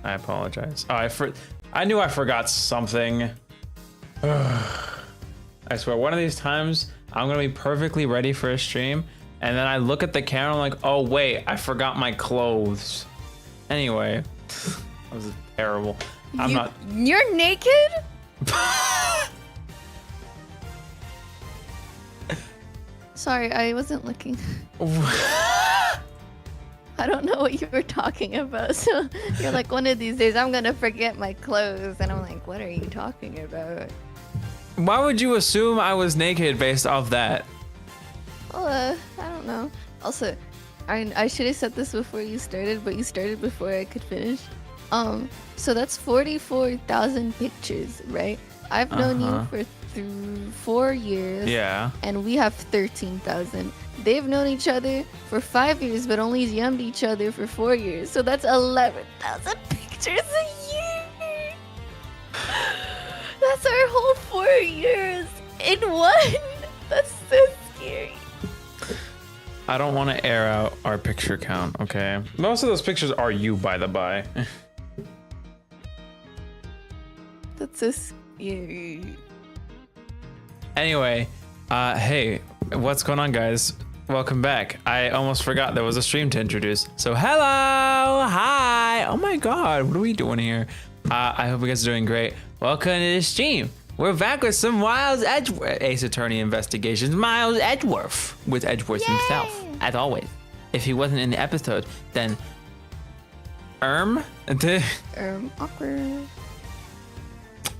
I apologize. Oh, I knew I forgot something. I swear, one of these times I'm gonna be perfectly ready for a stream, and then I look at the camera, I'm like, oh wait, I forgot my clothes. Anyway, that was terrible. You're naked? Sorry, I wasn't looking. I don't know what you were talking about. So you're like, one of these days I'm gonna forget my clothes, and I'm like, what are you talking about? Why would you assume I was naked based off that? Well, I don't know. Also, I should have said this before you started, but you started before I could finish. So that's 44,000 pictures, right? I've known you for 4 years. Yeah. And we have 13,000. They've known each other for 5 years, but only yummed each other for 4 years. So that's 11,000 pictures a year. That's our whole 4 years in one. That's so scary. I don't want to air out our picture count, okay? Most of those pictures are you, by the by. That's so scary. Anyway, hey, what's going on, guys? Welcome back. I almost forgot there was a stream to introduce. So hello, hi. Oh my God, what are we doing here? I hope you guys are doing great. Welcome to the stream. We're back with some Miles Edgeworth, Ace Attorney Investigations, Miles Edgeworth, with Edgeworth himself, as always. If he wasn't in the episode, then awkward.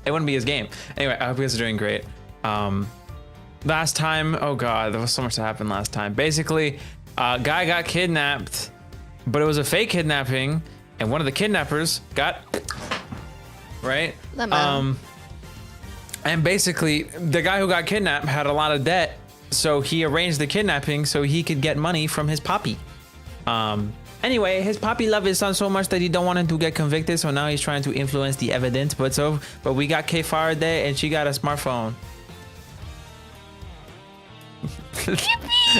It wouldn't be his game. Anyway, I hope you guys are doing great. Last time, oh God, there was so much that happened last time. Basically, a guy got kidnapped, but it was a fake kidnapping, and one of the kidnappers got, right? And basically, the guy who got kidnapped had a lot of debt, so he arranged the kidnapping so he could get money from his poppy. Anyway, his poppy loved his son so much that he don't want him to get convicted, so now he's trying to influence the evidence. But we got Faraday, and she got a smartphone.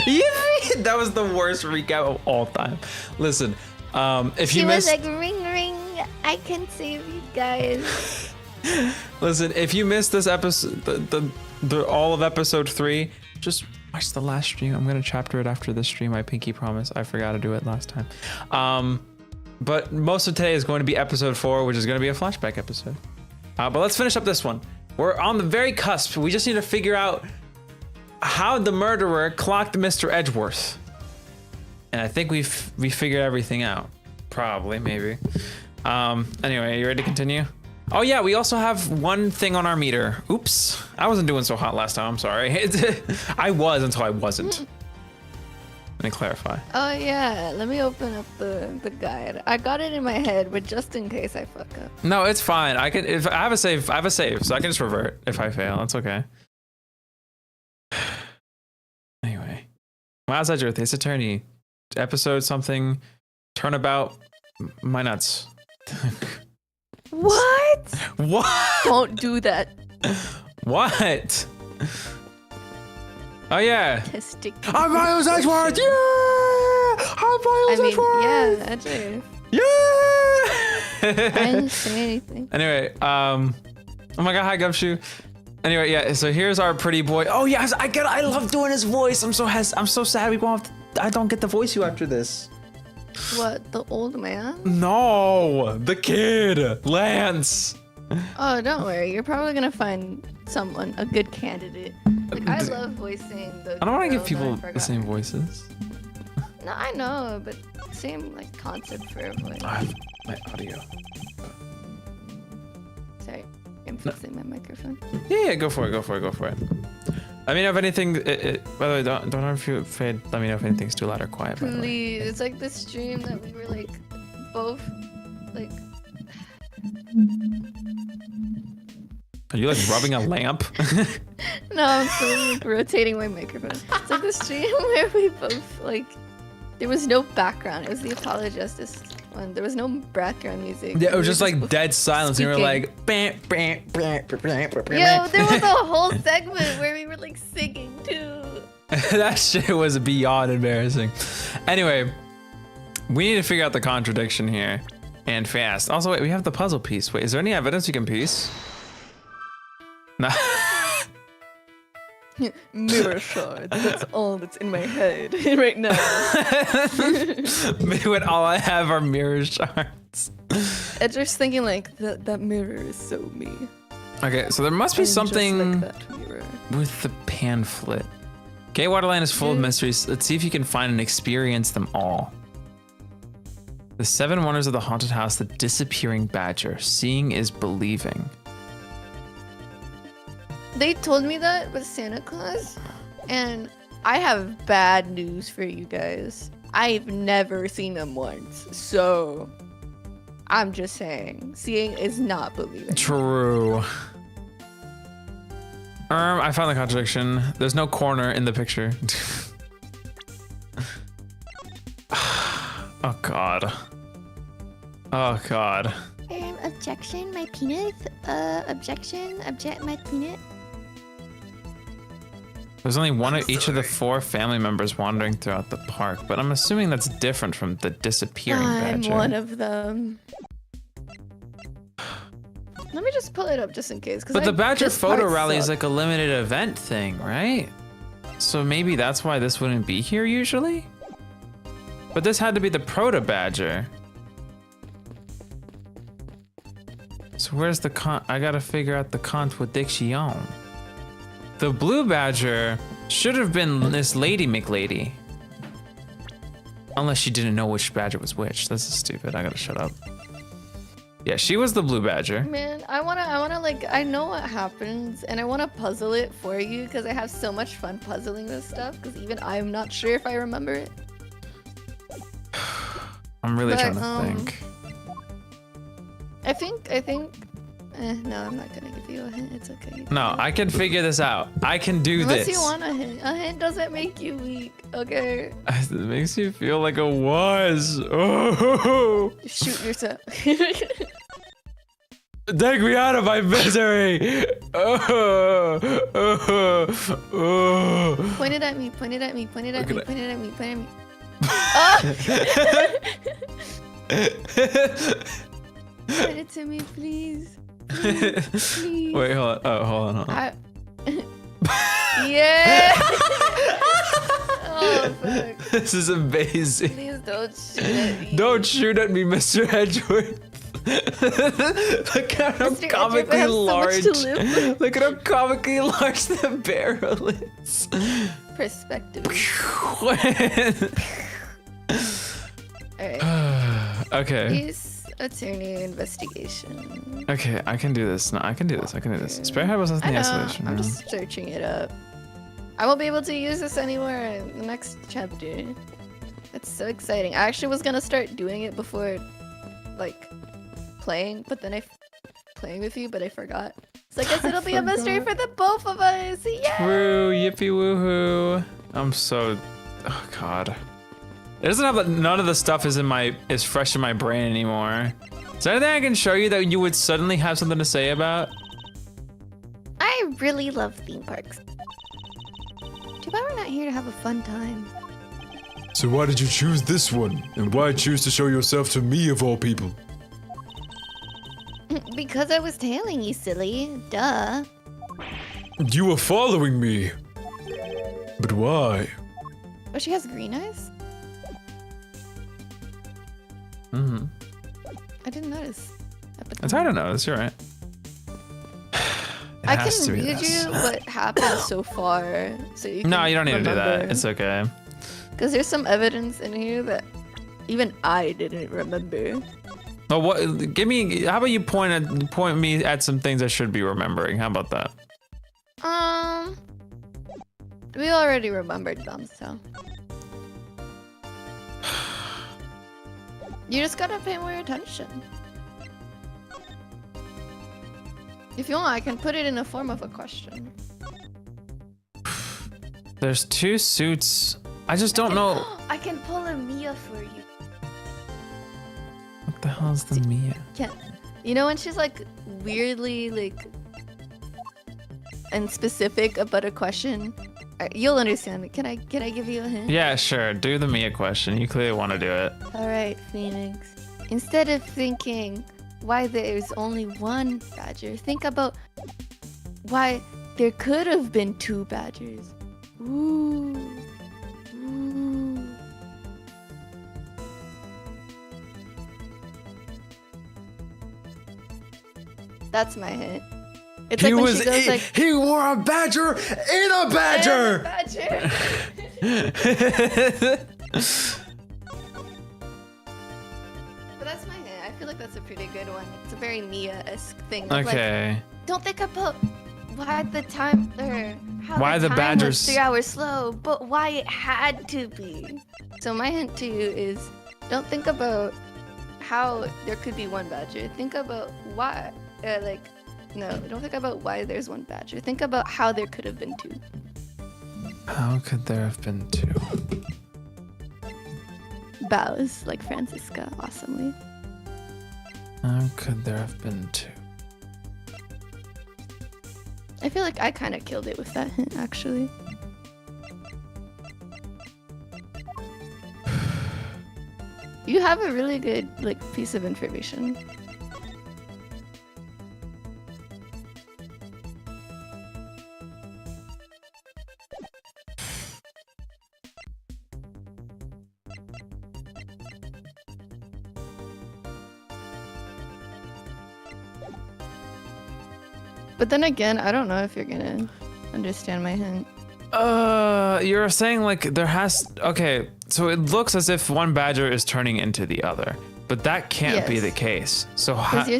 Yippee! That was the worst recap of all time. Listen, if you missed, she was like, ring, ring, I can save you guys. Listen, if you missed this episode, the all of episode 3, just watch the last stream. I'm gonna chapter it after this stream. I pinky promise. I forgot to do it last time. But most of today is going to be episode 4, which is going to be a flashback episode. But let's finish up this one. We're on the very cusp. We just need to figure out how the murderer clocked Mr. Edgeworth. And I think we figured everything out. Probably, maybe. Anyway, you ready to continue? Oh yeah, we also have one thing on our meter. Oops, I wasn't doing so hot last time, I'm sorry. I was until I wasn't. Let me clarify. Oh yeah, let me open up the guide. I got it in my head, but just in case I fuck up. No, it's fine. I can, if I have a save, so I can just revert if I fail. That's okay. Anyway, Miles Edgeworth, Ace Attorney, episode something, Turnabout, my nuts. What? What? Don't do that. What? Oh yeah. I'm Miles Edgeworth. Yeah. I'm Miles Edgeworth. Yeah, Edgeworth. Yeah. I didn't say anything. Anyway, oh my God, hi Gumshoe. Anyway, yeah. So here's our pretty boy. Oh yes, I love doing his voice. I'm so sad we won't. I don't get to voice you after this. What, the old man? No, the kid, Lance. Oh, don't worry. You're probably gonna find someone, a good candidate. Like, I love voicing the. I don't want to give people the same voices. No, I know, but same like concept for a voice. I have my audio. Sorry, I'm fixing my microphone. Yeah, go for it. Let me know if anything. By the way, don't know if you're afraid. Let me know if anything's too loud or quiet. Please, it's like the stream that we were like, both, like. Are you like rubbing a lamp? No, I'm still like, rotating my microphone. It's like the stream where we both like. There was no background. It was the Apologist one. There was no background music. Yeah, it was just like dead silence. And we were like, bam, bam, bam, bam, bam, yo, there was a whole segment where we were like singing too. That shit was beyond embarrassing. Anyway, we need to figure out the contradiction here. and fast. Also, wait, we have the puzzle piece. Wait, is there any evidence you can piece? No. Mirror shards. That's all that's in my head right now. Maybe when all I have are mirror shards. Edgeworth's thinking like that mirror is so me. Okay, so there must be I'm something just like that mirror. with the pamphlet. Gay Waterland is full of mysteries. Let's see if you can find and experience them all. The 7 wonders of the haunted house, the disappearing badger. Seeing is believing. They told me that with Santa Claus, and I have bad news for you guys. I've never seen him once, so I'm just saying, seeing is not believing. True. I found the contradiction. There's no corner in the picture. Oh God. Oh God. Objection, my penis. Objection, object my penis. There's only one of each of the 4 family members wandering throughout the park, but I'm assuming that's different from the disappearing badger. I'm one of them. Let me just pull it up just in case. But the badger photo rally is like a limited event thing, right? So maybe that's why this wouldn't be here usually? But this had to be the proto badger. So where's the cont? I gotta figure out the contradiction. The blue badger should have been this lady McLady. Unless she didn't know which badger was which. This is stupid. I gotta shut up. Yeah, she was the blue badger. Man, I wanna like, I know what happens, and I wanna puzzle it for you because I have so much fun puzzling this stuff. Because even I'm not sure if I remember it. I'm really trying to think. I think. No, I'm not gonna give you a hint. It's okay. No, I can figure this out. I can do Unless this. you want a hint. A hint doesn't make you weak, okay? It makes you feel like a was. Oh. Shoot yourself. Take me out of my misery. Oh. Oh. Oh. Point it at me. Point it at me. Point it at me. Point it at me. Point it at me. Point it to me, please. Please. Wait, hold on. Oh, hold on. Yeah. Oh, fuck. This is amazing. Please don't shoot at me. Don't shoot at me, Mr. Edgeworth. Look at how Mr. comically Edgeworth large. has so much to live with. Look at how comically large the barrel is. Perspective. Alright. Okay. Police attorney investigation. Okay, I can do this. No, I can do this. I can do this. Spearhead was in the isolation I'm room. just searching it up. I won't be able to use this anywhere in the next chapter. It's so exciting. I actually was gonna start doing it before, like, playing, but then playing with you, but I forgot. So I guess it'll be a mystery for the both of us. Yeah. True, yippee woohoo! I'm so, oh God. It doesn't have none of the stuff is fresh in my brain anymore. Is there anything I can show you that you would suddenly have something to say about? I really love theme parks. Too bad we're not here to have a fun time. So why did you choose this one? And why choose to show yourself to me of all people? Because I was tailing you, silly. Duh. You were following me. But why? Oh, she has green eyes? Mm-hmm. I didn't notice. It's hard to notice, you're right. I can read you what happened so far, so you can No, you don't need to do that. It's okay. Because there's some evidence in here that even I didn't remember. Oh, what? Give me. How about you point me at some things I should be remembering? How about that? We already remembered them, so. You just gotta pay more attention. If you want, I can put it in the form of a question. There's 2 suits. I just don't know. I can pull a Mia for you. What the hell is the Mia? Yeah. You know when she's like weirdly like and specific about a question? You'll understand. Can I give you a hint? Yeah, sure. Do the Mia question. You clearly want to do it. All right, Phoenix. instead of thinking why there's only one badger, think about why there could have been two badgers. Ooh. Ooh. That's my hint. It's He like when was she goes like, he wore a badger in a badger. badger. But that's my hint. I feel like that's a pretty good one. It's a very Nia-esque thing. Of Okay. Like, don't think about why the time or how Why the time badgers- was 3 hours slow, but why it had to be. So my hint to you is don't think about how there could be one badger. Think about why. No, don't think about why there's one badger. Think about how there could have been two. How could there have been two? Bows like Franziska, awesomely. How could there have been two? I feel like I kind of killed it with that hint, actually. You have a really good piece of information. But then again, I don't know if you're gonna understand my hint. You're saying like there has. Okay, so it looks as if one badger is turning into the other, but that can't be Yes. the case. So 'Cause how? you're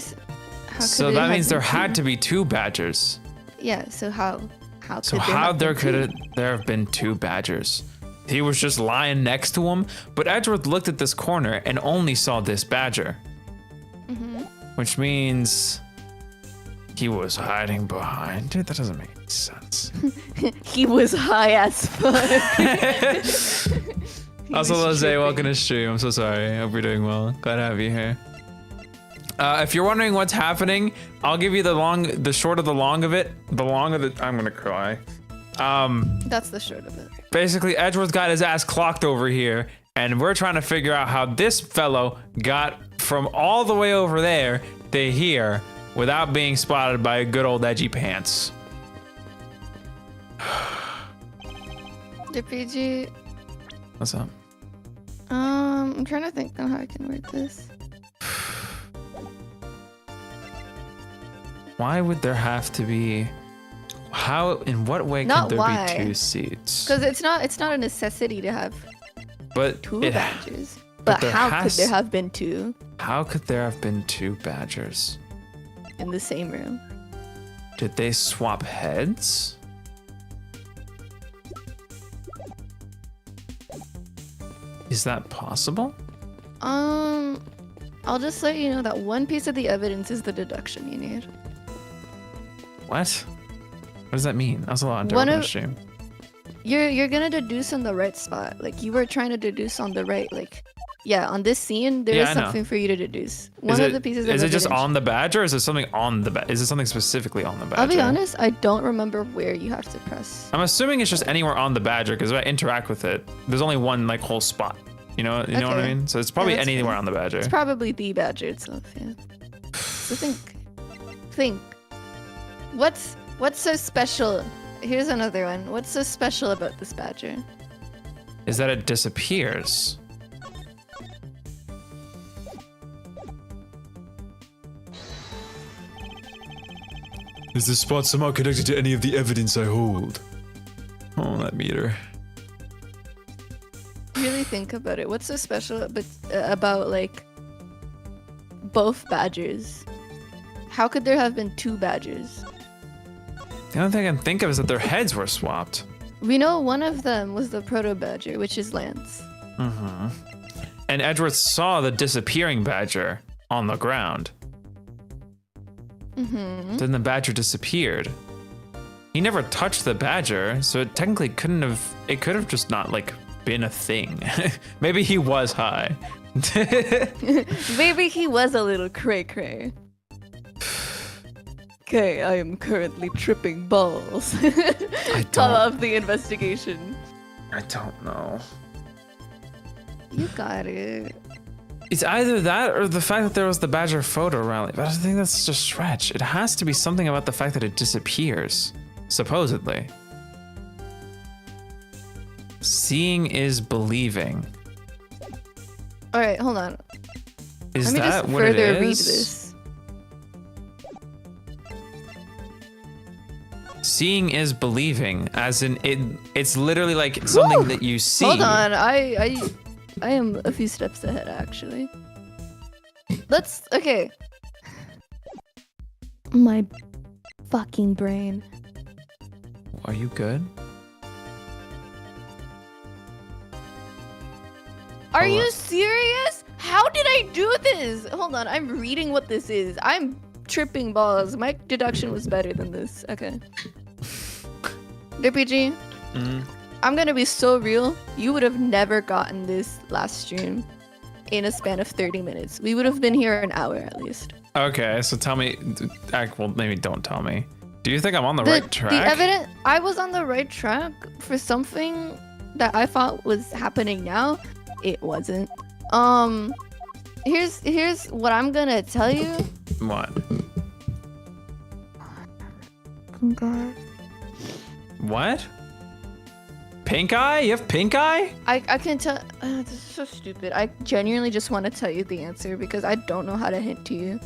So that means there had to be two badgers. Yeah. So how? How could So there how have there been could two? there have been two badgers? He was just lying next to him, but Edgeworth looked at this corner and only saw this badger, which means he was hiding behind it. That doesn't make any sense. He was high as fuck. He Also, was Jose, tripping. welcome to stream. I'm so sorry. I hope you're doing well. Glad to have you here. If you're wondering what's happening, I'll give you the short of the long of it. The long of it. I'm gonna cry. That's the short of it. Basically, Edgeworth got his ass clocked over here, and we're trying to figure out how this fellow got from all the way over there to here without being spotted by good old Edgy Pants. DPG, What's up? I'm trying to think on how I can word this. Why would there have to be? How? In what way Not could there why. be two seats? Because it's not a necessity to have But two it, badgers. but But there how could has- there have been two how could there have been two badgers? in the same room? Did they swap heads? Is that possible? I'll just let you know that one piece of the evidence is the deduction you need. What? What does that mean? That's a lot One on of- stream. You're gonna deduce on the right spot. Like you were trying to deduce on the right, on this scene there Yeah, is I know. something for you to deduce. One Is of it, the pieces of is it just evidence- on the badger, or is it something on the badger? Is it something specifically on the badger? I'll be honest, I don't remember where you have to press. I'm assuming it's just anywhere on the badger, because if I interact with it, there's only one whole spot. You know what I Okay. mean? So it's probably that's anywhere fair. on the badger. It's probably the badger itself, yeah. So think. What's so special? Here's another one. What's so special about this badger? Is that it disappears? Is this spot somehow connected to any of the evidence I hold? Oh, that meter. Really think about it. What's so special about both badgers? How could there have been two badgers? The only thing I can think of is that their heads were swapped. We know one of them was the proto badger, which is Lance. Mm-hmm. And Edgeworth saw the disappearing badger on the ground. Mm-hmm. Then the badger disappeared. He never touched the badger, so it technically couldn't have. It could have just not been a thing. Maybe he was high. Maybe he was a little cray-cray. Okay, I am currently tripping balls. I All of the investigation. I don't know. You got it. It's either that or the fact that there was the Badger photo rally. But I think that's just a stretch. It has to be something about the fact that it disappears, supposedly. Seeing is believing. All right, hold on. Is Let me that just what it further is? read this. Seeing is believing, as in it's literally like something that you see. Hold on, I am a few steps ahead actually. Okay. My fucking brain. Are you good? Are you serious? How did I do this? Hold on, I'm reading what this is. I'm tripping balls. My deduction was better than this. Okay. DPG, I'm gonna be so real. You would have never gotten this last stream in a span of 30 minutes. We would have been here an hour at least. Okay, so tell me. Well, maybe don't tell me. Do you think I'm on the right track? I was on the right track for something that I thought was happening now. It wasn't. Here's what I'm gonna tell you. What? God. What? Pink eye? You have pink eye? I can tell. This is so stupid. I genuinely just want to tell you the answer because I don't know how to hint to you.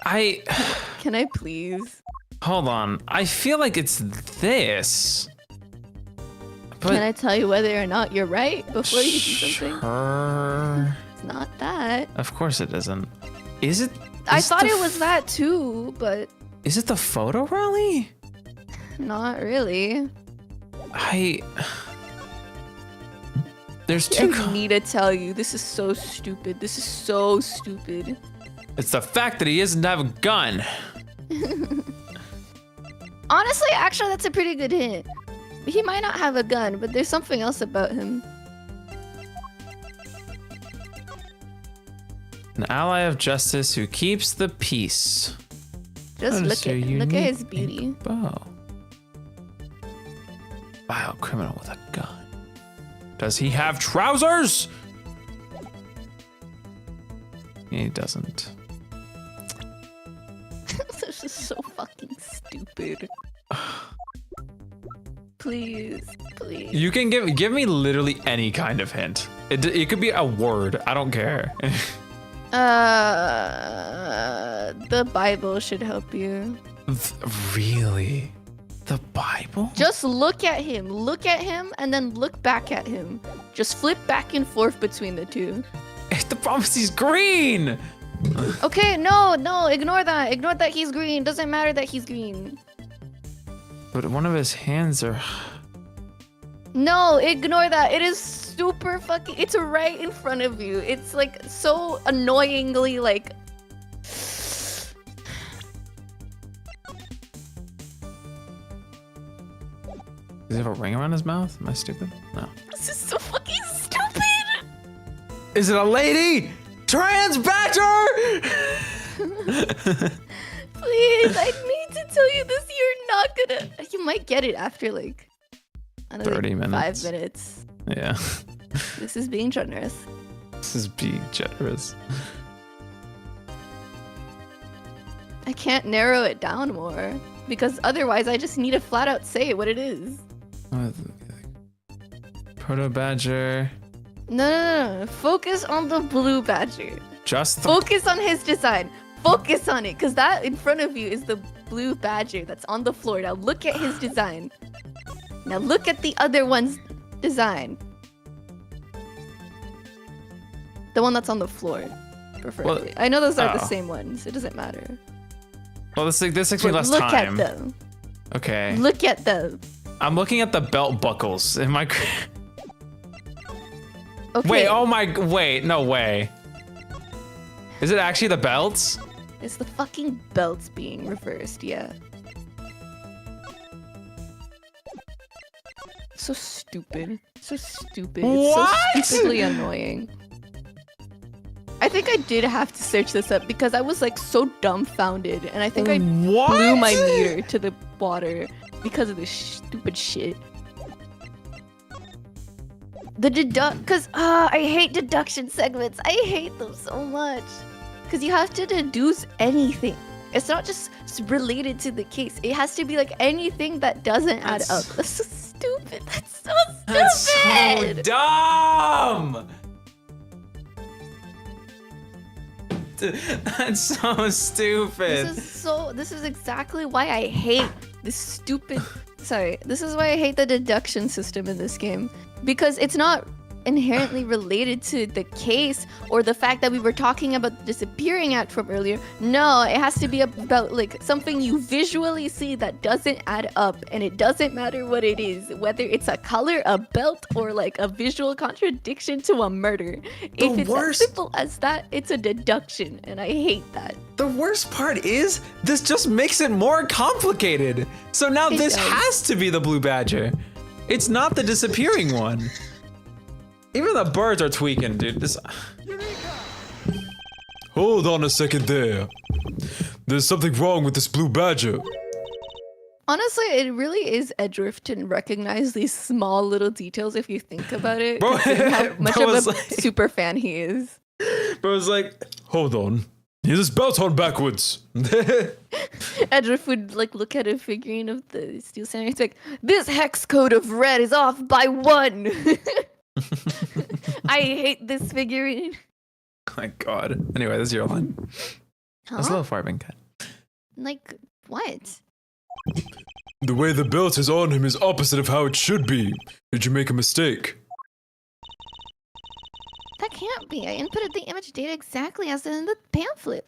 Can I please? Hold on. I feel like it's this. But Can I tell you whether or not you're right before you do something? Sure. It's not that. Of course it isn't. Is it? I is thought the it was that too, but Is it the photo rally? not really. There's I two. need to tell you, this is so stupid. This is so stupid. It's the fact that he doesn't have a gun. Honestly, actually, that's a pretty good hint. He might not have a gun, but there's something else about him. An ally of justice who keeps the peace. Just Notice look your at his unique beauty. bow. Vile criminal with a gun. Does he have trousers? He doesn't. This is so fucking stupid. Please. You can give me literally any kind of hint. It could be a word. I don't care. The Bible should help you. Really? The Bible? Just look at him. Look at him and then look back at him. Just flip back and forth between the two. The problem is he's green. Okay, no, ignore that. Ignore that he's green. Doesn't matter that he's green. But one of his hands are... No, ignore that. It is super fucking... It's right in front of you. It's like so annoyingly like... Does he have a ring around his mouth? Am I stupid? No. This is so fucking stupid. Is it a lady? Trans badger! Please, I need to tell you this. You're not gonna... You might get it after like... another 30 minutes. 5 minutes. Yeah. This is being generous. This is being generous. I can't narrow it down more because otherwise I just need to flat out say what it is. Proto badger. No. Focus on the blue badger. Just the... Focus on his design. Focus on it because that in front of you is the blue badger that's on the floor. Now look at his design. Now look at the other one's design. The one that's on the floor, preferably. Well, I know those are the same ones. It doesn't matter. Well, this takes me But less look time. at them. Okay. Look at them. I'm looking at the belt buckles. Am I... Okay. Wait, oh my... Wait, no way. Is it actually the belts? It's the fucking belts being reversed, yeah. So stupid. So stupid. What? It's so stupidly annoying. I think I did have to search this up because I was like so dumbfounded and I think I What? blew my meter to the water because of this stupid shit. Because I hate deduction segments. I hate them so much. Because you have to deduce anything. It's not just related to the case. It has to be like anything that doesn't add up. That's so stupid. That's so stupid. That's so dumb. That's so stupid. This is exactly why I hate this stupid. Sorry. This is why I hate the deduction system in this game. Because it's not inherently related to the case or the fact that we were talking about the disappearing act from earlier. No, it has to be about like something you visually see that doesn't add up, and it doesn't matter what it is, whether it's a color, a belt, or like a visual contradiction to a murder. If it's as simple as that, it's a deduction, and I hate that. The worst part is this just makes it more complicated. So now this has to be the blue badger. It's not the disappearing one. Even the birds are tweaking, dude. This. Hold on a second there. There's something wrong with this blue badger. Honestly, it really is Edgeworth to recognize these small little details if you think about it. Bro, how much bro of a like, super fan he is. Bro was like, hold on. Here's his belt on backwards. Edgeworth would like look at a figurine of the steel center. He's like, this hex code of red is off by 1. I hate this figurine. oh my god. Anyway, this is your line. That's a little farming cat. Like, what? The way the belt is on him is opposite of how it should be. Did you make a mistake? That can't be. I inputted the image data exactly as in the pamphlet.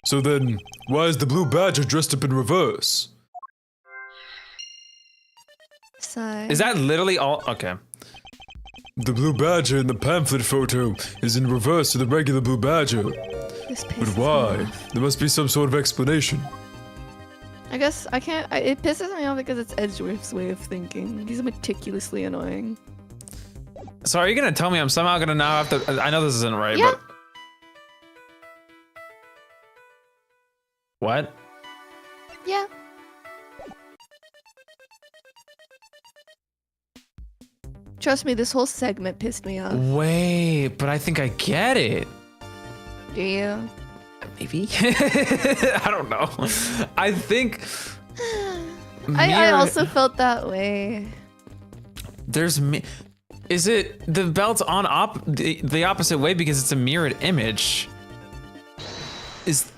So then, why is the blue badger dressed up in reverse? So... Is that literally all? Okay. The blue badger in the pamphlet photo is in reverse to the regular blue badger. But why? There must be some sort of explanation. I guess I can't. It pisses me off because it's Edgeworth's way of thinking. He's meticulously annoying. So are you gonna tell me I'm somehow gonna now have to? I know this isn't right, yeah. but what? Yeah. Trust me, this whole segment pissed me off. Wait, but I think I get it. Do you? Maybe. I don't know. I think. I also felt that way. There's me. Is it the belt's on the opposite way because it's a mirrored image? Is.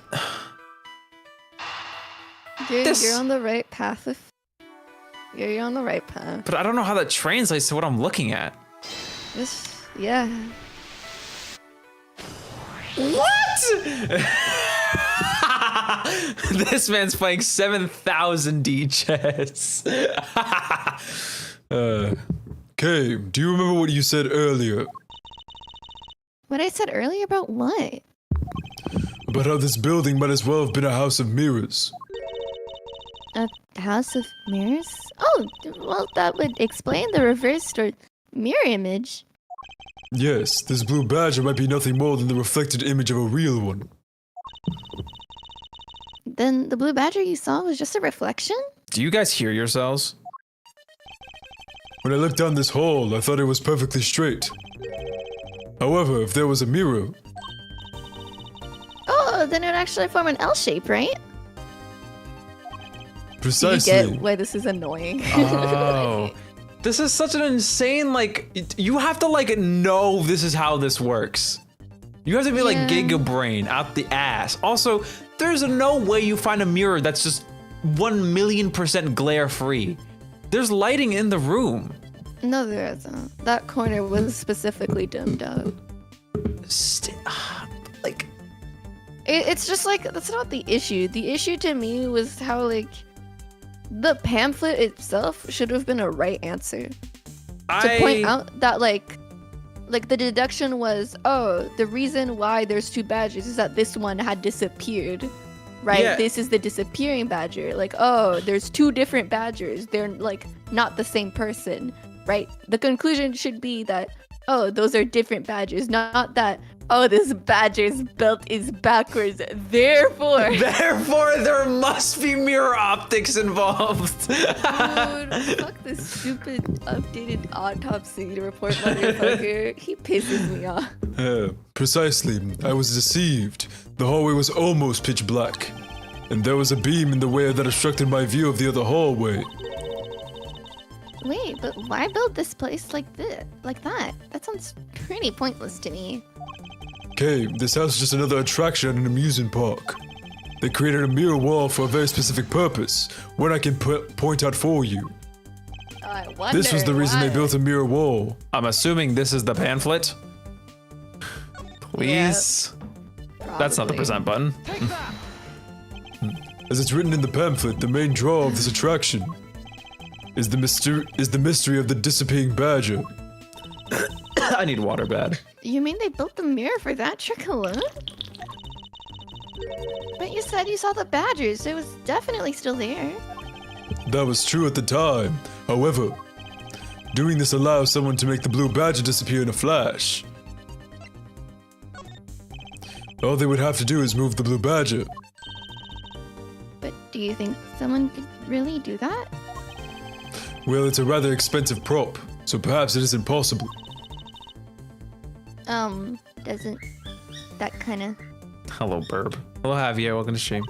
Dude, you're on the right path. You're on the right path. But I don't know how that translates to what I'm looking at. Yeah. What? This man's playing 7,000D chess. Kay, do you remember what you said earlier? What I said earlier about what? About how this building might as well have been a house of mirrors. A house of mirrors? Oh, well, that would explain the reversed or mirror image. Yes, this blue badger might be nothing more than the reflected image of a real one. Then the blue badger you saw was just a reflection? Do you guys hear yourselves? When I looked down this hall, I thought it was perfectly straight. However, if there was a mirror... Oh, then it would actually form an L shape, right? Precisely. You get why this is annoying. Oh. This is such an insane, like, you have to, like, know this is how this works. You have to be, like, Giga Brain out the ass. Also, there's no way you find a mirror that's just 1,000,000% glare-free. There's lighting in the room. No, there isn't. That corner was specifically dimmed out. Like... It's just, like, that's not the issue. The issue to me was how, like... The pamphlet itself should have been a right answer. To point out that, like the deduction was, oh, the reason why there's 2 badgers is that this one had disappeared, right? Yeah. This is the disappearing badger. Like, oh, there's 2 different badgers. They're, like, not the same person, right? The conclusion should be that oh, those are different badgers, not that, oh, this badger's belt is backwards, therefore. Therefore, there must be mirror optics involved. Dude, fuck this stupid updated autopsy report, motherfucker. He pisses me off. Precisely. I was deceived. The hallway was almost pitch black. And there was a beam in the way that obstructed my view of the other hallway. Wait, but why build this place like that? That sounds pretty pointless to me. Okay, this house is just another attraction at an amusement park. They created a mirror wall for a very specific purpose, one I can point out for you. I wonder This was the reason why. they built a mirror wall. I'm assuming this is the pamphlet. Please. That's not the Probably. present button. As it's written in the pamphlet, the main draw of this attraction is the mystery of the disappearing badger. I need water bad. You mean they built the mirror for that trick alone? But you said you saw the badgers, so it was definitely still there. That was true at the time. However, doing this allows someone to make the blue badger disappear in a flash. All they would have to do is move the blue badger. But do you think someone could really do that? Well, it's a rather expensive prop, so perhaps it isn't possible. Doesn't that kind of Hello, Burb. Hello, Javier. Welcome to stream.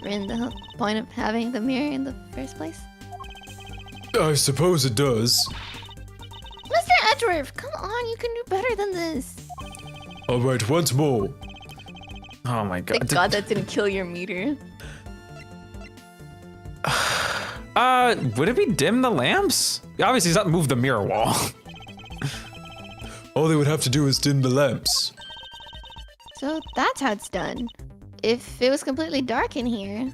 ruin the whole point of having the mirror in the first place? I suppose it does. Mr. Edgeworth, come on, you can do better than this. Alright, once more. Oh my god. Thank God that didn't kill your meter. Would it be dim the lamps? Obviously, it's not move the mirror wall. All they would have to do is dim the lamps. So that's how it's done. If it was completely dark in here.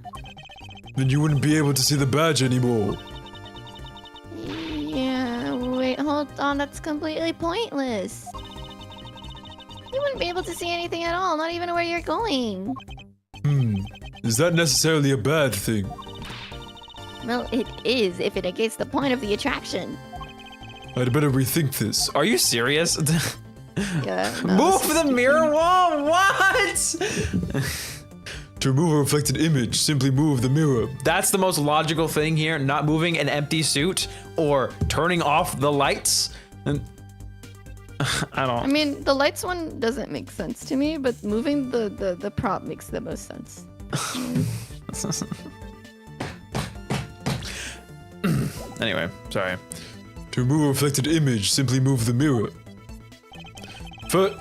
Then you wouldn't be able to see the badge anymore. Yeah, wait, hold on, that's completely pointless. You wouldn't be able to see anything at all, not even where you're going. Is that necessarily a bad thing? Well, it is if it negates the point of the attraction. I'd better rethink this. Are you serious? Yeah. no, Move this is the stupid. mirror wall? What? To remove a reflected image, simply move the mirror. That's the most logical thing here. Not moving an empty suit or turning off the lights. And I I don't. mean, the lights one doesn't make sense to me, but moving the prop makes the most sense. Anyway, sorry. To remove a reflected image, simply move the mirror.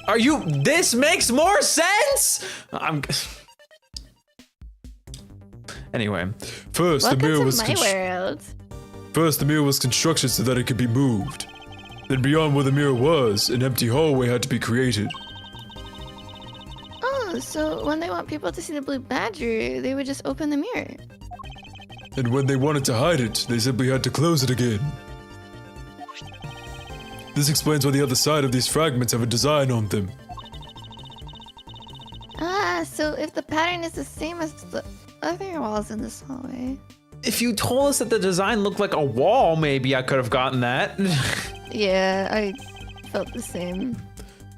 Are you? This makes more sense. I'm. Anyway, First, Welcome the mirror to was my world. First, the mirror was constructed so that it could be moved. Then, beyond where the mirror was, an empty hallway had to be created. Oh, so when they want people to see the blue badger, they would just open the mirror. And when they wanted to hide it, they simply had to close it again. This explains why the other side of these fragments have a design on them. Ah, so if the pattern is the same as the other walls in this hallway. if you told us that the design looked like a wall, maybe I could have gotten that. Yeah, I felt the same.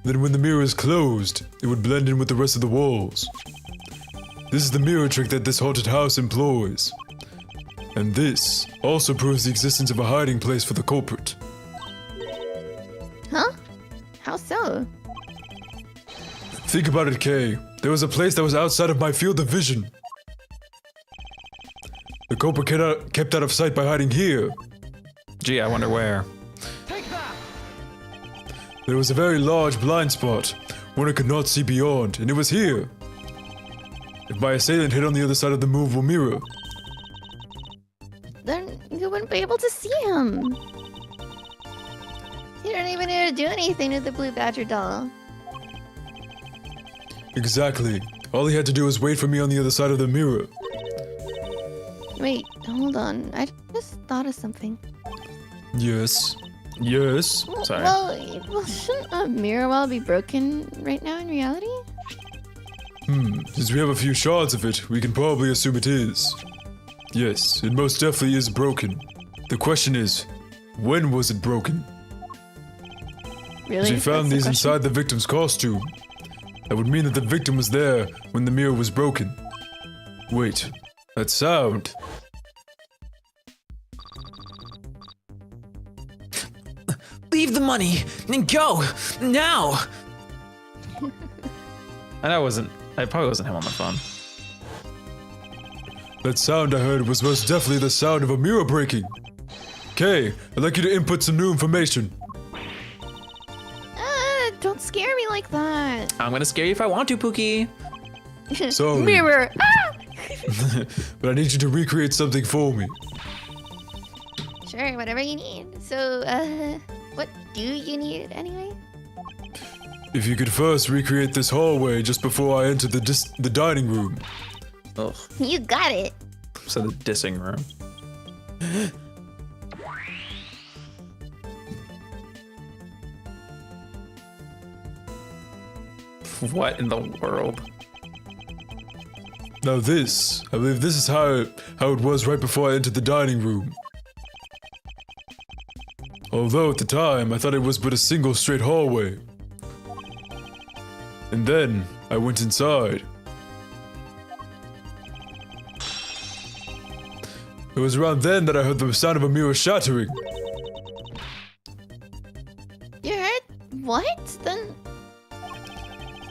Then when the mirror is closed, it would blend in with the rest of the walls. This is the mirror trick that this haunted house employs. And this also proves the existence of a hiding place for the culprit. Huh? How so? Think about it, Kay. There was a place that was outside of my field of vision. The culprit kept out of sight by hiding here. Gee, I wonder where. There was a very large blind spot, one I could not see beyond, and it was here. If my assailant hid on the other side of the movable mirror, Then you wouldn't be able to see him. You don't even need to do anything to the blue badger doll. exactly. All he had to do was wait for me on the other side of the mirror. Wait, hold on. I just thought of something. Yes. Yes. Sorry. Well, shouldn't a mirror wall be broken right now in reality? Since we have a few shards of it, we can probably assume it is. Yes, it most definitely is broken. The question is, when was it broken? Really? She found That's the these question? inside the victim's costume. That would mean that the victim was there when the mirror was broken. Wait, that sound. Leave the money and go now. And I probably wasn't him on the phone. That sound I heard was most definitely the sound of a mirror breaking. Kay, I'd like you to input some new information. Don't scare me like that. I'm gonna scare you if I want to, Pookie. Sorry. Mirror. Ah! But I need you to recreate something for me. Sure, whatever you need. So, what do you need anyway? If you could first recreate this hallway just before I enter the dining room. Ugh. You got it. So the dissing room. What in the world? Now this, I believe this is how it was right before I entered the dining room. Although at the time, I thought it was but a single straight hallway. And then, I went inside. It was around then that I heard the sound of a mirror shattering. You heard what? Then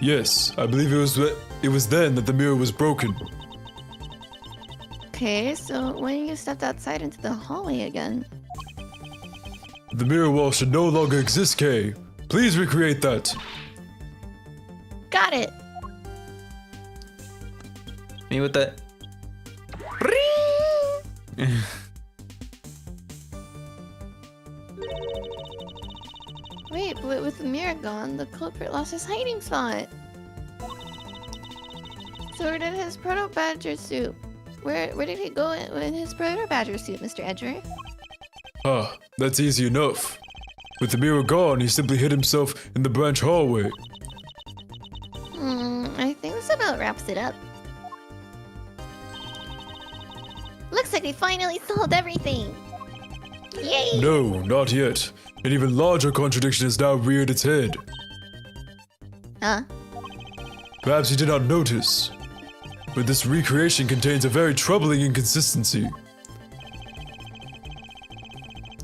Yes, I believe it was then that the mirror was broken. okay. So when you stepped outside into the hallway again, The mirror wall should no longer exist, Kay. Please recreate that. got it. Me with that. Wait, but with the mirror gone, the culprit lost his hiding spot. So where did his proto badger suit? Where did he go in his proto badger suit, Mr. Edgeworth? Ah, that's easy enough. With the mirror gone, he simply hid himself in the branch hallway. I think this about wraps it up. Looks like we finally solved everything. Yay! No, not yet. An even larger contradiction has now reared its head. Huh? Perhaps you did not notice, but this recreation contains a very troubling inconsistency.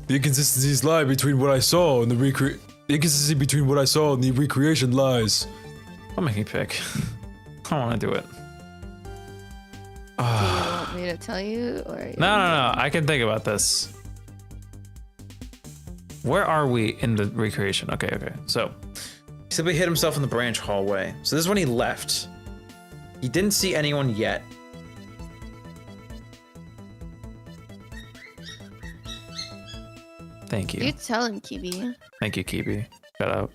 The inconsistencies lie between what I saw and the inconsistency between what I saw and the recreation lies. Don't make me pick. I don't want to do it. Do you want me to tell you, or No. I can think about this. Where are we in the recreation? Okay. So, he simply hid himself in the branch hallway. So this is when he left. He didn't see anyone yet. Thank you. You tell him, Kibi. Thank you, Kibi. Shut up.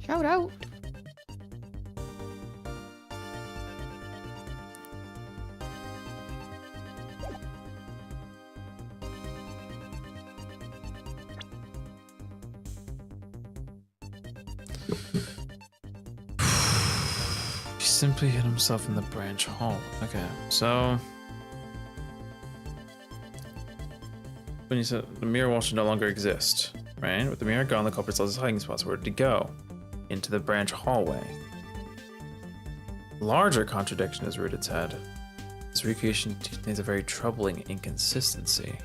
Shout out. He simply hid himself in the branch hall. Okay, so when you said the mirror wall should no longer exist, right? With the mirror gone, the culprit lost his hiding spots. Where did he go? Into the branch hallway. Larger contradiction has reared its head. This recreation contains a very troubling inconsistency.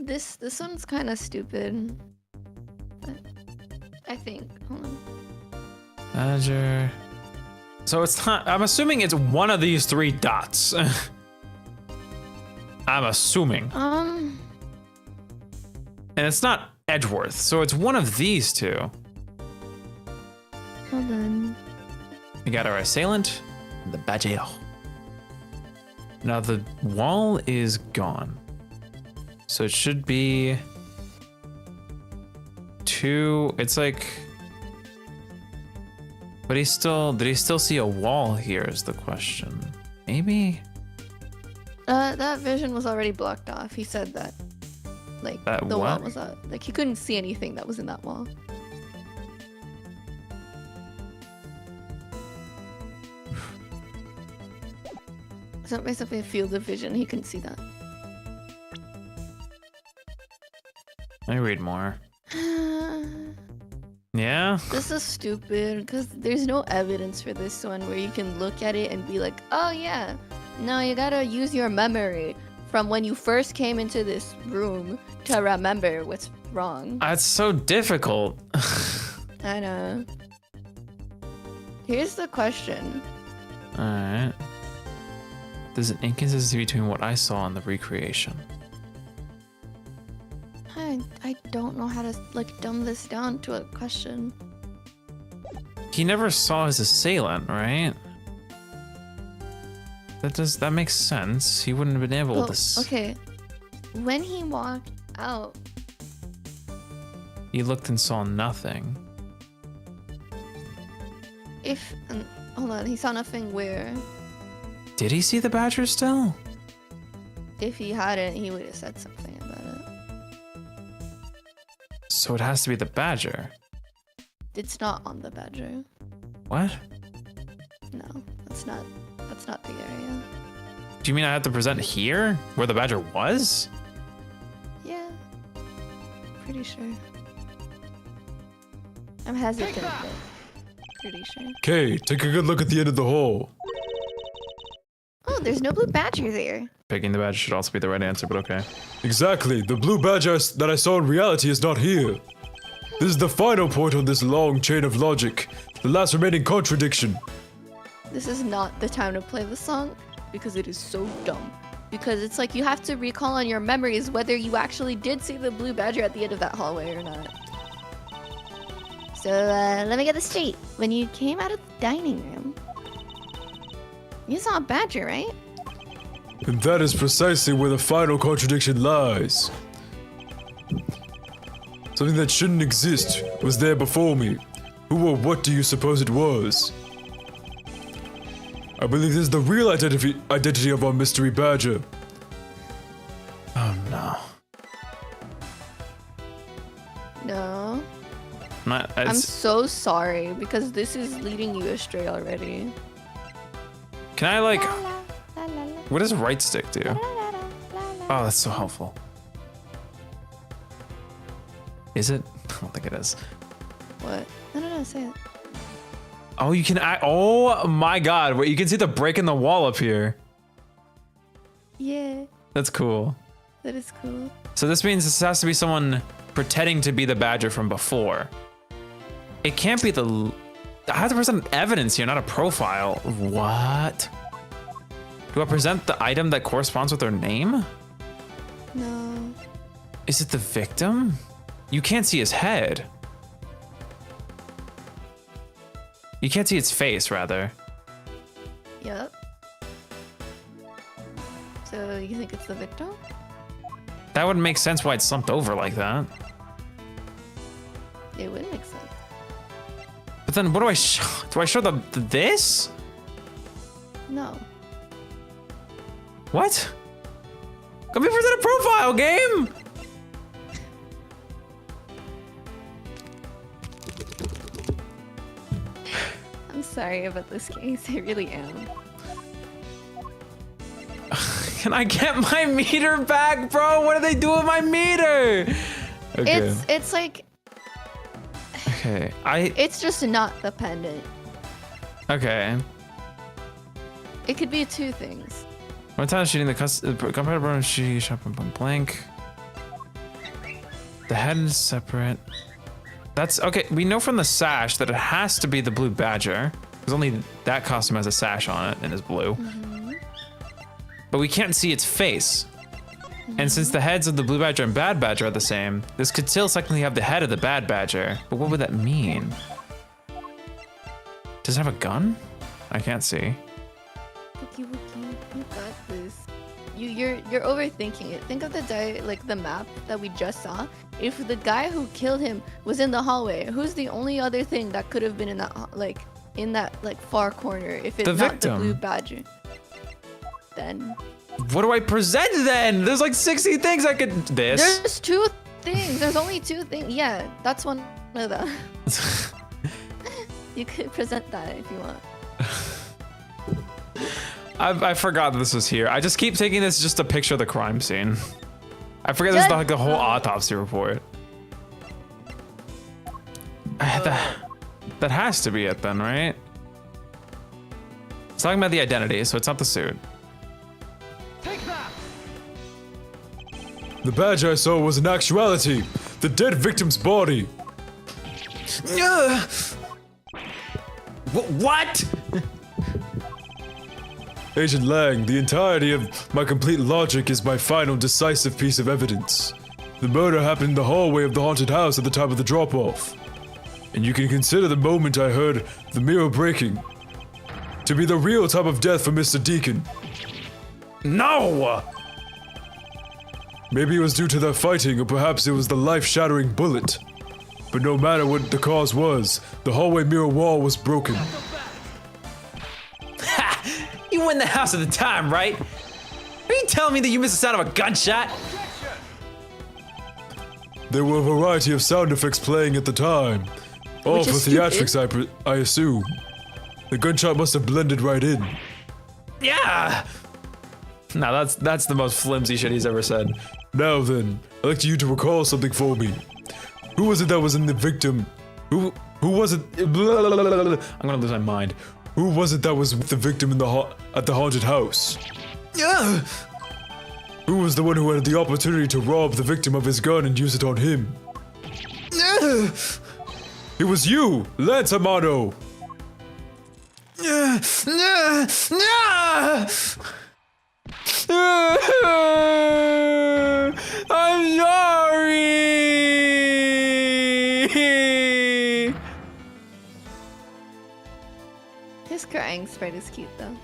This one's kind of stupid. But I think. Hold on. Manager. So it's not. I'm assuming it's one of these three dots. I'm assuming. Um. And it's not Edgeworth, so it's one of these two. Hold on. We got our assailant and the badger. Now the wall is gone. So it should be two. It's like, but did he still see a wall here is the question. Maybe? That vision was already blocked off. He said that. Like, That the wall what? was up. Like, he couldn't see anything that was in that wall. So basically a field of vision. He couldn't see that. Let me read more. Yeah? This is stupid because there's no evidence for this one where you can look at it and be like, oh yeah, no, you gotta use your memory from when you first came into this room to remember what's wrong. That's so difficult. I know. Here's the question. Alright. There's an inconsistency between what I saw and the recreation. I don't know how to like dumb this down to a question. He never saw his assailant, right? That makes sense. He wouldn't have been able Well, to. okay. When he walked out, He looked and saw nothing. hold on, he saw nothing where? Did he see the badger still? If he hadn't, he would have said something about it. So it has to be the badger. It's not on the badger. What? No, that's not the area. Do you mean I have to present here? Where the badger was? Yeah. Pretty sure. I'm hesitant, but pretty sure. Okay, take a good look at the end of the hall. Oh, there's no blue badger there. Picking the badger should also be the right answer, but okay. Exactly, the blue badger that I saw in reality is not here. This is the final point on this long chain of logic, the last remaining contradiction. This is not the time to play the song because it is so dumb. Because it's like you have to recall on your memories whether you actually did see the blue badger at the end of that hallway or not. So, let me get this straight. When you came out of the dining room, you saw a badger, right? And that is precisely where the final contradiction lies. Something that shouldn't exist was there before me. Who or what do you suppose it was? I believe this is the real identity of our mystery badger. Oh no. No. Not, I'm so sorry because this is leading you astray already. can I like... La, la, la, What does right stick do? la, la, la, la, la. Oh, that's so helpful. Is it? I don't think it is. What? No, say it. Oh, you can... Oh my god. Wait, you can see the break in the wall up here. Yeah, That's cool. that is cool. So this means this has to be someone pretending to be the badger from before. It can't be the... I have to present evidence here, not a profile. What? Do I present the item that corresponds with their name? No. Is it the victim? You can't see his head. You can't see its face, rather. Yep. So you think it's the victim? That would make sense why it's slumped over like that. It would make sense. But then what do I show? Do I show this? No. What? Let me present a profile, game! I'm sorry about this case. I really am. Can I get my meter back, bro? What do they do with my meter? Okay. It's like Okay. it's just not the pendant. Okay. It could be two things. One time shooting the compatible she shop blank. The head is separate. That's okay. We know from the sash that it has to be the blue badger, because only that costume has a sash on it and is blue. But we can't see its face. And since the heads of the blue badger and bad badger are the same, this could still technically have the head of the bad badger. But what would that mean? Does it have a gun? I can't see. Wookie wookie, you got this. You're overthinking it. Think of the map that we just saw. If the guy who killed him was in the hallway, who's the only other thing that could have been in that far corner? If it's The not victim. the blue badger, then What do I present then? There's like 60 things I could. This. There's 2 things. There's only 2 things. Yeah, that's one of them. You could present that if you want. I forgot this was here. I just keep thinking this is just a picture of the crime scene. I forget this is like the whole autopsy report. That has to be it then, right? It's talking about the identity, so it's not the suit. Take that! The badge I saw was in actuality the dead victim's body. What? Agent Lang, the entirety of my complete logic is my final decisive piece of evidence. The murder happened in the hallway of the haunted house at the time of the drop-off. And you can consider the moment I heard the mirror breaking to be the real time of death for Mr. Deacon. No! Maybe it was due to their fighting, or perhaps it was the life-shattering bullet. But no matter what the cause was, the hallway mirror wall was broken. Ha! You were in the house at the time, right? Are you telling me that you missed the sound of a gunshot? There were a variety of sound effects playing at the time. All Which for is theatrics, I assume. The gunshot must have blended right in. Yeah! No, that's the most flimsy shit he's ever said. Now then, I'd like you to recall something for me. Who was it that was in the victim? Who was it? I'm gonna lose my mind. Who was it that was with the victim in at the haunted house? Yeah! Who was the one who had the opportunity to rob the victim of his gun and use it on him? It was you, Lance Amano. I'm sorry. His crying sprite is cute though.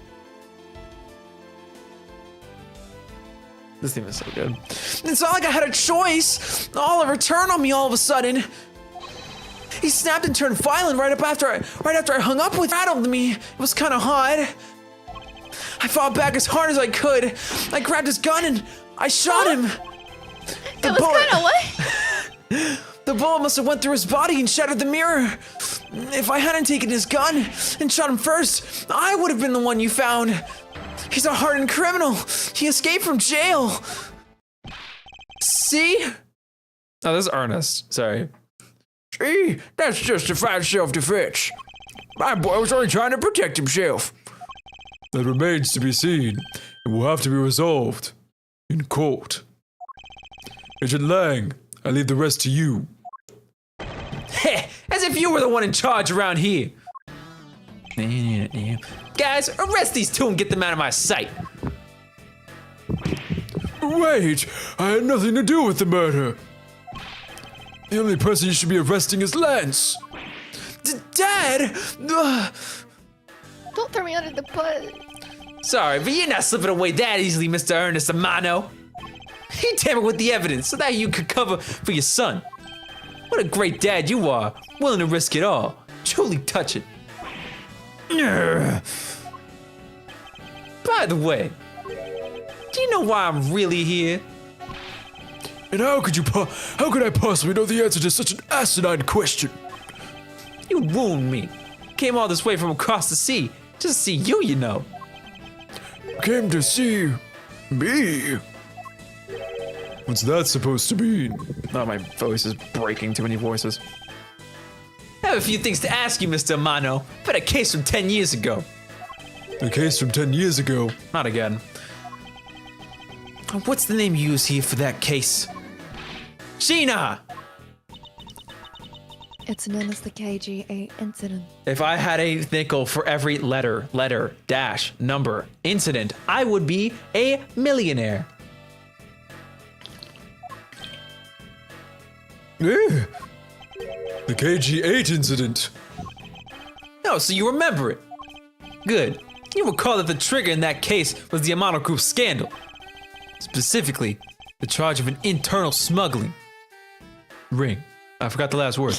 This theme is so good. It's not like I had a choice. Oliver turned on me all of a sudden. He snapped and turned violent right after I hung up with, rattled me. It was kind of hot. I fought back as hard as I could. I grabbed his gun and I shot him. It was kind of what? The bullet must have went through his body and shattered the mirror. If I hadn't taken his gun and shot him first, I would have been the one you found. He's a hardened criminal. He escaped from jail. See? Oh, this is Ernest. Sorry. See? That's justified self-defense. My boy was only trying to protect himself. That remains to be seen, and will have to be resolved in court. Agent Lang, I leave the rest to you. Heh, as if you were the one in charge around here. Guys, arrest these 2 and get them out of my sight. Wait, I had nothing to do with the murder. The only person you should be arresting is Lance. Dad! Ugh. Don't throw me under the bus. Sorry, but you're not slipping away that easily, Mr. Ernest Amano. You tampered with the evidence so that you could cover for your son. What a great dad you are, willing to risk it all. Truly touching. By the way, do you know why I'm really here? And how could I possibly know the answer to such an asinine question? You wound me. Came all this way from across the sea just to see you, you know. Came to see me? What's that supposed to mean? Oh, my voice is breaking. Too many voices. I have a few things to ask you, Mr. Amano, about a case from 10 years ago. A case from 10 years ago? Not again. What's the name you use here for that case? Sheena! It's known as the KG8 incident. If I had a nickel for every letter, dash, number, incident, I would be a millionaire. The KG8 incident. No, so you remember it. Good. You recall that the trigger in that case was the Amano Group scandal. Specifically, the charge of an internal smuggling ring. I forgot the last word.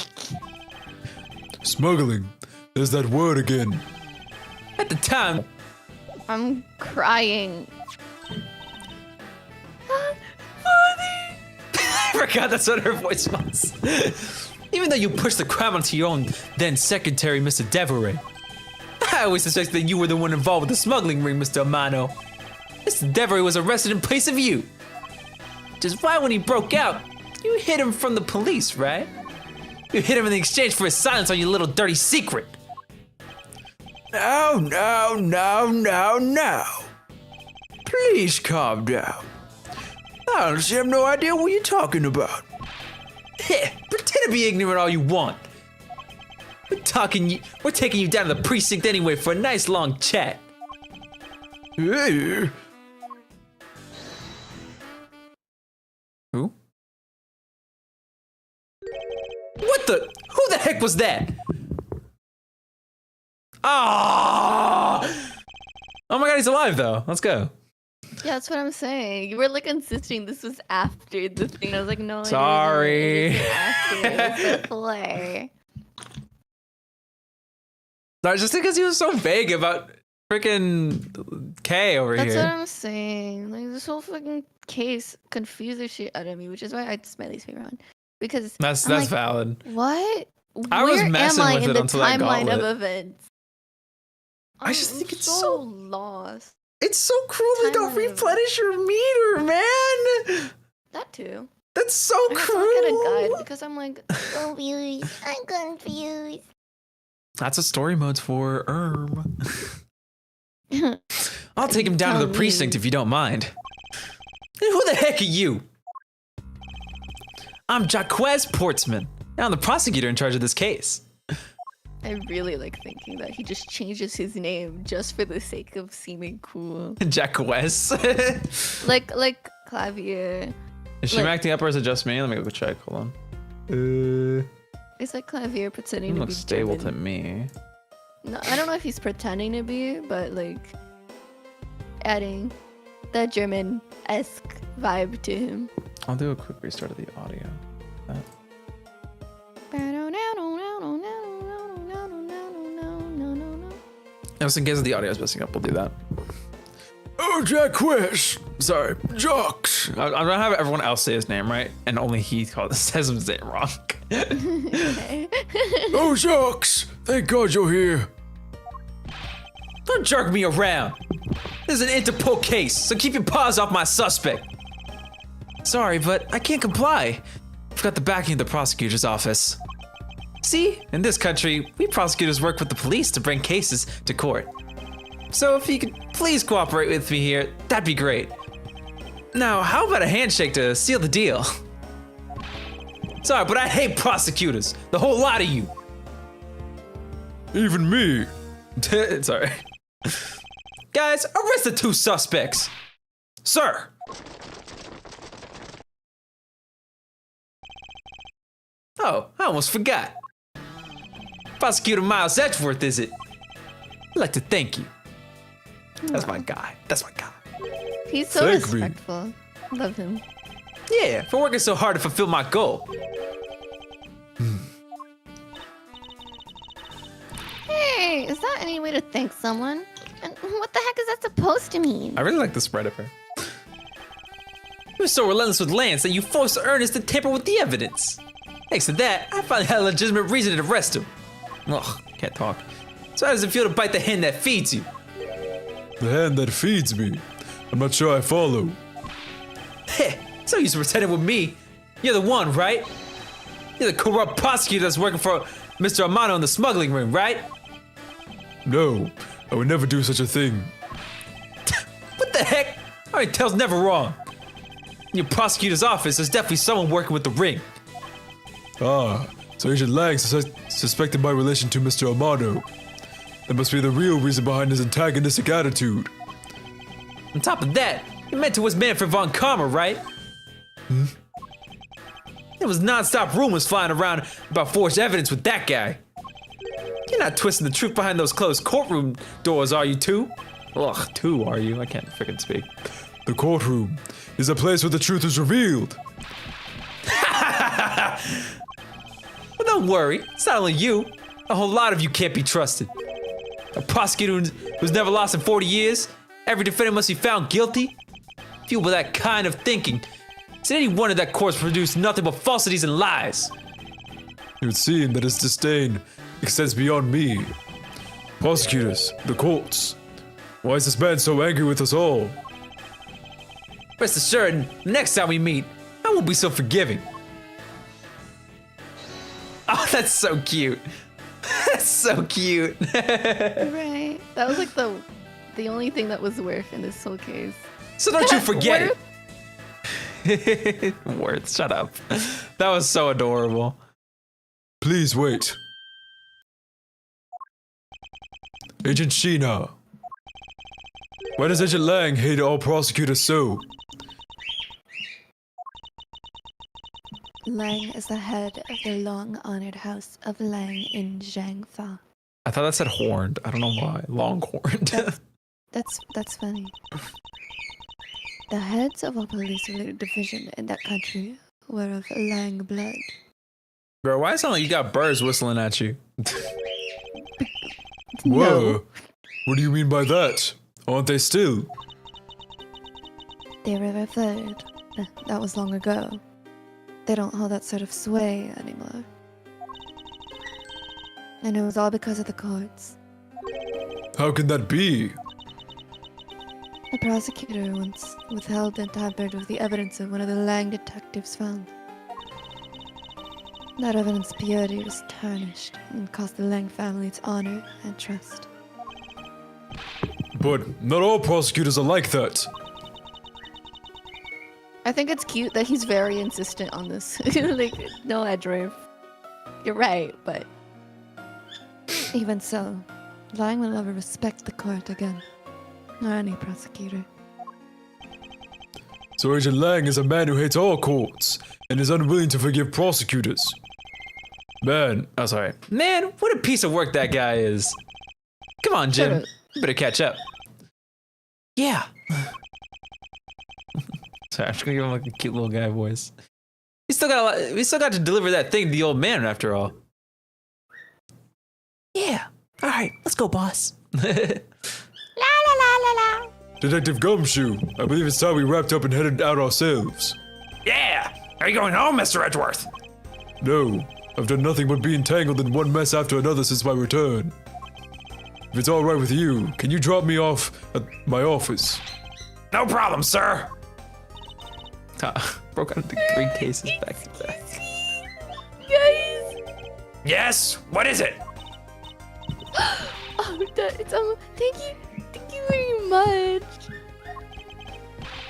Smuggling. There's that word again. At the time, I'm crying. forgot that's what her voice was. Even though you pushed the crime onto your own then secretary, Mr. Deveray, I always suspected that you were the one involved with the smuggling ring, Mr. Amano. Mr. Deveray was arrested in place of you. Which is why when he broke out, you hid him from the police, right? You hid him in exchange for his silence on your little dirty secret. No. Please calm down. I honestly have no idea what you're talking about. Pretend to be ignorant all you want. We're taking you down to the precinct anyway for a nice long chat. Hey. Who? What the? Who the heck was that? Oh! Oh my god, he's alive though. Let's go. Yeah, that's what I'm saying. You were like insisting this was after the thing. I was like, no. Sorry. It isn't after. It's a play. No, just because he was so vague about freaking K over That's here. what I'm saying. Like this whole fucking case confused the shit out of me, which is why I smiley face on. Because That's I'm like, valid. what? I was Where messing am I with in it the until I got timeline of it. events? I just think it's so so- lost. It's so cruel they don't Timeline. replenish your meter, man. That too. That's so I have to cruel. look at a guide because I'm like confused. I'm confused. That's what story mode's for, I'll take him down to Tell the me. precinct if you don't mind. And who the heck are you? I'm Jaquez Portsman. Now I'm the prosecutor in charge of this case. I really like thinking that he just changes his name just for the sake of seeming cool. Jaquez. Like Clavier. Is she Like- acting up or is it just me? Let me go check. Hold on. It's like Clavier pretending He to looks be stable German. to me. No, I don't know if he's pretending to be, but like adding that German-esque vibe to him. I'll do a quick restart of the audio. Just in case the audio is messing up, we'll do that. Oh, Jaquez. Sorry, Jocks. I'm gonna have everyone else say his name right, and only he says his name wrong. Oh, Jocks. Thank God you're here. Don't jerk me around. This is an Interpol case, so keep your paws off my suspect. Sorry, but I can't comply. I've got the backing of the prosecutor's office. See, in this country, we prosecutors work with the police to bring cases to court. So if you could please cooperate with me here, that'd be great. Now, how about a handshake to seal the deal? Sorry, but I hate prosecutors. The whole lot of you. Even me. Sorry. Guys, arrest the two suspects. Sir. Oh, I almost forgot. Prosecutor Miles Edgeworth, is it? I'd like to thank you. That's my guy. That's my guy. He's so Thank me. respectful. Love him. Yeah, for working so hard to fulfill my goal. Hey, is that any way to thank someone? And what the heck is that supposed to mean? I really like the spread of her. You were so relentless with Lance that you forced Ernest to tamper with the evidence. Thanks to that, I finally had a legitimate reason to arrest him. Ugh, can't talk. So how does it feel to bite the hand that feeds you? The hand that feeds me. I'm not sure I follow. Heh, so you pretending with me. You're the one, right? You're the corrupt prosecutor that's working for Mr. Amano in the smuggling ring, right? No, I would never do such a thing. What the heck? Alright, Tell's never wrong. In your prosecutor's office, there's definitely someone working with the ring. Ah, so Agent Lang suspected my relation to Mr. Amano. That must be the real reason behind his antagonistic attitude. On top of that, you meant to was Manfred von Karma, right? There was non-stop rumors flying around about forged evidence with that guy. You're not twisting the truth behind those closed courtroom doors, are you, too? Ugh, two, are you? I can't freaking speak. The courtroom is a place where the truth is revealed. Well, don't worry. It's not only you. A whole lot of you can't be trusted. A prosecutor who's never lost in 40 years? Every defendant must be found guilty? Fueled by that kind of thinking, Is it any wonder that courts produce nothing but falsities and lies? It would seem that his disdain extends beyond me. Prosecutors, the courts. Why is this man so angry with us all? Rest assured, next time we meet, I won't be so forgiving. Oh, that's so cute. That's so cute. Right. That was like the only thing that was worth in this whole case. So don't you forget it. Worth, shut up. That was so adorable. Please wait. Agent Sheena. Why does Agent Lang hate all prosecutors so? Lang is the head of the long-honored house of Lang in Zhangfa. I thought that said horned. I don't know why. Longhorned. That's funny. The heads of a police-related division in that country were of Lang blood. Bro, why it sound like you got birds whistling at you? Whoa. What do you mean by that? Aren't they still? They were referred. That was long ago. They don't hold that sort of sway anymore. And it was all because of the courts. How can that be? The prosecutor once withheld and tampered with the evidence of one of the Lang detectives found. That evidence purity was tarnished and cost the Lang family its honor and trust. But not all prosecutors are like that. I think it's cute that he's very insistent on this. Like, no, Edgeworth. You're right, but even so, Lang will never respect the court again, nor any prosecutor. So Agent Lang is a man who hates all courts and is unwilling to forgive prosecutors. Man, Oh, sorry. Man, what a piece of work that guy is. Come on, Jim. Shut up. You better catch up. Yeah. Sorry, I'm just gonna give him like a cute little guy voice. We still got to deliver that thing to the old man after all. Yeah. All right, let's go, boss. Detective Gumshoe, I believe it's time we wrapped up and headed out ourselves. Yeah. Are you going home, Mr. Edgeworth? No, I've done nothing but be entangled in one mess after another since my return. If it's all right with you, can you drop me off at my office? No problem, sir. Broke out into 3 cases back to back. Guys! Yes. What is it? Oh, thank you very much.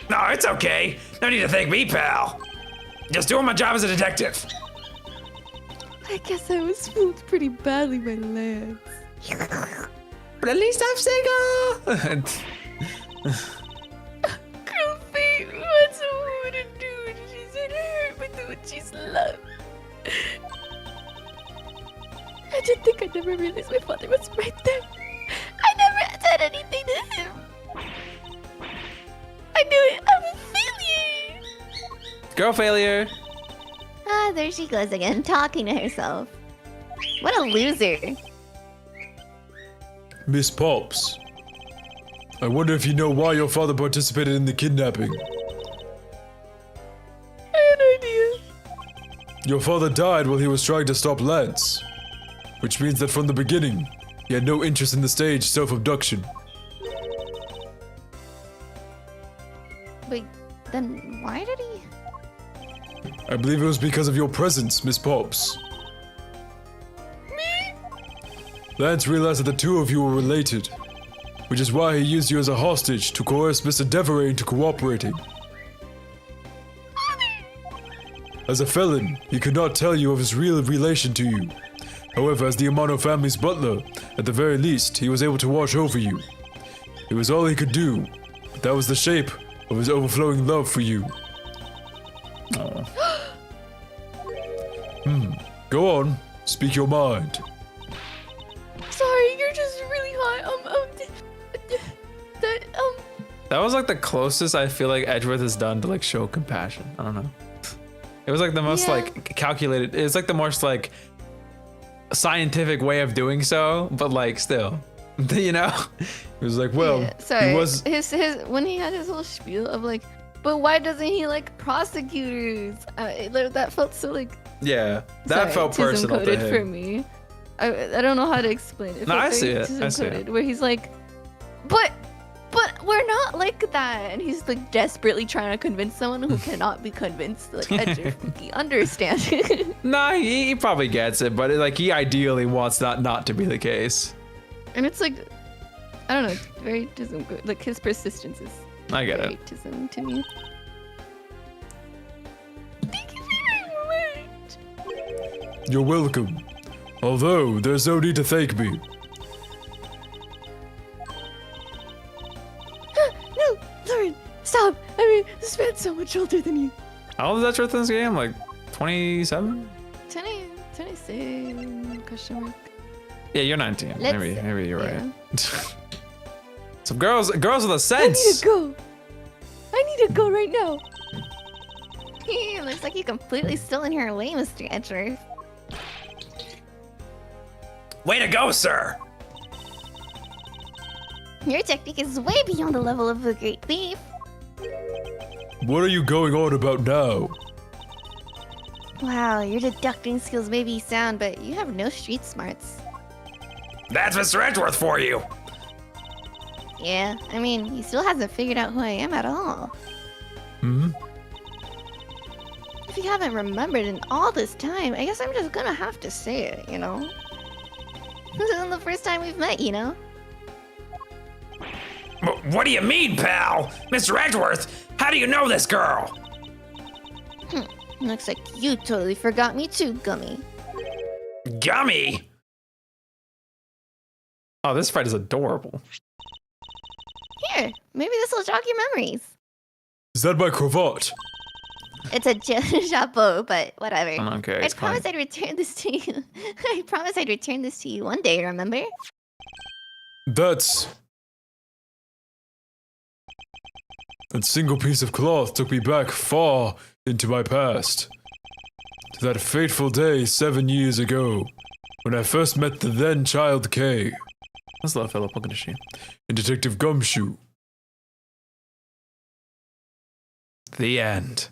No, it's okay. No need to thank me, pal. Just doing my job as a detective. I guess I was fooled pretty badly by Lance. But at least I'm single. Girl Fate wants a woman to do what she's in her, but do what she's loved. I just think I never realized my father was right there. I never said anything to him. I knew it. I'm a failure. Girl failure. Ah, there she goes again, talking to herself. What a loser. Miss Pops, I wonder if you know why your father participated in the kidnapping. I had no idea. Your father died while he was trying to stop Lance, which means that from the beginning, he had no interest in the staged self-abduction. Wait, then why did he? I believe it was because of your presence, Miss Pops. Me? Lance realized that the two of you were related, which is why he used you as a hostage to coerce Mr. Deveray into cooperating. As a felon, he could not tell you of his real relation to you. However, as the Amano family's butler, at the very least, he was able to watch over you. It was all he could do, but that was the shape of his overflowing love for you. Go on, speak your mind. Sorry, you're just really hot. That was like the closest I feel like Edgeworth has done to like show compassion. I don't know. It was like the most Yeah. like calculated. It's like the most like scientific way of doing so, but like still, you know. It was like, well, Yeah, sorry. he was. His when he had his whole spiel of like, But why doesn't he like prosecutors? That felt so like. Yeah, that felt personal to him. For me. I don't know how to explain it. No, I see it. I see it. Where he's like, but we're not like that, and he's like desperately trying to convince someone who cannot be convinced. Like Edgeworth, he understands. Nah, he probably gets it, but like he ideally wants that not to be the case. And it's like, I don't know, it's very tism. Like his persistence is. I get very it. Tism to me. Thank you very much. You're welcome. Although, there's no need to thank me. No, Lauren, stop. I mean, this man's so much older than you. How old is that truth in this game? Like 27? 26, question mark. Yeah, you're 19. Maybe you're yeah. right. Some girls with a sense. I need to go right now. Looks like you're completely still in your way, Mr. Edgeworth. Way to go, sir. Your technique is way beyond the level of a great thief. What are you going on about now? Wow, your deducting skills may be sound, but you have no street smarts. That's Mr. Edgeworth for you. Yeah, I mean, he still hasn't figured out who I am at all. Hmm? If you haven't remembered in all this time, I guess I'm just gonna have to say it, you know? This isn't the first time we've met, you know? What do you mean, pal? Mr. Edgeworth, how do you know this girl? Looks like you totally forgot me too, Gummy. Gummy? Oh, this fight is adorable. Here, maybe this will jog your memories. Is that my cravat? It's a chapeau, but whatever. Okay, I promise I'd return this to you. I promise I'd return this to you one day, remember? That single piece of cloth took me back far into my past. To that fateful day 7 years ago, when I first met the then child Kay. That's little Philip, look at she. And Detective Gumshoe. The end.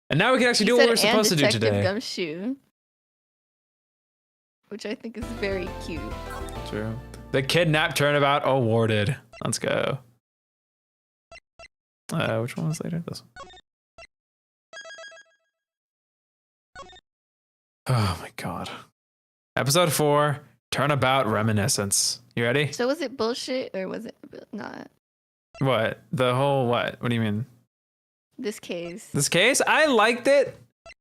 And now we can actually do what we're supposed to do today. Gumshoe, which I think is very cute. True. The kidnap turnabout awarded. Let's go. Which one was later? This one. Oh my god. Episode 4, Turnabout Reminiscence. You ready? So was it bullshit or was it not? What? The whole what? What do you mean? This case. This case? I liked it.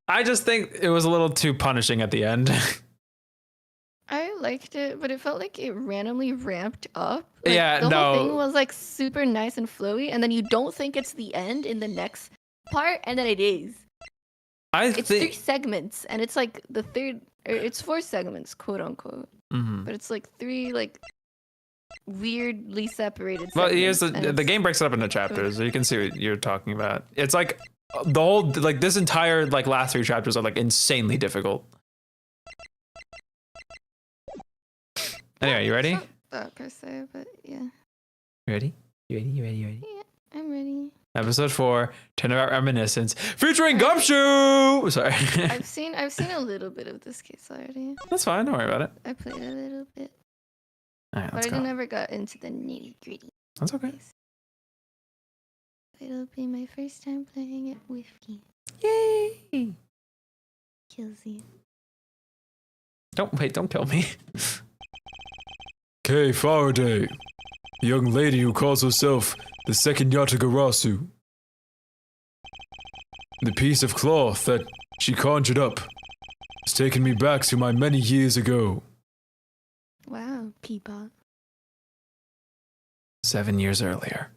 I just think it was a little too punishing at the end. I liked it, but it felt like it randomly ramped up. Like, yeah, the no. whole thing was like super nice and flowy, and then you don't think it's the end in the next part, and then it is. It's 3 segments, and it's like the third. It's 4 segments, quote unquote. Mm-hmm. But it's like 3 like weirdly separated. Well, here's segments, the game breaks it up into chapters, so you can see what you're talking about. It's like the whole like this entire like last 3 chapters are like insanely difficult. Anyway, you ready? Not that per se, but yeah. You ready? You ready? Yeah, I'm ready. Episode 4, Turnabout Reminiscence, featuring Gumshoe! Sorry. I've seen a little bit of this case already. That's fine, don't worry about it. I played a little bit. Alright, let's But I go. never got into the nitty gritty. That's okay. It'll be my first time playing it with you. Yay! Kills you. Don't kill me. Kay Faraday, the young lady who calls herself the second Yatagarasu. The piece of cloth that she conjured up has taken me back to my many years ago. Wow, Peapod. 7 years earlier.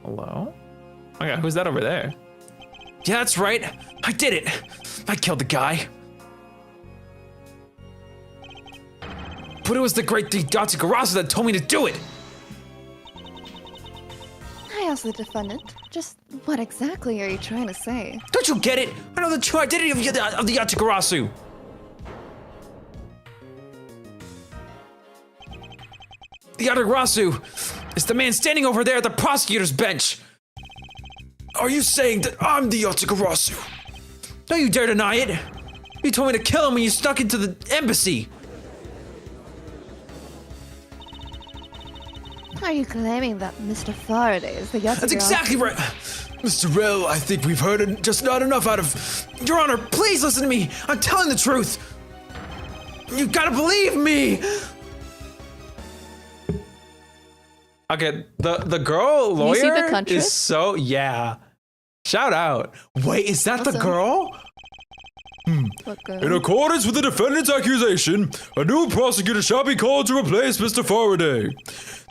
Hello? Oh my god, who's that over there? Yeah, that's right. I did it. I killed the guy. But it was the great Yatagarasu that told me to do it. I asked the defendant. Just what exactly are you trying to say? Don't you get it? I know the true identity of the Yatagarasu. The Yatagarasu is the man standing over there at the prosecutor's bench. Are you saying that I'm the Yatagarasu? Don't you dare deny it. You told me to kill him when you snuck into the embassy. Are you claiming that Mr. Faraday is the Yatagarasu? That's exactly right. Mr. Rell, I think we've heard just not enough out of... Your Honor, please listen to me. I'm telling the truth. You've got to believe me. Okay, the girl lawyer you see the contrast? is so... Yeah. Shout out. Wait, is that the Awesome. girl? What girl? In accordance with the defendant's accusation, a new prosecutor shall be called to replace Mr. Faraday.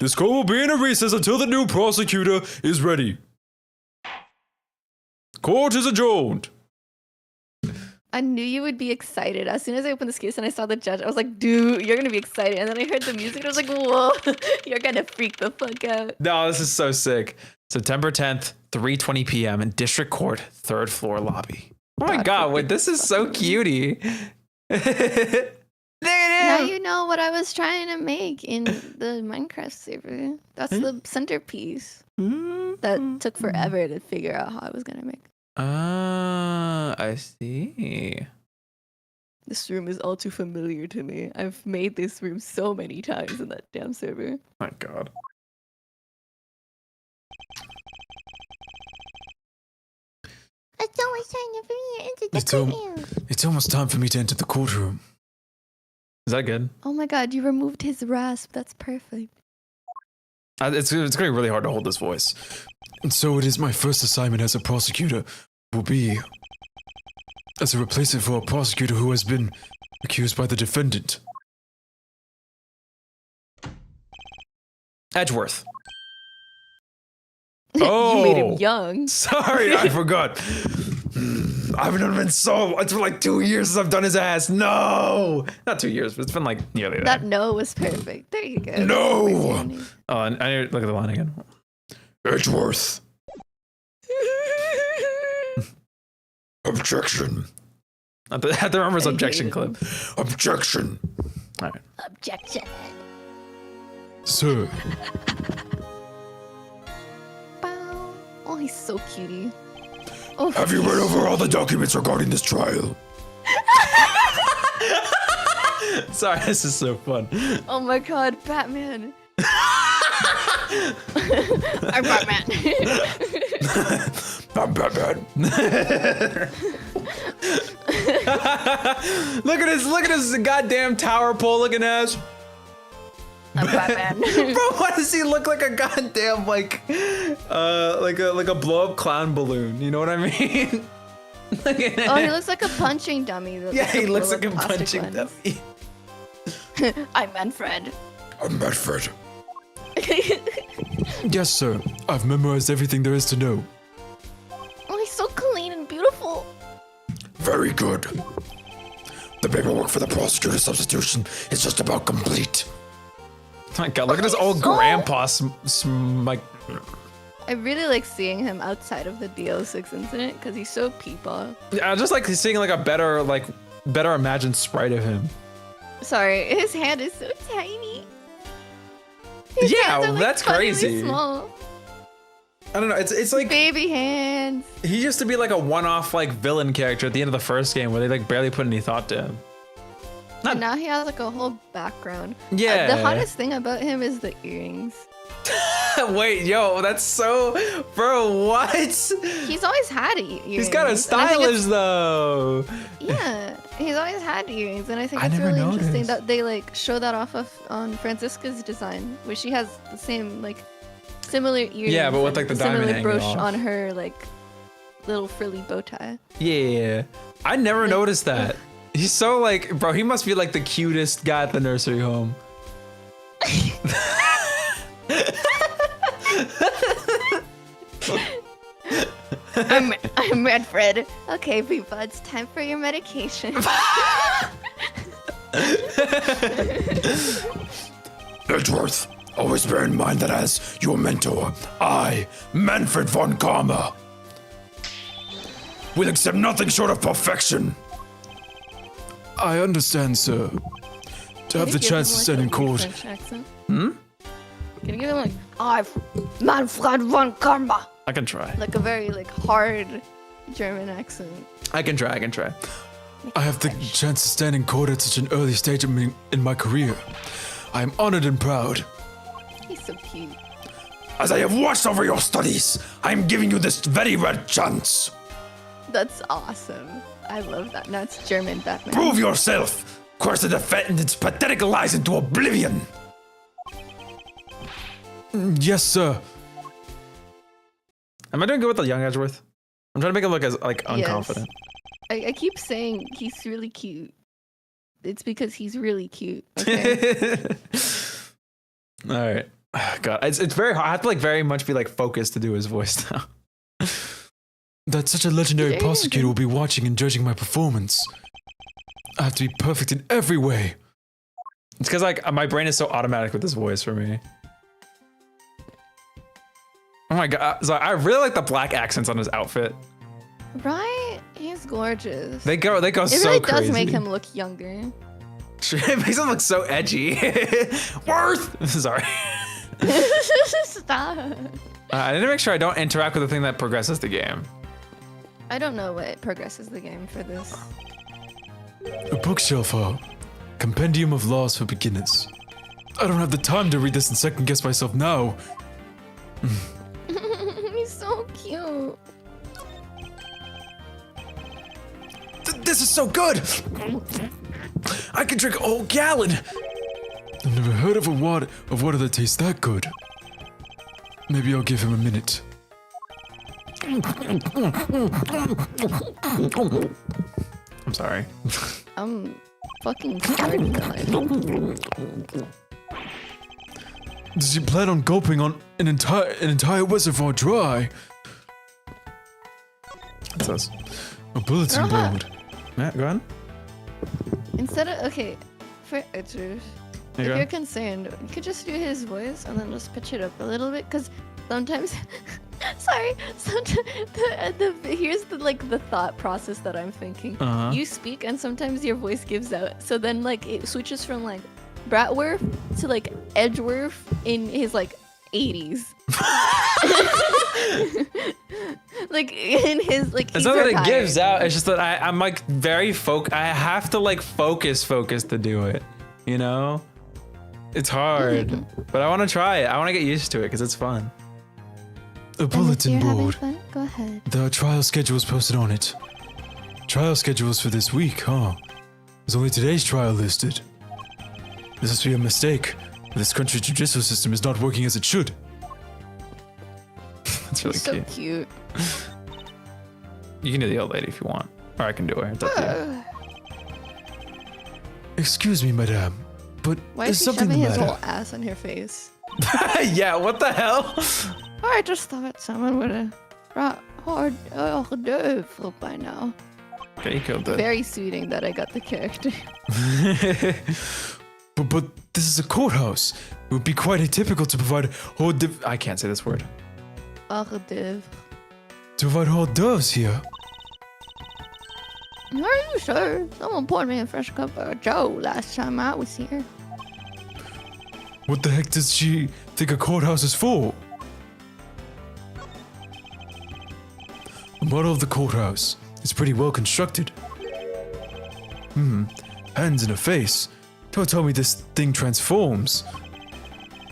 This court will be in a recess until the new prosecutor is ready. Court is adjourned. I knew you would be excited. As soon as I opened this case and I saw the judge, I was like, dude, you're gonna be excited. And then I heard the music and I was like, whoa, you're gonna freak the fuck out. No, this is so sick. September 10th, 3:20 p.m. in District Court, 3rd floor lobby. Oh my god, wait, this is so cutie. Now you know what I was trying to make in the Minecraft server. That's the centerpiece that took forever to figure out how I was gonna make. I see. This room is all too familiar to me. I've made this room so many times in that damn server. My god. It's always time for me to enter It's, it's almost time for me to enter the courtroom. Is that good? Oh my god, you removed his rasp. That's perfect. It's going to be really hard to hold this voice. And so it is my first assignment as a prosecutor will be as a replacement for a prosecutor who has been accused by the defendant. Edgeworth. You made him Oh. young. Sorry, I forgot. I've been it's been like 2 years since I've done his ass. No, not 2 years, but it's been like nearly that. That no was perfect. There you go. No! Oh, and I look at the line again. Edgeworth. Objection. At the remember's objection clip. Objection. All right. Objection. Sir, Bow. Oh, he's so cutie. Oh, have you read over all the documents regarding this trial? Sorry, this is so fun. oh my god, Batman. I'm Batman. I'm Batman. Look at his goddamn tower pole looking ass. I'm Batman. Bro, why does he look like a goddamn like a blow up clown balloon? You know what I mean? Oh, he looks like a punching dummy. Yeah, he looks like a blow-up plastic punching ones. dummy. I'm Manfred. I'm Manfred. Yes, sir. I've memorized everything there is to know. Oh, he's so clean and beautiful. Very good. The paperwork for the prosecutor's substitution is just about complete. Oh my god, look at his old so- grandpa like I really like seeing him outside of the DO6 incident because he's so peepaw. I just like seeing like a better imagined sprite of him. Sorry, his hand is so tiny. His Yeah, hands are, like, that's cunningly crazy. Small. I don't know, it's like Baby hands. he used to be like a one-off like villain character at the end of the first game where they like barely put any thought to him. And now he has like a whole background. Yeah. The hottest thing about him is the earrings. Wait, yo, that's so, bro, what? He's always had earrings. He's kind of and I think stylish it's- though. Yeah, he's always had earrings, and I think I it's never really interesting noticed. that they like show that off of on Franziska's design, where she has the same like similar earrings. Yeah, but with, like, the and diamond similar hanging brooch off. on her like little frilly bow tie. Yeah, I never noticed that. He's so like, bro, he must be like the cutest guy at the nursery home. I'm Manfred. Okay, people, it's time for your medication. Edgeworth, always bear in mind that as your mentor, I, Manfred von Karma, will accept nothing short of perfection. I understand, sir. To have the chance to stand in court, Can you give him like, I've Manfred von Karma? I can try. Like a very like hard German accent. I can try. I have the chance to stand in court at such an early stage in my career. I am honored and proud. He's so cute. As I have watched over your studies, I am giving you this very rare chance. That's awesome. I love that. Now it's German Batman. Prove yourself. Curse the defendant's pathetic lies into oblivion. Yes, sir. Am I doing good with the young Edgeworth? I'm trying to make him look as like unconfident. Yes. I keep saying he's really cute. It's because he's really cute. Okay. All right. God, it's very hard. I have to like very much be like focused to do his voice now. That such a legendary prosecutor will be watching and judging my performance. I have to be perfect in every way. It's because like my brain is so automatic with this voice for me. Oh my god! So I really like the black accents on his outfit. Right? He's gorgeous. They go It so really crazy. does make him look younger. It makes him look so edgy. Worth. Sorry. Stop. I need to make sure I don't interact with the thing that progresses the game. I don't know what progresses the game for this. A bookshelf, compendium of laws for beginners. I don't have the time to read this and second guess myself now. He's so cute. This is so good! I could drink a whole gallon! I've never heard of water that tastes that good. Maybe I'll give him a minute. I'm sorry. I'm fucking starving. Does he plan on gulping on an entire reservoir dry? What's this? A bulletin Uh-huh. board. Yeah, go ahead. Instead of for Edgeworth, if go. you're concerned, you could just do his voice and then just pitch it up a little bit, because sometimes, sorry, sometimes here's the thought process that I'm thinking. Uh-huh. You speak and sometimes your voice gives out, so then like it switches from like BRATWORTH to like Edgeworth in his like 80s. Like in his like. It's not that it gives out. It's just that I'm like very I have to like focus to do it. You know, it's hard, but I want to try it. I want to get used to it because it's fun. A bulletin You're having board. fun? Go ahead. There are trial schedules posted on it. Trial schedules for this week, huh? There's only today's trial listed. This must be a mistake. This country's judicial system is not working as it should. That's really He's so cute. cute. You can do the old lady if you want, or I can do her. It's up to Excuse me, madame, but Why is is he something the shoving his matter? whole ass on her face? you. Yeah, what the hell? I just thought someone would have brought hors d'oeuvre by now. Okay, you killed it. Very suiting that I got the character. But this is a courthouse. It would be quite atypical to provide I can't say this word. Hors d'oeuvre. hors d'oeuvres here. Are you sure? Someone poured me a fresh cup of Joe last time I was here. What the heck does she think a courthouse is for? The model of the courthouse is pretty well constructed. Hands in a face. Don't tell me this thing transforms.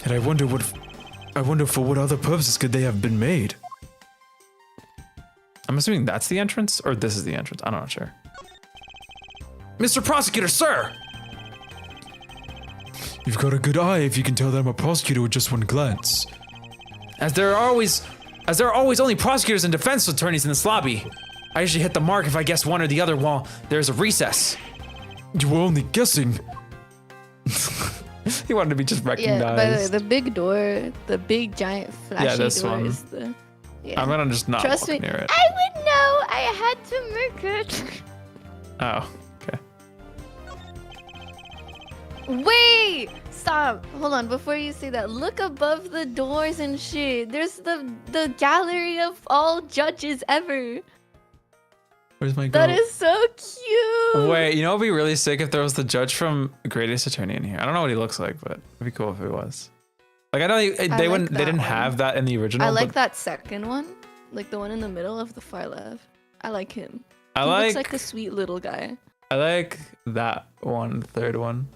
And I wonder for what other purposes could they have been made. I'm assuming that's the entrance, or this is the entrance. I'm not sure. Mr. Prosecutor, sir! You've got a good eye if you can tell that I'm a prosecutor with just one glance. As there are always only prosecutors and defense attorneys in this lobby. I usually hit the mark if I guess one or the other while there's a recess. You were only guessing. He wanted to be just recognized. Yeah, by the way, the big door, the big giant flashy this door one. is the. Yeah. I'm gonna just not Trust walk me, near it. I would know. I had to make it. Oh, okay. Wait! Stop. Hold on. Before you say that, look above the doors and shit. There's the gallery of all judges ever. Where's my That goat? is so cute. Wait, you know what'd be really sick if there was the judge from Greatest Attorney in here. I don't know what he looks like, but it'd be cool if he was. Like I know they like that didn't one. have that in the original. I like but that second one, like the one in the middle of the far left. I like him. I He like looks like a sweet little guy. I like that one, the third one.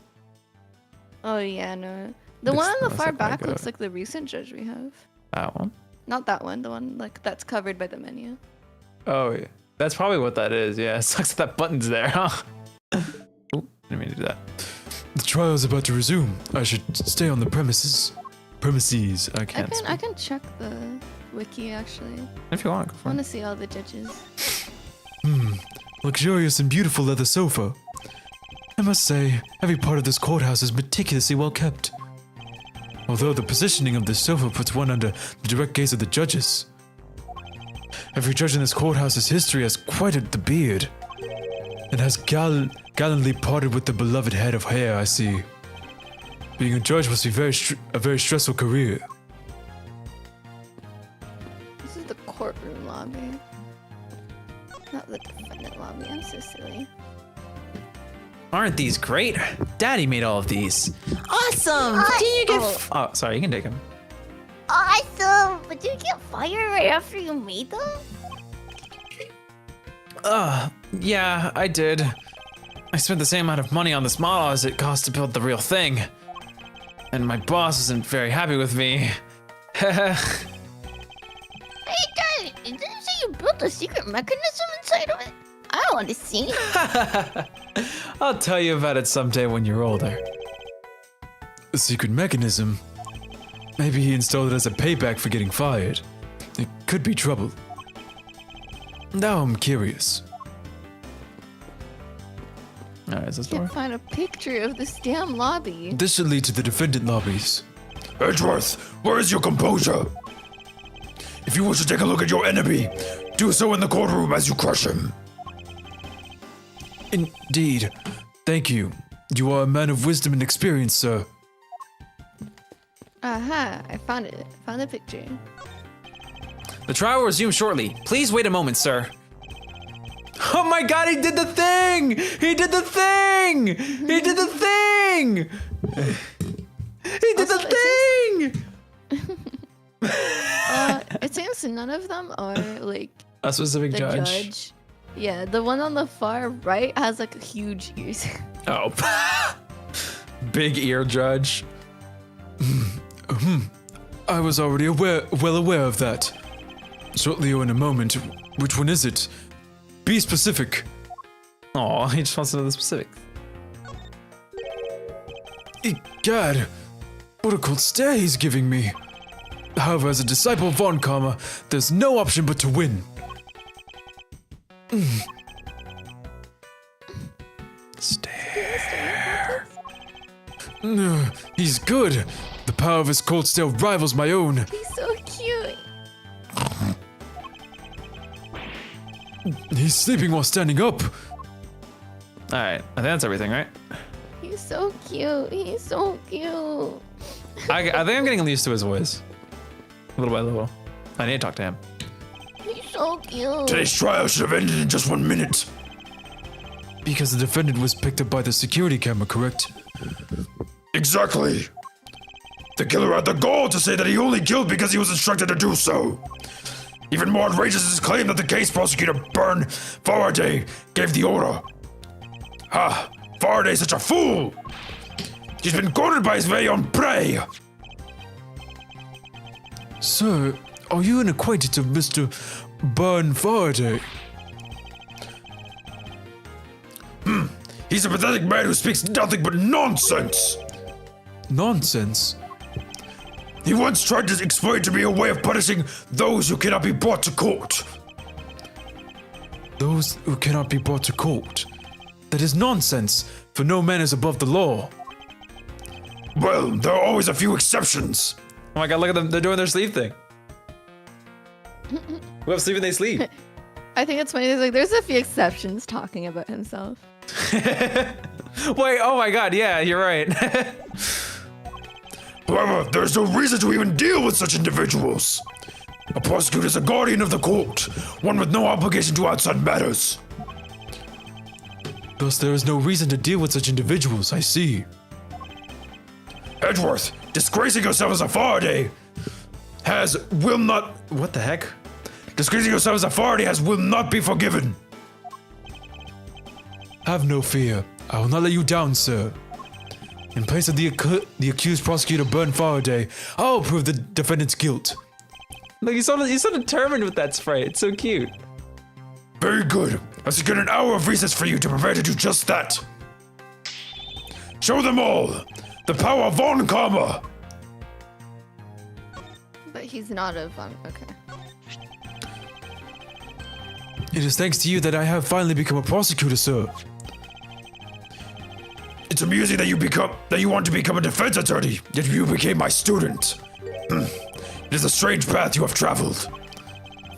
Oh yeah, no. The Looks- one on the looks far like my back looks goat. like the recent judge we have. That one. Not that one. The one like that's covered by the menu. Oh yeah, that's probably what that is. Yeah, it sucks that button's there, huh? Ooh, didn't mean to do that. The trial's about to resume. I should stay on the premises. Premises. I I can't. can I can check the wiki actually. If you want, go I for want it. to see all the judges. Luxurious and beautiful leather sofa. I must say, every part of this courthouse is meticulously well kept. Although the positioning of this sofa puts one under the direct gaze of the judges. Every judge in this courthouse's history has quite the beard. And has gallantly parted with the beloved head of hair, I see. Being a judge must be a very stressful career. This is the courtroom lobby. Not the defendant lobby. I'm so silly. Aren't these great? Daddy made all of these. Awesome! Do you get? Oh, sorry, you can take them. Awesome! But did you get fired right after you made them? Yeah, I did. I spent the same amount of money on this model as it cost to build the real thing. And my boss isn't very happy with me. Hey, Dad, didn't you say you built a secret mechanism inside of it? I want to see. I'll tell you about it someday when you're older. A secret mechanism? Maybe he installed it as a payback for getting fired. It could be trouble. Now I'm curious. Alright, is this door? Can't find a picture of this damn lobby. This should lead to the defendant lobbies. Edgeworth, where is your composure? If you wish to take a look at your enemy, do so in the courtroom as you crush him. Indeed. Thank you. You are a man of wisdom and experience, sir. Aha! I found it. Found the picture. The trial will resume shortly. Please wait a moment, sir. Oh my god, he did the thing! He did the thing! He did the thing! He did Also, the thing! It seems none of them are like A specific the judge. judge. Yeah, the one on the far right has like huge ears. Oh. Big ear judge. I was already well aware of that. Shortly or in a moment. Which one is it? Be specific. Oh, he just wants to know the specifics. Egad, what a cold stare he's giving me. However, as a disciple of Von Karma, there's no option but to win. Stare. He's good. The power of his cold stare rivals my own. He's so cute. He's sleeping while standing up. Alright, I think that's everything, right? He's so cute. He's so cute. I think I'm getting used to his voice. Little by little. I need to talk to him. He's so cute. Today's trial should have ended in just 1 minute. Because the defendant was picked up by the security camera, correct? Exactly. The killer had the gall to say that he only killed because he was instructed to do so. Even more outrageous is his claim that the case prosecutor, Faraday, gave the order. Ah, Faraday's such a fool! He's been cornered by his very own prey! Sir, are you an acquaintance of Mr. Burn Faraday? He's a pathetic man who speaks nothing but nonsense! Nonsense. He once tried to explain to me a way of punishing those who cannot be brought to court. Those who cannot be brought to court. That is nonsense, for no man is above the law. Well, there are always a few exceptions. Oh my god, look at them. They're doing their sleep thing. Who have sleep and they sleep. I think it's funny. There's a few exceptions talking about himself. Wait, oh my god, yeah, you're right. However, there's no reason to even deal with such individuals. A prosecutor is a guardian of the court, one with no obligation to outside matters. Thus, there is no reason to deal with such individuals, I see. Edgeworth, disgracing yourself as a Faraday will not. What the heck? Disgracing yourself as a Faraday will not be forgiven. Have no fear. I will not let you down, sir. In place of the accused prosecutor Burn Faraday, I'll prove the defendant's guilt. Look, he's so determined with that spray. It's so cute. Very good. I've secured an hour of recess for you to prepare to do just that. Show them all the power of Von Karma. But he's not a fun. Okay. It is thanks to you that I have finally become a prosecutor, sir. It's amusing that you want to become a defense attorney, yet you became my student. It is a strange path you have traveled.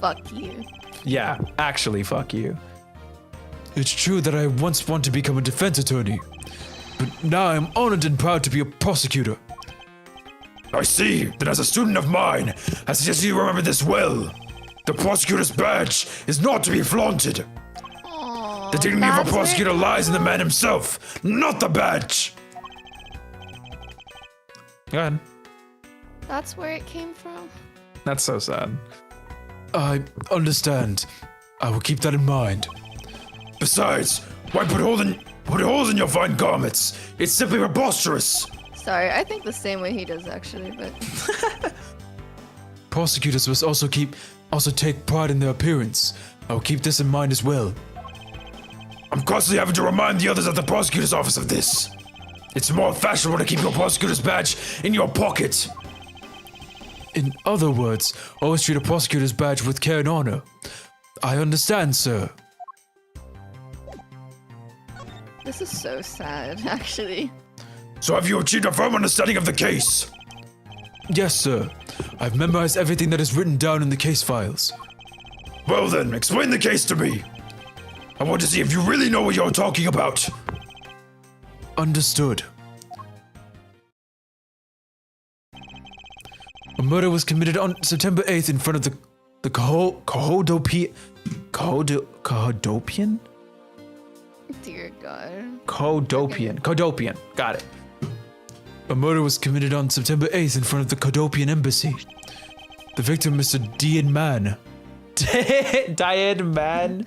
Fuck you. Yeah, actually, fuck you. It's true that I once wanted to become a defense attorney, but now I'm honored and proud to be a prosecutor. I see that as a student of mine, I suggest you remember this well. The prosecutor's badge is not to be flaunted. The dignity of a prosecutor lies in the man himself, not the badge. Go ahead. That's where it came from. That's so sad. I understand. I will keep that in mind. Besides, why put holes in your fine garments? It's simply preposterous. Sorry, I think the same way he does actually, but Prosecutors must also take pride in their appearance. I will keep this in mind as well. I'm constantly having to remind the others at the prosecutor's office of this. It's more fashionable to keep your prosecutor's badge in your pocket. In other words, always treat a prosecutor's badge with care and honor. I understand, sir. this is so sad, actually. So have you achieved a firm understanding of the case? Yes, sir. I've memorized everything that is written down in the case files. Well then, explain the case to me. I want to see if you really know what you're talking about. Understood. A murder was committed on September 8th in front of the Cahodopian? Dear God. Codopian. Got it. A murder was committed on September 8th in front of the Cadopian embassy. The victim, Mr. Dian Man. Dian Man?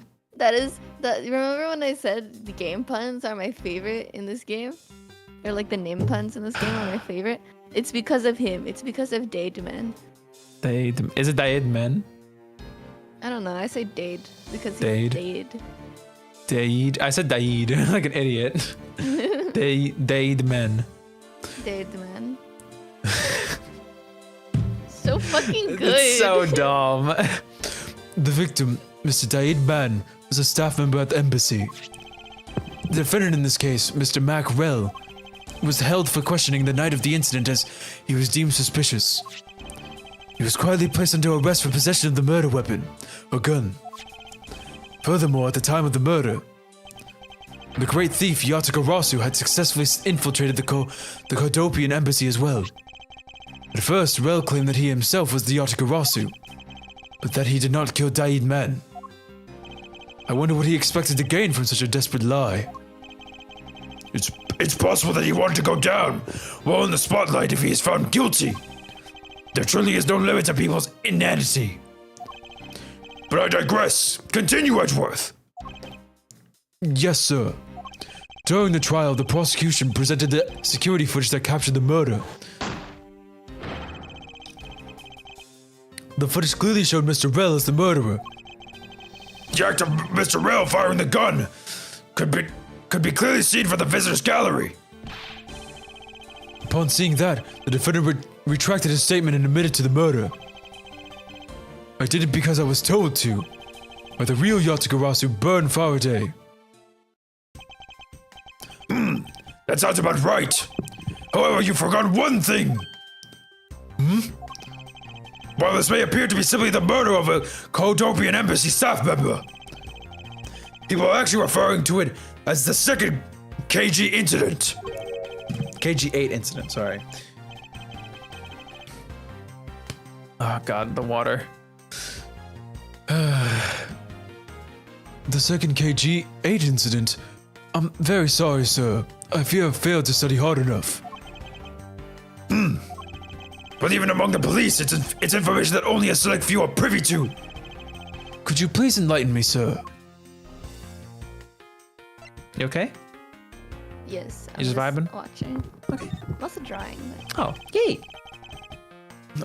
Remember when I said the game puns are my favorite in this game? Or like the name puns in this game are my favorite? It's because of him. It's because of Dade Man. Is it Dian Man? I don't know. I say Dade because he's Dade. Dade. Dade. I said Daid like an idiot. Dade Man. Dade Man. So fucking good. It's so dumb. The victim, Mr. Daid Man, was a staff member at the embassy. The defendant in this case, Mr. Mac Rell, was held for questioning the night of the incident as he was deemed suspicious. He was quietly placed under arrest for possession of the murder weapon, a gun. Furthermore, at the time of the murder, the great thief Yatagarasu had successfully infiltrated the Cadopian embassy as well. At first, Rell claimed that he himself was the Yatagarasu, but that he did not kill Daid Man. I wonder what he expected to gain from such a desperate lie. It's possible that he wanted to go down while in the spotlight if he is found guilty. There truly is no limit to people's inanity. But I digress. Continue, Edgeworth. Yes, sir. During the trial, the prosecution presented the security footage that captured the murder. The footage clearly showed Mr. Rell as the murderer. The act of Mr. Rell firing the gun could be clearly seen from the visitors' gallery. Upon seeing that, the defendant retracted his statement and admitted to the murder. I did it because I was told to, by the real Yatagarasu Burn Faraday. That sounds about right. However, you forgot one thing. While this may appear to be simply the murder of a Cadopian embassy staff member, people are actually referring to it as the second KG incident. KG8 incident, sorry. Oh god, the water. The second KG-8 incident? I'm very sorry, sir. I fear I've failed to study hard enough. But even among the police, it's information that only a select few are privy to. Could you please enlighten me, sir? You okay? Yes. You just vibing? Watching. Okay. Also drawing. Oh, yay.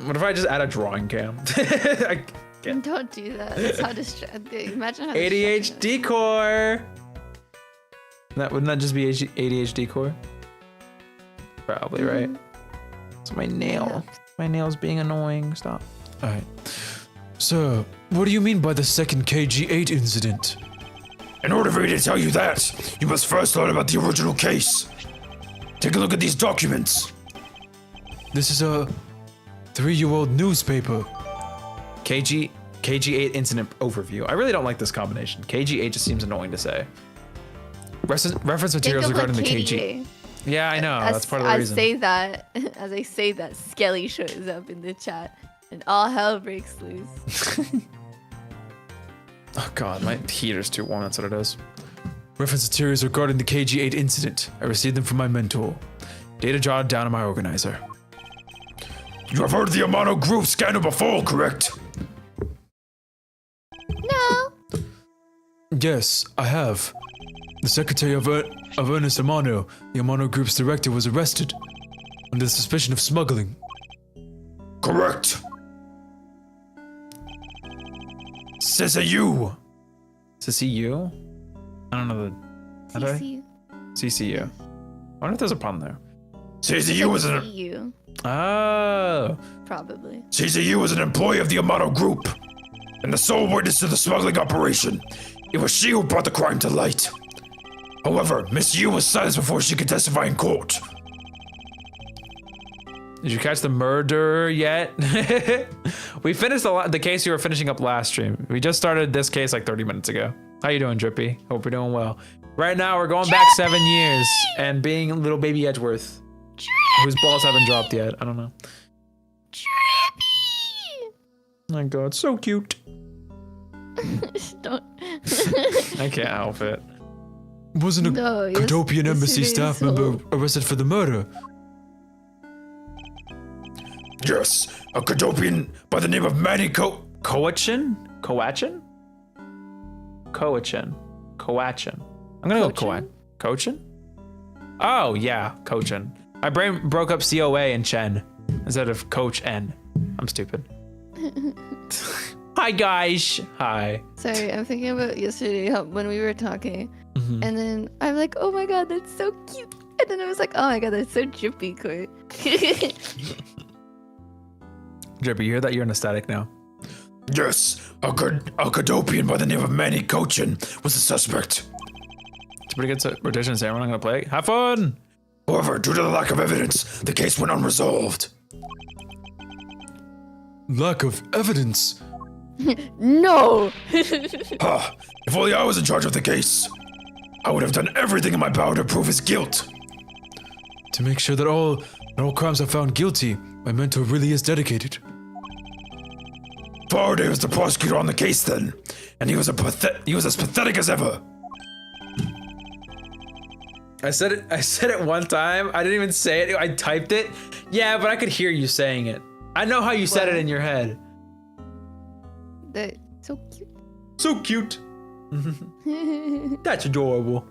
What if I just add a drawing cam? I can't. Don't do that. That's how distracting. Imagine how distracting ADHD core. Wouldn't that just be ADHD core? Probably, right? It's my nail. My nail's being annoying. Stop. Alright. Sir, what do you mean by the second KG8 incident? In order for me to tell you that, you must first learn about the original case. Take a look at these documents. This is a 3-year-old newspaper. KG8 incident overview. I really don't like this combination. KG8 just seems annoying to say. Reference materials Think of, regarding like, the KG. Yeah, I know. That's part of the reason. As I say that, Skelly shows up in the chat, and all hell breaks loose. Oh god, my heater's too warm. That's what it is. Reference materials regarding the KG8 incident. I received them from my mentor. Data jotted down in my organizer. You have heard of the Amano Group scandal before, correct? No. Yes, I have. The secretary of Ernest Amano, the Amano Group's director, was arrested under the suspicion of smuggling. Correct. CCU. CCU? I don't know the... CCU. CCU. I wonder if there's a pun there. CCU was an... CCU, Oh. probably. CCU was an employee of the Amano Group, and the sole witness to the smuggling operation. It was she who brought the crime to light. However, Miss Yu was silenced before she could testify in court. Did you catch the murderer yet? We finished the case you were finishing up last stream. We just started this case like 30 minutes ago. How you doing, Drippy? Hope you're doing well. Right now, we're going back 7 years and being little baby Edgeworth, whose balls haven't dropped yet. I don't know. Drippy. Oh my god, so cute. Don't. I can't help it. Wasn't a No, Cadopian embassy yesterday staff so- member arrested for the murder? Yes, a Cadopian by the name of Manny Coachin? Coachin? Coachin. Coachin. I'm gonna go Coachin. Coachin? Oh, yeah, Coachin. My brain broke up COA and Chen instead of Coach N. I'm stupid. Hi, guys. Hi. Sorry, I'm thinking about yesterday when we were talking, and then I'm like, oh my god, that's so cute. And then I was like, oh my god, that's so drippy, Court. Drippy, you hear that? You're in a static now. Yes, a Cadopian by the name of Manny Cochin was the suspect. It's a pretty good rotation, Sam. I'm not gonna play. Have fun! However, due to the lack of evidence, the case went unresolved. Lack of evidence? No! Ha! If only I was in charge of the case, I would have done everything in my power to prove his guilt. To make sure that all crimes are found guilty, my mentor really is dedicated. Faraday was the prosecutor on the case then, and he was as pathetic as ever. I said it one time. I didn't even say it. I typed it. Yeah, but I could hear you saying it. I know how you said it in your head. That's so cute. So cute. That's adorable.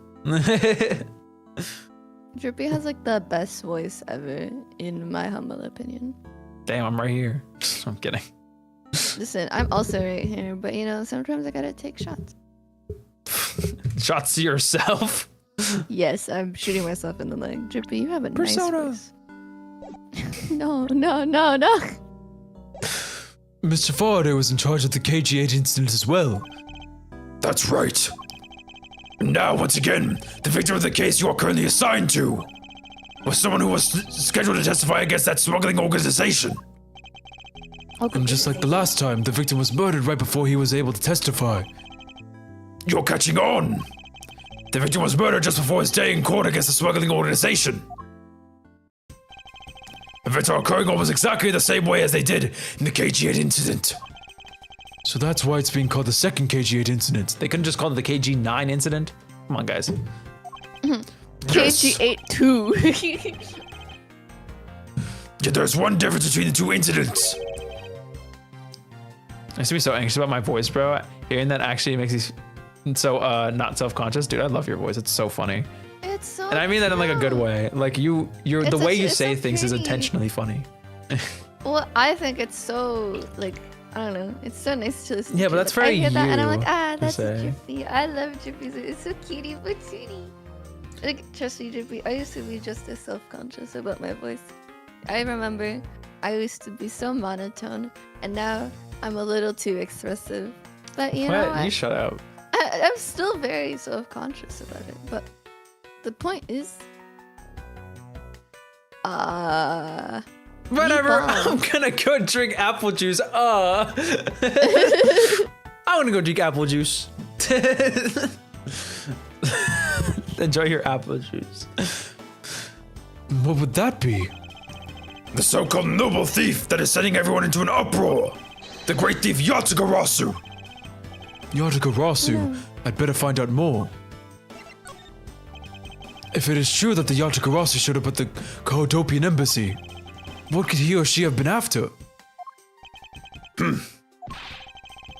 Drippy has like the best voice ever, in my humble opinion. Damn, I'm right here. I'm kidding. Listen, I'm also right here, but you know, sometimes I gotta take shots. Shots to yourself. Yes, I'm shooting myself in the leg. Drippy, you have a Persona. nice voice. No. Mr. Faraday was in charge of the KG8 incident as well. That's right. And now, once again, the victim of the case you are currently assigned to was someone who was scheduled to testify against that smuggling organization. And just like the last time, the victim was murdered right before he was able to testify. You're catching on. The victim was murdered just before his day in court against the smuggling organization. Events are occurring almost exactly the same way as they did in the KG8 incident. So that's why it's being called the second KG8 incident. They couldn't just call it the KG9 incident? Come on, guys. Yes. KG8 2. Yet there's one difference between the two incidents. I used to be so anxious about my voice, bro. Hearing that actually makes me so not self-conscious. Dude, I love your voice. It's so funny. It's so. And I mean that in like a good cute. way. Like the It's way so- you it's say so things is pretty. intentionally funny. Well, I think it's so like I don't know. It's so nice to listen. Yeah, to. but that's Like, I very hear that and I'm you like, that's to so say. Drippy. I love Drippy. It's so cutie patootie. Like trust me, Drippy. I used to be just as self-conscious about my voice. I remember I used to be so monotone, and now I'm a little too expressive. But you know, What? You shut up. I'm still very self-conscious about it. But the point is, Whatever. bomb. I'm gonna go drink apple juice. I want to go drink apple juice. Enjoy your apple juice. What would that be? The so-called noble thief that is setting everyone into an uproar. The great thief Yatagarasu. Yatagarasu. I'd better find out more. If it is true that the Yatagarasu showed up at the Kohotopian embassy, what could he or she have been after?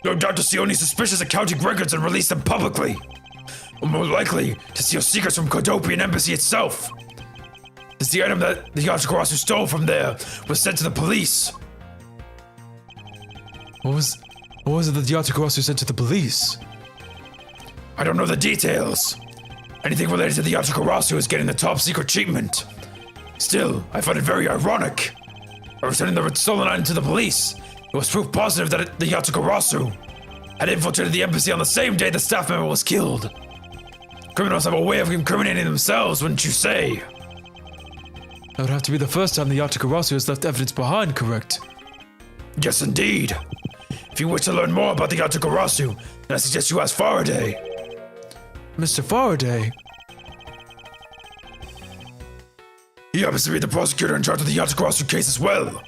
No doubt to steal any suspicious accounting records and release them publicly. Or more likely, to steal secrets from Kohotopian embassy itself. As the item that the Yatagarasu stole from there was sent to the police. What was it that the Yatagarasu sent to the police? I don't know the details. Anything related to the Yatagarasu is getting the top secret treatment. Still, I find it very ironic. By returning the stolen item to the police, it was proof positive that the Yatagarasu had infiltrated the embassy on the same day the staff member was killed. Criminals have a way of incriminating themselves, wouldn't you say? That would have to be the first time the Yatagarasu has left evidence behind, correct? Yes, indeed. If you wish to learn more about the Yatagarasu, then I suggest you ask Faraday. Mr. Faraday? He happens to be the prosecutor in charge of the Yatagarasu case as well.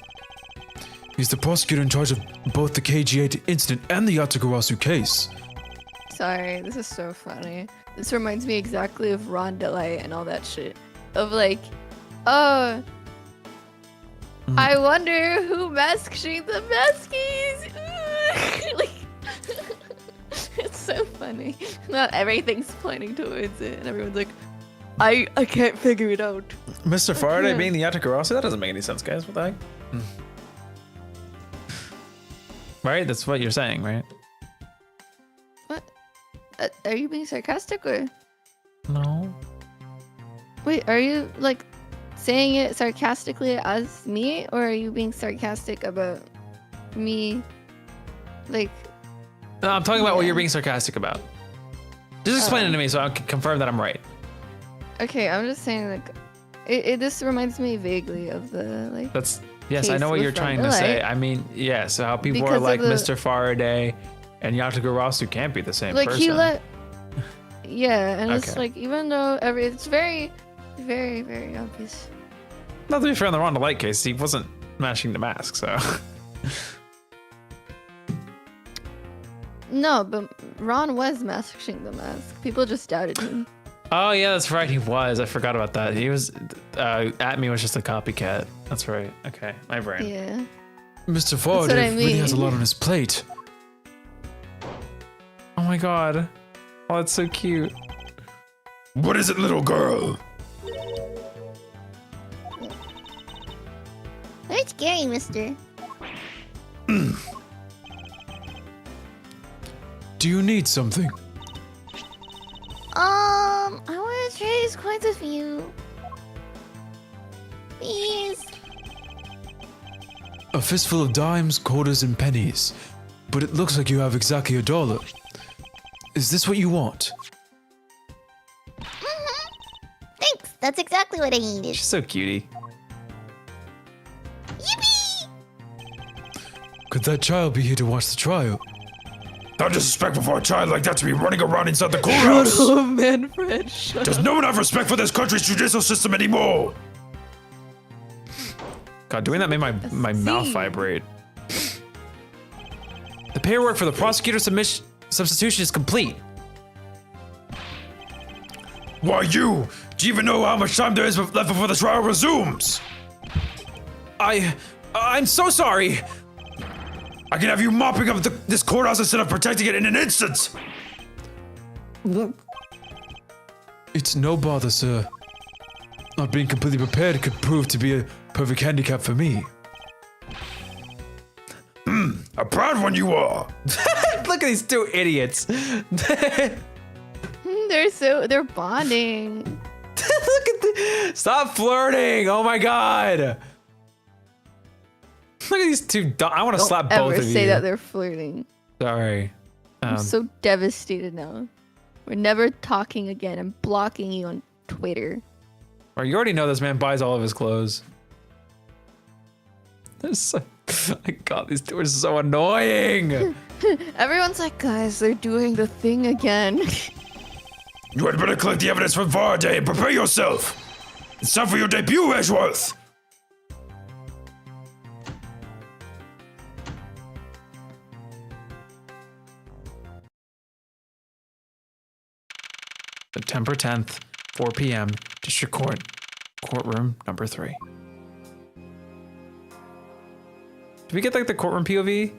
He's the prosecutor in charge of both the KG8 incident and the Yatagarasu case. Sorry, this is so funny. This reminds me exactly of Ron Delight and all that shit. Of like, oh, I wonder who masked the maskies. Like, it's so funny. Not everything's pointing towards it, and everyone's like, I can't figure it out. Mr. Faraday Okay. being the Yatagarasu? That doesn't make any sense, guys. What the heck? Right? That's what you're saying, right? What? Are you being sarcastic or? No. Wait, are you like saying it sarcastically as me, or are you being sarcastic about me? Like, No, I'm talking about what Yeah. you're being sarcastic about. Just explain it to me so I can confirm that I'm right. okay, I'm just saying like, this reminds me vaguely of the like. That's yes, I Case know what with you're trying to Faraday. say. I mean, yeah, so how people Because are of like the- Mr. Faraday and Yatagarasu can't be the same Like person. he let. Yeah, and it's Okay. like even though it's very, very, very obvious. Not to be fair on the Ron Light case, he wasn't smashing the mask, so No, but Ron was masking the mask. People just doubted him. oh yeah, that's right, he was. I forgot about that. He was Atme was just a copycat. That's right. Okay, my brain. Yeah. Mr. what Faraday I really has a mean. lot on his plate. Oh my god. Oh, that's so cute. What is it, little girl? Very scary, mister. Do you need something? I want to trace quite a few. Please. A fistful of dimes, quarters, and pennies. But it looks like you have exactly $1. Is this what you want? Thanks. That's exactly what I needed. She's so cutie. Yippee! Could that child be here to watch the trial? Not disrespectful for a child like that to be running around inside the courthouse. Oh, Manfred, shut Does no one have respect for this country's judicial system anymore? God, doing that made my mouth scene. vibrate. The paperwork for the prosecutor's substitution is complete. Why, do you even know how much time there is left before the trial resumes? I'm so sorry. I can have you mopping up this courthouse instead of protecting it in an instant. It's no bother, sir. Not being completely prepared could prove to be a perfect handicap for me. A proud one you are. Look at these two idiots. They're bonding. Look at stop flirting. Oh my god. Look at these two. I want to slap both Ever of you. say that they're flirting. Sorry. I'm so devastated now. We're never talking again. I'm blocking you on Twitter. Or you already know this man buys all of his clothes. My god, these two are so annoying. Everyone's like, guys, they're doing the thing again. You had better collect the evidence from Faraday and prepare yourself. It's time for your debut, Edgeworth. September 10th, 4 p.m., District Court, courtroom number 3. Did we get like the courtroom POV?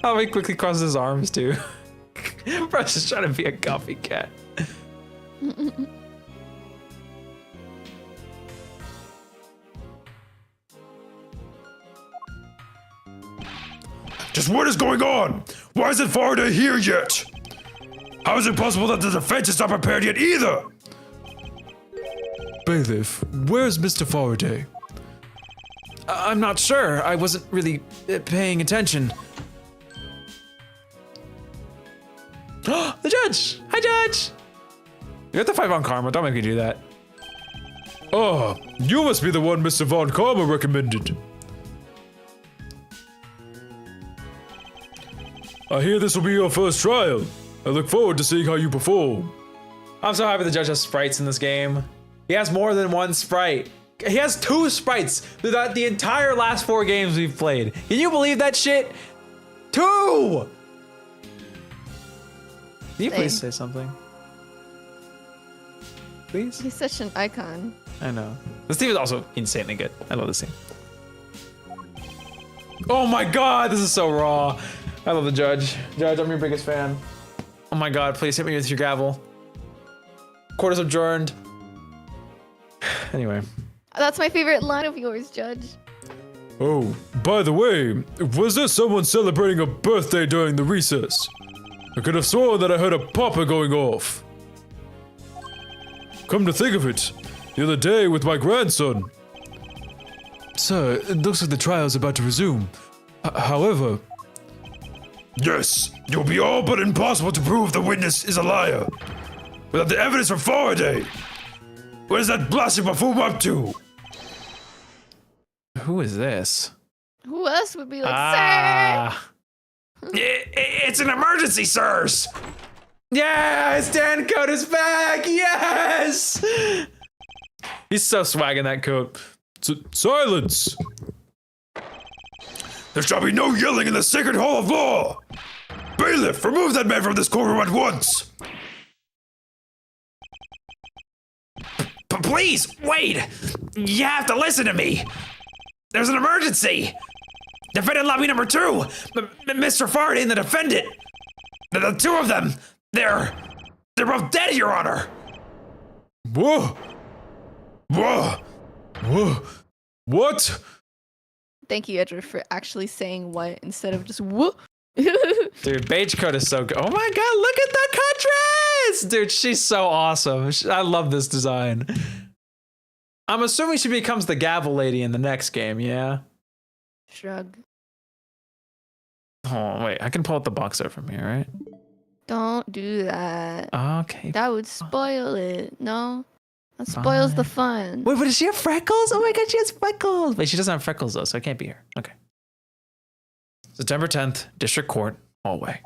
Oh, he quickly crosses his arms too. Bro's just trying to be a copycat. Just what is going on? Why isn't Faraday here yet? How is it possible that the defense is not prepared yet either? Bailiff, where's Mr. Faraday? I'm not sure. I wasn't really paying attention. The judge! Hi, Judge! You have to fight Von Karma. Don't make me do that. Ah, you must be the one Mr. Von Karma recommended. I hear this will be your first trial. I look forward to seeing how you perform. I'm so happy the judge has sprites in this game. He has more than one sprite. He has 2 sprites throughout the entire last 4 games we've played. Can you believe that shit? 2! Can you please say something? Please? He's such an icon. I know. This team is also insanely good. I love this team. Oh my god, this is so raw. I love the judge. Judge, I'm your biggest fan. Oh my god, please hit me with your gavel. Court is adjourned. Anyway. That's my favorite line of yours, Judge. Oh, by the way, was there someone celebrating a birthday during the recess? I could have sworn that I heard a popper going off. Come to think of it, the other day with my grandson. Sir, it looks like the trial's about to resume. However... Yes, it will be all but impossible to prove the witness is a liar. Without the evidence from Faraday. What is that blasted buffoon up to? Who is this? Who else would be like, sir? It's an emergency, sirs. Yes, Dan Coat is back. Yes. He's so swag in that coat. Silence! There shall be no yelling in the sacred hall of law. Bailiff, remove that man from this courtroom at once. Please, wait. You have to listen to me. There's an emergency. Defendant lobby number 2. Mr. Faraday and the defendant. The 2 of them. They're both dead, Your Honor. Whoa! Whoa. Whoa! What? Thank you, Edgeworth, for actually saying what instead of just whoop. Dude, beige coat is so good. Oh my god, look at the contrast! Dude, she's so awesome. I love this design. I'm assuming she becomes the gavel lady in the next game, yeah? Shrug. Oh, wait, I can pull out the box art from here, right? Don't do that. Okay. That would spoil it. No? That spoils the fun. Wait, but does she have freckles? Oh my god, she has freckles. Wait, she doesn't have freckles though, so I can't be here. Okay. September 10th, District Court, hallway.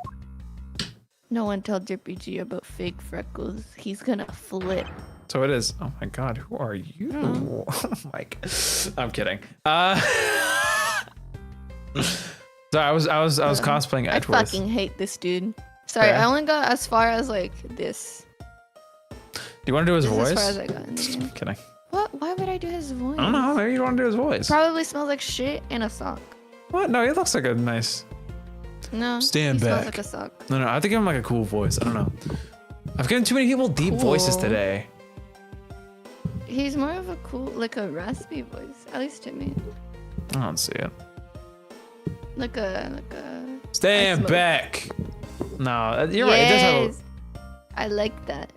No one tell Drippy G about fake freckles. He's gonna flip. So it is. Oh my god, who are you? Oh Mike. I'm kidding. So I was cosplaying Edgeworth. I fucking hate this dude. Sorry, Fair. I only got as far as like this. you want to do his This voice? is as far as I got in the game. Kidding. What? Why would I do his voice? I don't know. Maybe you want to do his voice. Probably smells like shit and a sock. What? No, he looks like a nice. No. Stand he back. Smells like a sock. No, I think give him like a cool voice. I don't know. I've given too many people deep voices Cool. today. He's more of a cool, like a raspy voice, at least to me. I don't see it. Like a. Stand smoke. back. No, you're right. It does have Yes. I like that.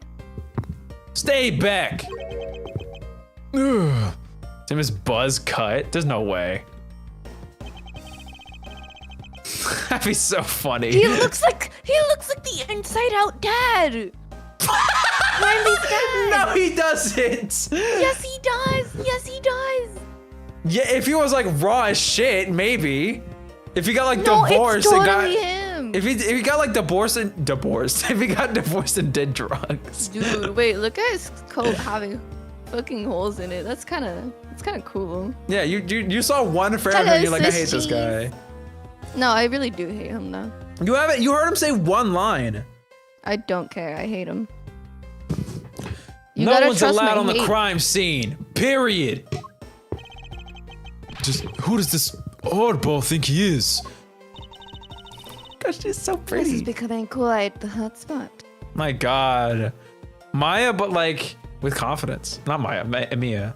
Stay back. Ugh. Same as buzz cut. There's no way. That'd be so funny. He looks like the Inside Out dad. Riley's dad. No, he doesn't. Yes, he does. Yes, he does. Yeah, if he was like raw as shit, maybe. If he got like No, divorced it's and totally got. him. If he got like divorced. If he got divorced and did drugs. Dude, wait, look at his coat having fucking holes in it. That's kind of cool. Yeah, you saw one frame and you're like, I hate this guy. No, I really do hate him though. You haven't. You heard him say one line. I don't care. I hate him. You No gotta one's trust allowed my on the hate. crime scene. Period. Just who does this oddball think he is? Gosh, she's so This is pretty. becoming cool at the hotspot. My God, Maya, but like with confidence. Not Maya, Mia.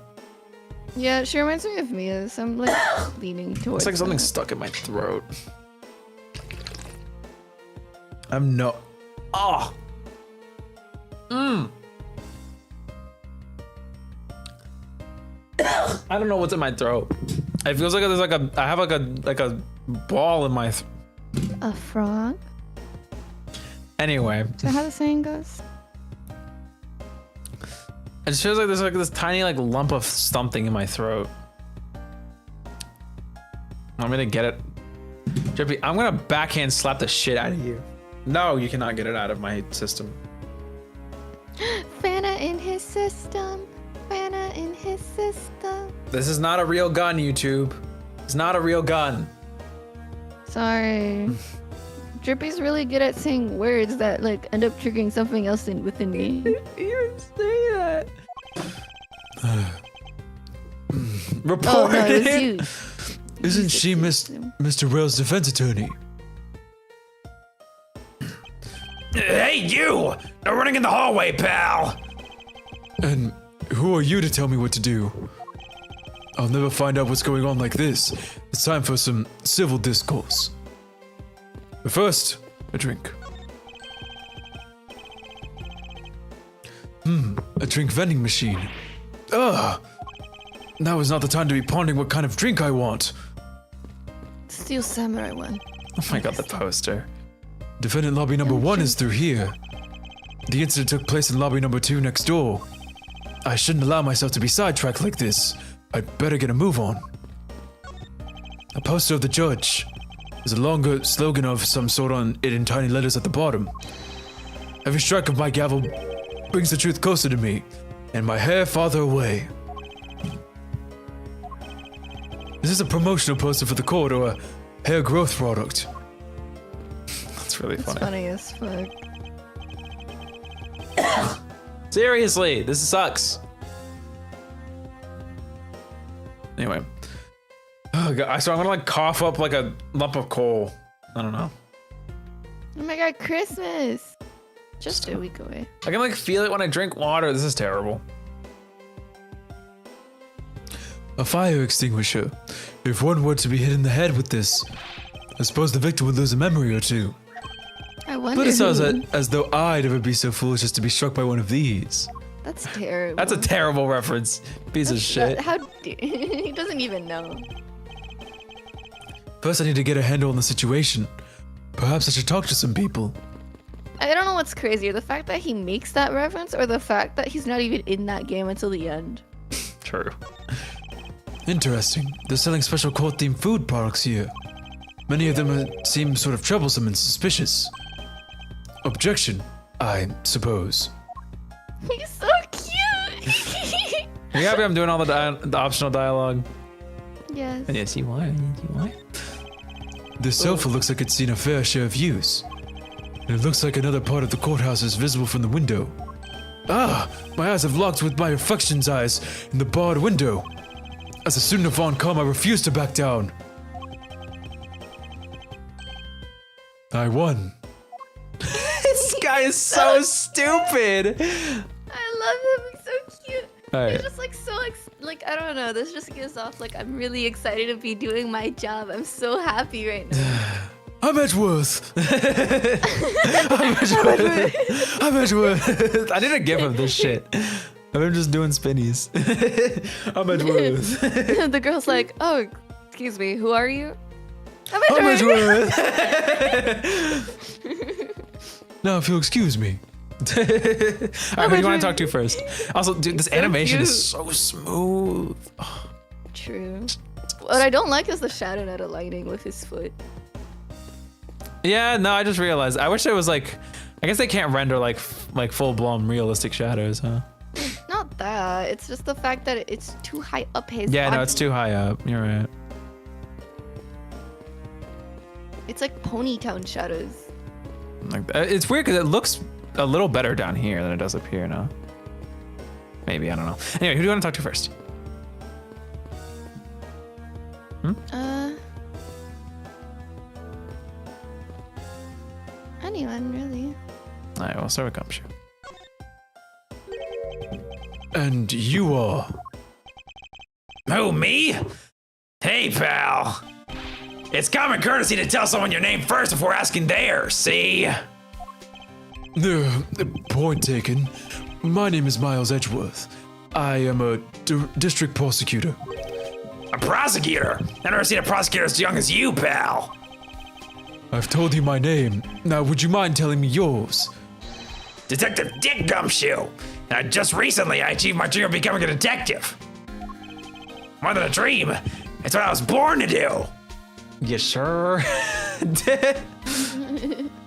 Yeah, she reminds me of Mia, so I'm like leaning towards It's like something that. stuck in my throat. I'm no. Oh. I don't know what's in my throat. It feels like there's like a. I have like a ball in my. A frog? Anyway, Is that how the saying goes? it just feels like there's like this tiny like lump of something in my throat. I'm gonna get it. Drippy, I'm gonna backhand slap the shit out of you. No, you cannot get it out of my system. Fana in his system. Fana in his system. This is not a real gun, YouTube. It's not a real gun. Sorry. Drippy's really good at saying words that like end up triggering something else within me. You say that. Report Oh no, it was it. you. Isn't she Mr. Rail's defense attorney? Hey, you! No running in the hallway, pal! And who are you to tell me what to do? I'll never find out what's going on like this. It's time for some civil discourse. But first, a drink. A drink vending machine. Ugh! Now is not the time to be pondering what kind of drink I want. Steel Samurai one. Oh my God, the poster. Defendant lobby number 1 is through here. The incident took place in lobby number 2 next door. I shouldn't allow myself to be sidetracked like this. I'd better get a move on. A poster of the judge. There's a longer slogan of some sort on it in tiny letters at the bottom. Every strike of my gavel brings the truth closer to me, and my hair farther away. This is a promotional poster for the court or a hair growth product. That's really It's funny. funny as fuck. Seriously, this sucks. Anyway. Oh God, so I'm gonna like cough up like a lump of coal. I don't know. Oh my god, Christmas! Just a week away. I can like feel it when I drink water. This is terrible. A fire extinguisher. If one were to be hit in the head with this, I suppose the victim would lose a memory or two. I wonder But it sounds who. as though I'd ever be so foolish as to be struck by one of these. That's terrible. That's a terrible reference. Piece of shit. How he doesn't even know. First, I need to get a handle on the situation. Perhaps I should talk to some people. I don't know what's crazier, the fact that he makes that reference or the fact that he's not even in that game until the end. True. Interesting. They're selling special court-themed food products here. Many of them seem sort of troublesome and suspicious. Objection, I suppose. He's so cute! Are you happy I'm doing all the optional dialogue? Yes. Yes, you are. You are. The sofa looks like it's seen a fair share of use. And it looks like another part of the courthouse is visible from the window. Ah, my eyes have locked with my reflection's eyes in the barred window. As a student of Von Com, I refuse to back down. I won. This guy is so stupid. I love him. He's so cute. All He's right. just like so like I don't know. This just gives off like I'm really excited to be doing my job. I'm so happy right now. I'm Edgeworth. I'm Edgeworth. I'm Edgeworth. I need to give him this shit. I've been just doing spinnies. I'm Edgeworth. The girl's like, oh, excuse me, who are you? I'm I'm Edgeworth. Edgeworth. Now, if you'll excuse me. All right, who do you want to talk to first? Also, dude, this so animation cute. is so smooth. True. What I don't like is the shadow out of lighting with his foot. Yeah, no, I just realized. I wish it was like, I guess they can't render like full blown realistic shadows, huh? Not that. It's just the fact that it's too high up his Yeah, body. no, it's too high up. You're right. It's like Ponytown shadows. Like it's weird because it looks a little better down here than it does up here now. Maybe, I don't know. Anyway, who do you want to talk to first? Anyone really? All right, we'll start with Gumshoe. And you are. Who, me? Hey, pal. It's common courtesy to tell someone your name first before asking theirs, see? Point taken. My name is Miles Edgeworth. I am a district prosecutor. A prosecutor? I've never seen a prosecutor as young as you, pal. I've told you my name. Now, would you mind telling me yours? Detective Dick Gumshoe. And just recently, I achieved my dream of becoming a detective. More than a dream, it's what I was born to do. You sure? I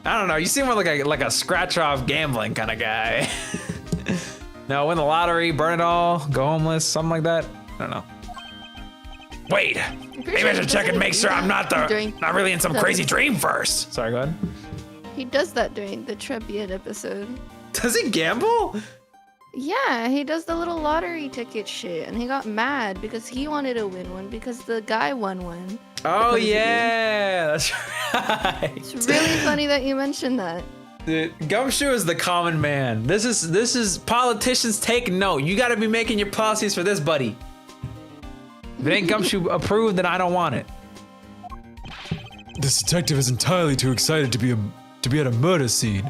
don't know. You seem more like a scratch off gambling kind of guy. No, win the lottery, burn it all, go homeless, something like that. I don't know. Wait, maybe I should check and make sure I'm not really in some crazy dream first. Sorry, go ahead. He does that during the Trebbian episode. Does he gamble? Yeah, he does the little lottery ticket shit, and he got mad because he wanted to win one because the guy won one. Oh yeah, that's right. It's really funny that you mentioned that. Dude, Gumshoe is the common man. This is politicians take note. You got to be making your policies for this, buddy. If it ain't Gumshoe approved, then I don't want it. This detective is entirely too excited to be at a murder scene.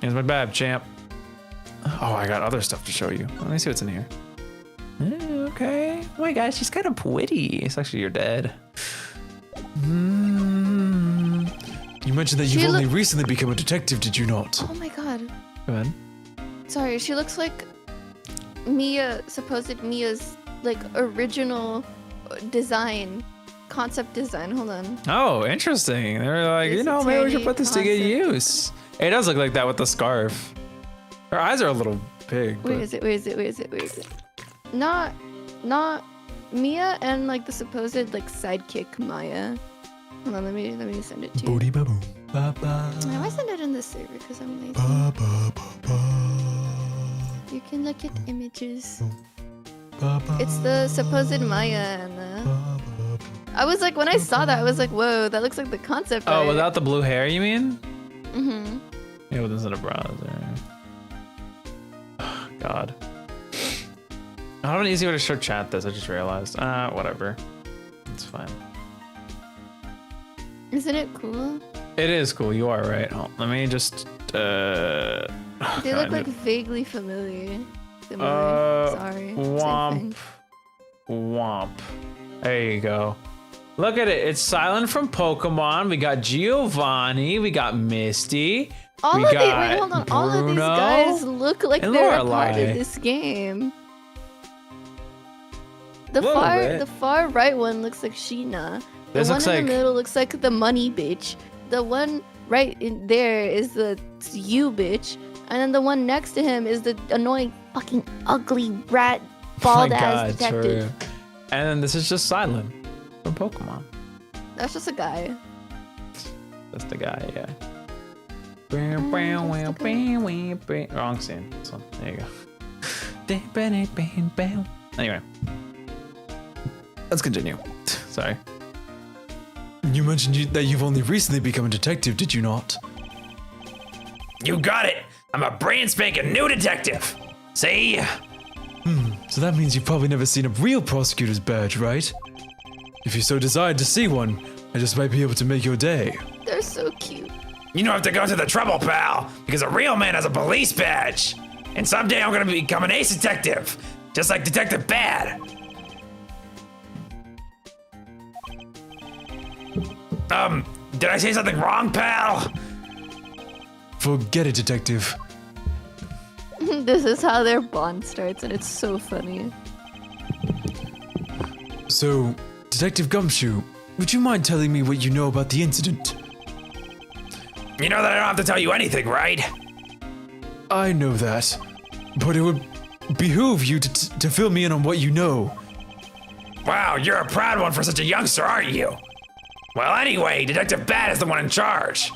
Here's my badge, champ. Oh, I got other stuff to show you. Let me see what's in here. Okay. Oh my gosh, she's kind of pretty. It's actually your dad. You mentioned that you've only recently become a detective, did you not? Oh my god. Go ahead. Sorry, she looks like supposed Mia's like original design, concept design. Hold on. Oh, interesting. They were like, It's maybe we should tiny put this to good concept. use. It does look like that with the scarf. Her eyes are a little big. Where but- is it? Where is it? Where is it? Where is it? Not Mia and like the supposed like sidekick Maya. Hold on, let me send it to you. Booty ba boom ba ba. I might send it in the server because I'm lazy. Ba ba ba ba. You can look at images. Ba ba. It's the supposed Maya and the. I was like, when I saw that, I was like, whoa, that looks like the concept Oh, art. without the blue hair, you mean? Mm-hmm. Yeah, with instead of browser. God. I have an easy way to show chat this, I just realized. Whatever. It's fine. Isn't it cool? It is cool, you are right. Oh, let me just They look like vaguely familiar. Similar. Sorry. Womp. Same thing. Womp. There you go. Look at it. It's Silent from Pokemon. We got Giovanni. We got Misty. All we of these, got wait, hold on. All of these Bruno guys look like and they're a part Lorelai. of this game. The Little far, bit. the far right one looks like Sheena. The This one looks in like- the middle looks like the money bitch. The one right in there is the you bitch, and then the one next to him is the annoying, fucking ugly rat, bald ass detective. true. And then this is just Silent from Pokemon. That's just a guy. That's the guy, yeah. Wrong scene. This one. There you go. Anyway, let's continue. Sorry. You mentioned that you've only recently become a detective, did you not? You got it. I'm a brand spanking new detective. See? So that means you've probably never seen a real prosecutor's badge, right? If you so desired to see one, I just might be able to make your day. They're so cute. You don't have to go to the trouble, pal, because a real man has a police badge. And someday I'm gonna become an ace detective, just like Detective Bad. Did I say something wrong, pal? Forget it, detective. This is how their bond starts, and it's so funny. So, Detective Gumshoe, would you mind telling me what you know about the incident? You know that I don't have to tell you anything, right? I know that, but it would behoove you to fill me in on what you know. Wow, you're a proud one for such a youngster, aren't you? Well, anyway, Detective Bad is the one in charge.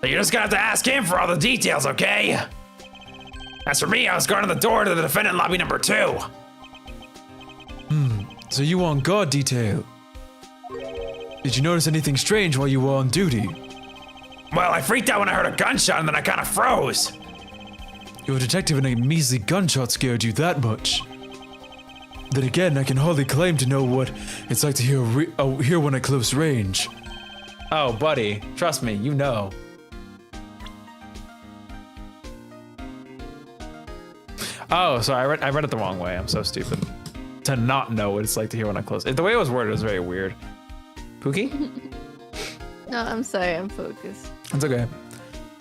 So you're just gonna have to ask him for all the details, okay? As for me, I was guarding the door to the defendant lobby number 2. So you were on guard detail. Did you notice anything strange while you were on duty? Well, I freaked out when I heard a gunshot and then I kind of froze. Your detective and a measly gunshot scared you that much. Then again, I can hardly claim to know what it's like to hear one at close range. Oh, buddy, trust me, you know. Oh, sorry, I read it the wrong way. I'm so stupid. To not know what it's like to hear one up close. The way it was worded was very weird. Pookie? No, I'm sorry, I'm focused. It's okay.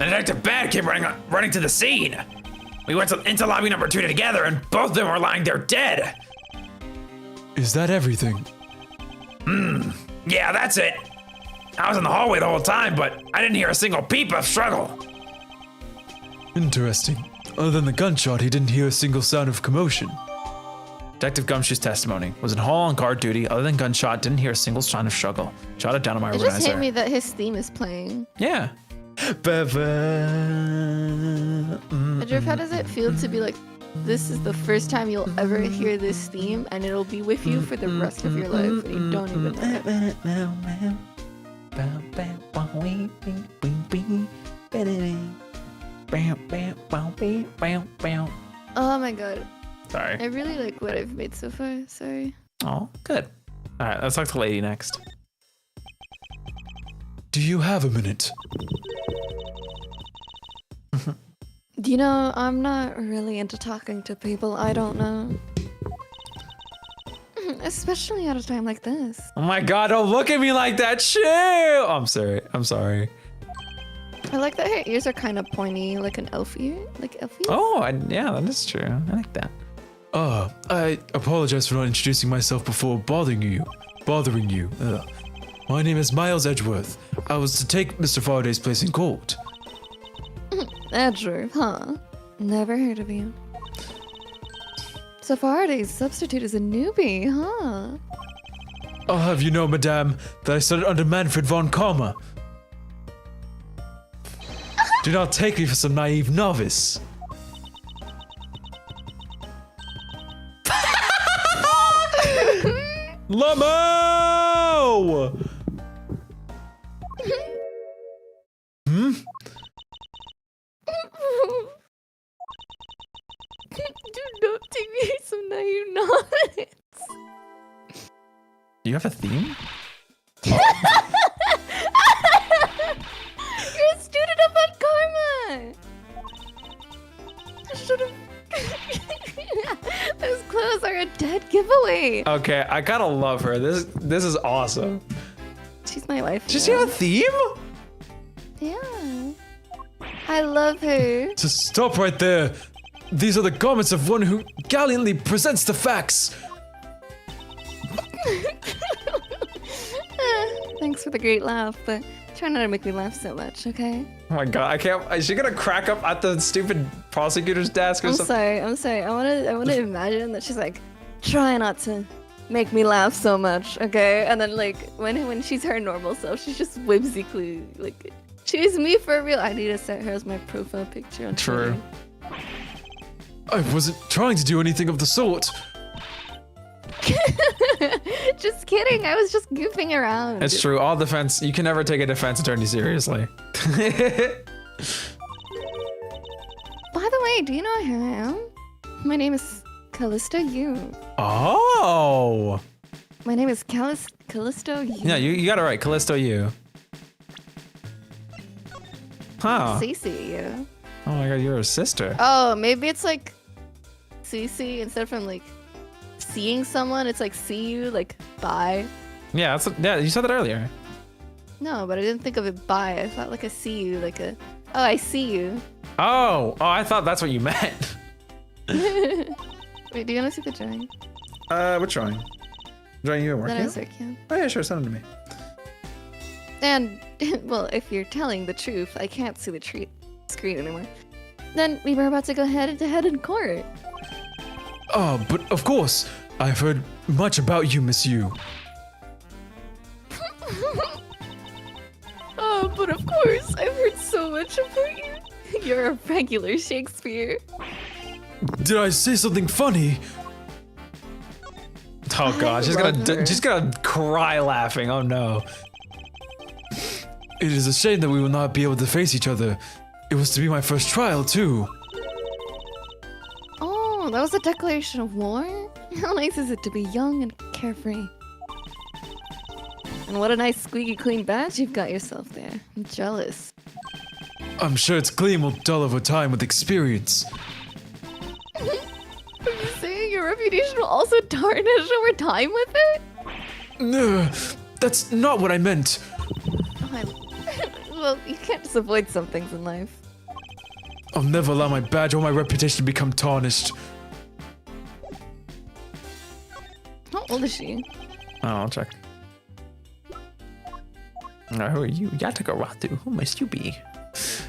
And Detective Bad came running to the scene. We went into lobby number 2 together and both of them were lying there dead. Is that everything? Yeah, that's it. I was in the hallway the whole time, but I didn't hear a single peep of struggle. Interesting. Other than the gunshot, he didn't hear a single sound of commotion. Detective Gumshoe's testimony was in hall on guard duty. Other than gunshot, didn't hear a single sign of struggle. Jot it down on my It organizer. just hit me that his theme is playing. Yeah. Edgeworth, how does it feel to be like, this is the first time you'll ever hear this theme, and it'll be with you for the rest of your life, and you don't even know it. Oh my god. Sorry. I really like what I've made so far. Sorry. Oh, good. All right, let's talk to Lady next. Do you have a minute? You know, I'm not really into talking to people I don't know. Especially at a time like this. Oh my god, don't look at me like that. Chill. Oh, I'm sorry. I'm sorry. I like that her ears are kind of pointy, like an elf ear. Like elf ears. Oh, yeah, that is true. I like that. I apologize for not introducing myself before bothering you. My name is Miles Edgeworth. I was to take Mr. Faraday's place in court. Edgeworth, huh? Never heard of you. So Faraday's substitute is a newbie, huh? I'll have you know, madame, that I studied under Manfred von Karma. Do not take me for some naive novice. Lamo! Do not take me for some naive novice. Do you have a theme? You're a student of Von Karma! I should've... Those clothes are a dead giveaway. Okay, I gotta love her. This is awesome. She's my wife. Does she have a theme? Yeah. I love her. Just stop right there. These are the garments of one who gallantly presents the facts. Thanks for the great laugh, but try not to make me laugh so much, okay? Oh my god, I can't. Is she gonna crack up at the stupid prosecutor's desk or I'm something? sorry. I wanna imagine that she's like, try not to make me laugh so much, okay? And then like when she's her normal self, she's just whimsically like She's me for real. I need to set her as my profile picture on True. I wasn't trying to do anything of the sort. Twitter. Just kidding. I was just goofing around. It's true. All defense. You can never take a defense attorney seriously. By the way, do you know who I am? My name is Calisto Yu. Oh. My name is Calisto Yu. Yeah, you got it right. Calisto Yu. Huh. Cece Yu. Oh my god, you're a sister. Oh, maybe it's like Cece instead from like seeing someone, it's like see you, like bye. Yeah, yeah, you said that earlier. No, but I didn't think of it bye. I thought like a see you, like a oh, I see you. Oh, I thought that's what you meant. Wait, do you want to see the drawing? We're trying. Drawing you at work? Then I Yeah? was like, yeah. Oh yeah, sure, send it to me. And well, if you're telling the truth, I can't see the screen anymore. Then we were about to go head to head in court. Ah, but of course, I've heard much about you, Miss Yu. Oh, but of course, I've heard so much about you. You're a regular Shakespeare. Did I say something funny? Oh god, she's gonna cry laughing. Oh no. It is a shame that we will not be able to face each other. It was to be my first trial, too. Oh, that was a declaration of war? How nice is it to be young and carefree? And what a nice squeaky clean badge you've got yourself there. I'm jealous. I'm sure its gleam will dull over time with experience. Are you saying your reputation will also tarnish over time with it? No, that's not what I meant. Well, you can't just avoid some things in life. I'll never allow my badge or my reputation to become tarnished. How old is she? Oh, I'll check. Who are you? Yatakaratu. Who must you be?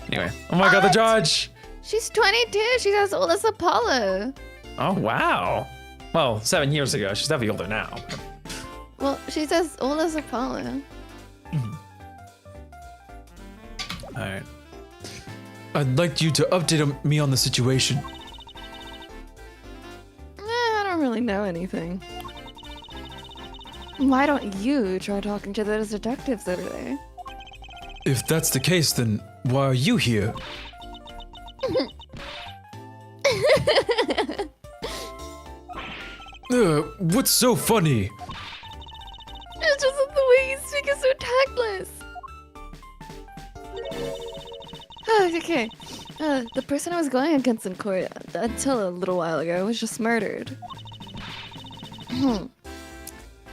Anyway. Oh my god, the What? judge! She's 22. She's as old as Apollo. Oh wow. Well, 7 years ago. She's definitely older now. Well, she's as old as Apollo. Alright. I'd like you to update me on the situation. I don't really know anything. Why don't you try talking to those detectives over there? If that's the case, then why are you here? What's so funny? It's just that the way you speak is so tactless. Okay. The person I was going against in court until a little while ago was just murdered.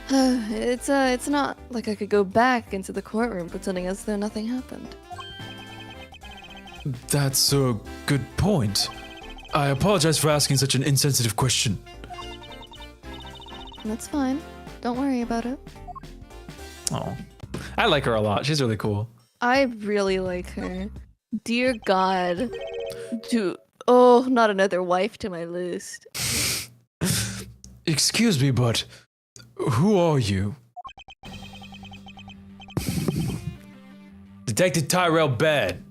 It's not like I could go back into the courtroom pretending as though nothing happened. That's a good point. I apologize for asking such an insensitive question. That's fine. Don't worry about it. Oh. I like her a lot. She's really cool. I really like her. Dear God. Oh, not another wife to my list. Excuse me, but who are you? Detective Tyrell Baird.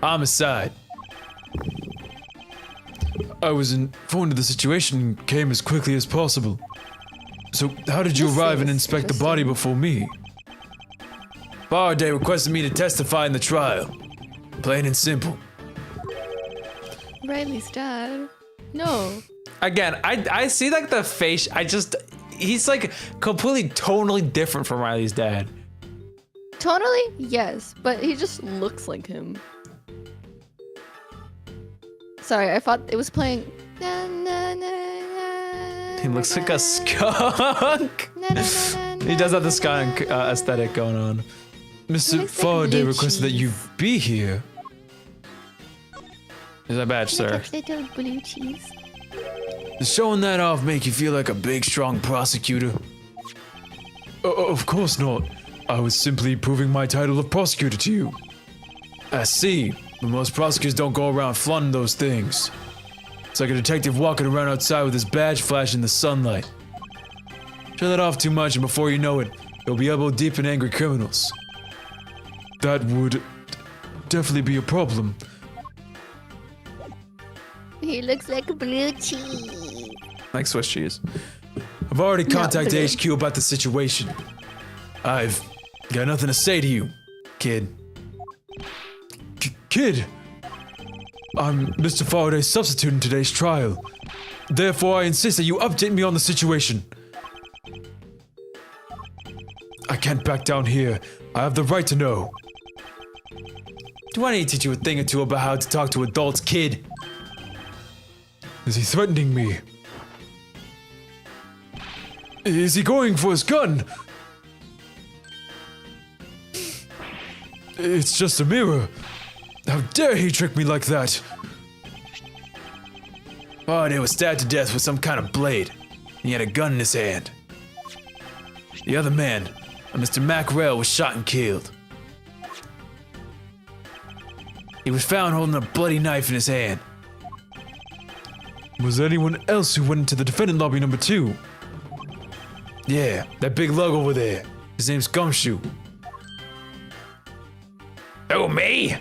Homicide. I was informed of the situation and came as quickly as possible. So, how did you This arrive and is inspect the body interesting. before me? Faraday requested me to testify in the trial. Plain and simple. Riley's dad. No. Again, I see like the face. He's like completely tonally different from Riley's dad. Tonally, yes, but he just looks like him. Sorry, I thought it was playing. He looks like a skunk. He does have the skunk aesthetic going on. Mr. looks like Faraday blue requested that you cheese. be here. Here's a badge, sir. Little blue cheese. Does showing that off make you feel like a big, strong prosecutor? Of course not. I was simply proving my title of prosecutor to you. I see, but most prosecutors don't go around flaunting those things. It's like a detective walking around outside with his badge flashing in the sunlight. Show that off too much and before you know it, you'll be elbow deep in angry criminals. That would definitely be a problem. He looks like blue cheese. Like Swiss cheese. I've already contacted blue. HQ about the situation. I've got nothing to say to you, kid. Kid! I'm Mr. Faraday's substitute in today's trial. Therefore, I insist that you update me on the situation. I can't back down here. I have the right to know. Do I need to teach you a thing or two about how to talk to adults, kid? Is he threatening me? Is he going for his gun? It's just a mirror. How dare he trick me like that? Faraday was stabbed to death with some kind of blade. He had a gun in his hand. The other man, a Mr. Mackerel, was shot and killed. He was found holding a bloody knife in his hand. Was there anyone else who went into the defendant lobby number 2? Yeah, that big lug over there. His name's Gumshoe. Oh, me?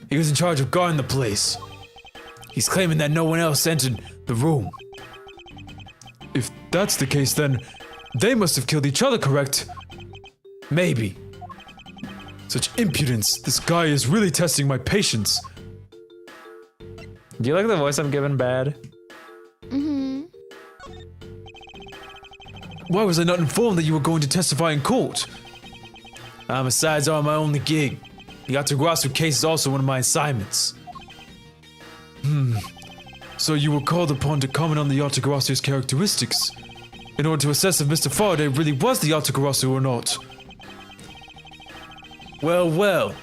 He was in charge of guarding the place. He's claiming that no one else entered the room. If that's the case, then they must have killed each other, correct? Maybe. Such impudence. This guy is really testing my patience. Do you like the voice I'm giving bad? Mm-hmm. Why was I not informed that you were going to testify in court? Homicides are my only gig. The Yatagarasu case is also one of my assignments. So you were called upon to comment on the Yatagarasu's characteristics in order to assess if Mr. Faraday really was the Yatagarasu or not. Well, well.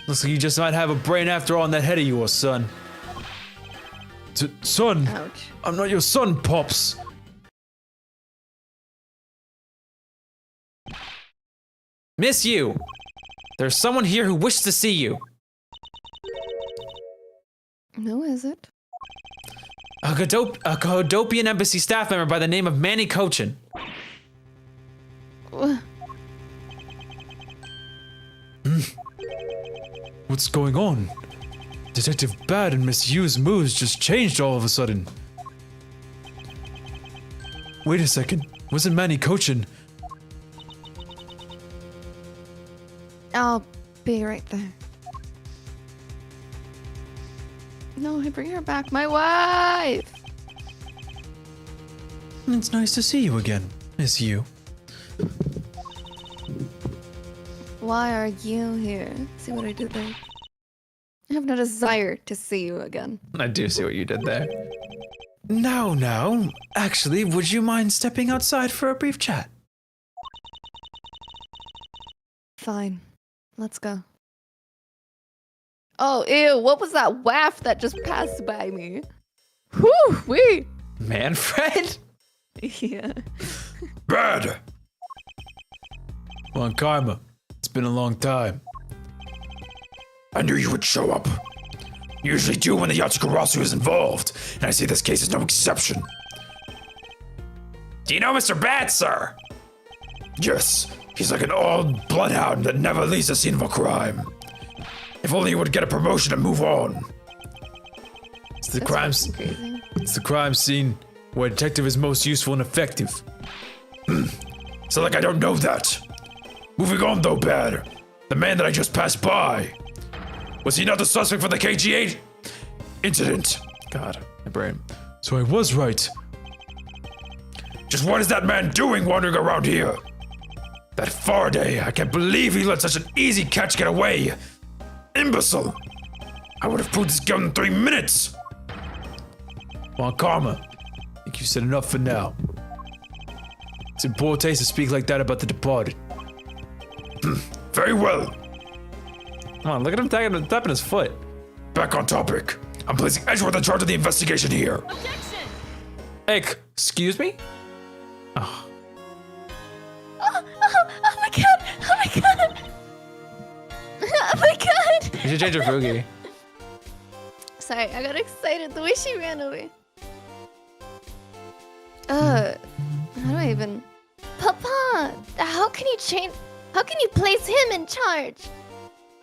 Looks like you just might have a brain after all in that head of yours, son. Son? Ouch. I'm not your son, Pops. Miss you! There's someone here who wishes to see you. No, is it? A Cahodopian embassy staff member by the name of Manny Cochin. Wha- What's going on? Detective Bad and Miss Yu's moves just changed all of a sudden. Wait a second. Wasn't Manny Cochin? I'll be right there. No, bring her back. My wife! It's nice to see you again, Miss Yu. Why are you here? See what I did there? I have no desire to see you again. I do see what you did there. Now. Actually, would you mind stepping outside for a brief chat? Fine. Let's go. Oh, ew, what was that waft that just passed by me? Whew, wee! Manfred? Yeah. Bad! Come on, Karma. It's been a long time. I knew you would show up. You usually do when the Yatagarasu is involved, and I see this case is no exception. Do you know Mr. Bad, sir? Yes, he's like an old bloodhound that never leaves the scene of a crime. If only he would get a promotion and move on. It's the That's crime. fucking crazy. It's the crime scene where a detective is most useful and effective. So like I don't know that. Moving on though, Bad. The man that I just passed by. Was he not the suspect for the KG8 incident? God, my brain. So I was right. Just what is that man doing wandering around here? That Faraday, I can't believe he let such an easy catch get away. Imbecile. I would have proved his guilt in 3 minutes. Come on, Karma. I think you said enough for now. It's in poor taste to speak like that about the departed. Very well. Come on, look at him tapping his foot. Back on topic. I'm placing Edgeworth in charge of the investigation here. Hey, excuse me? Oh my god! Oh my god! Oh my god! You should change your Fugi. Sorry, I got excited the way she ran away. How do I even... Papa, how can you change? How can you place him in charge?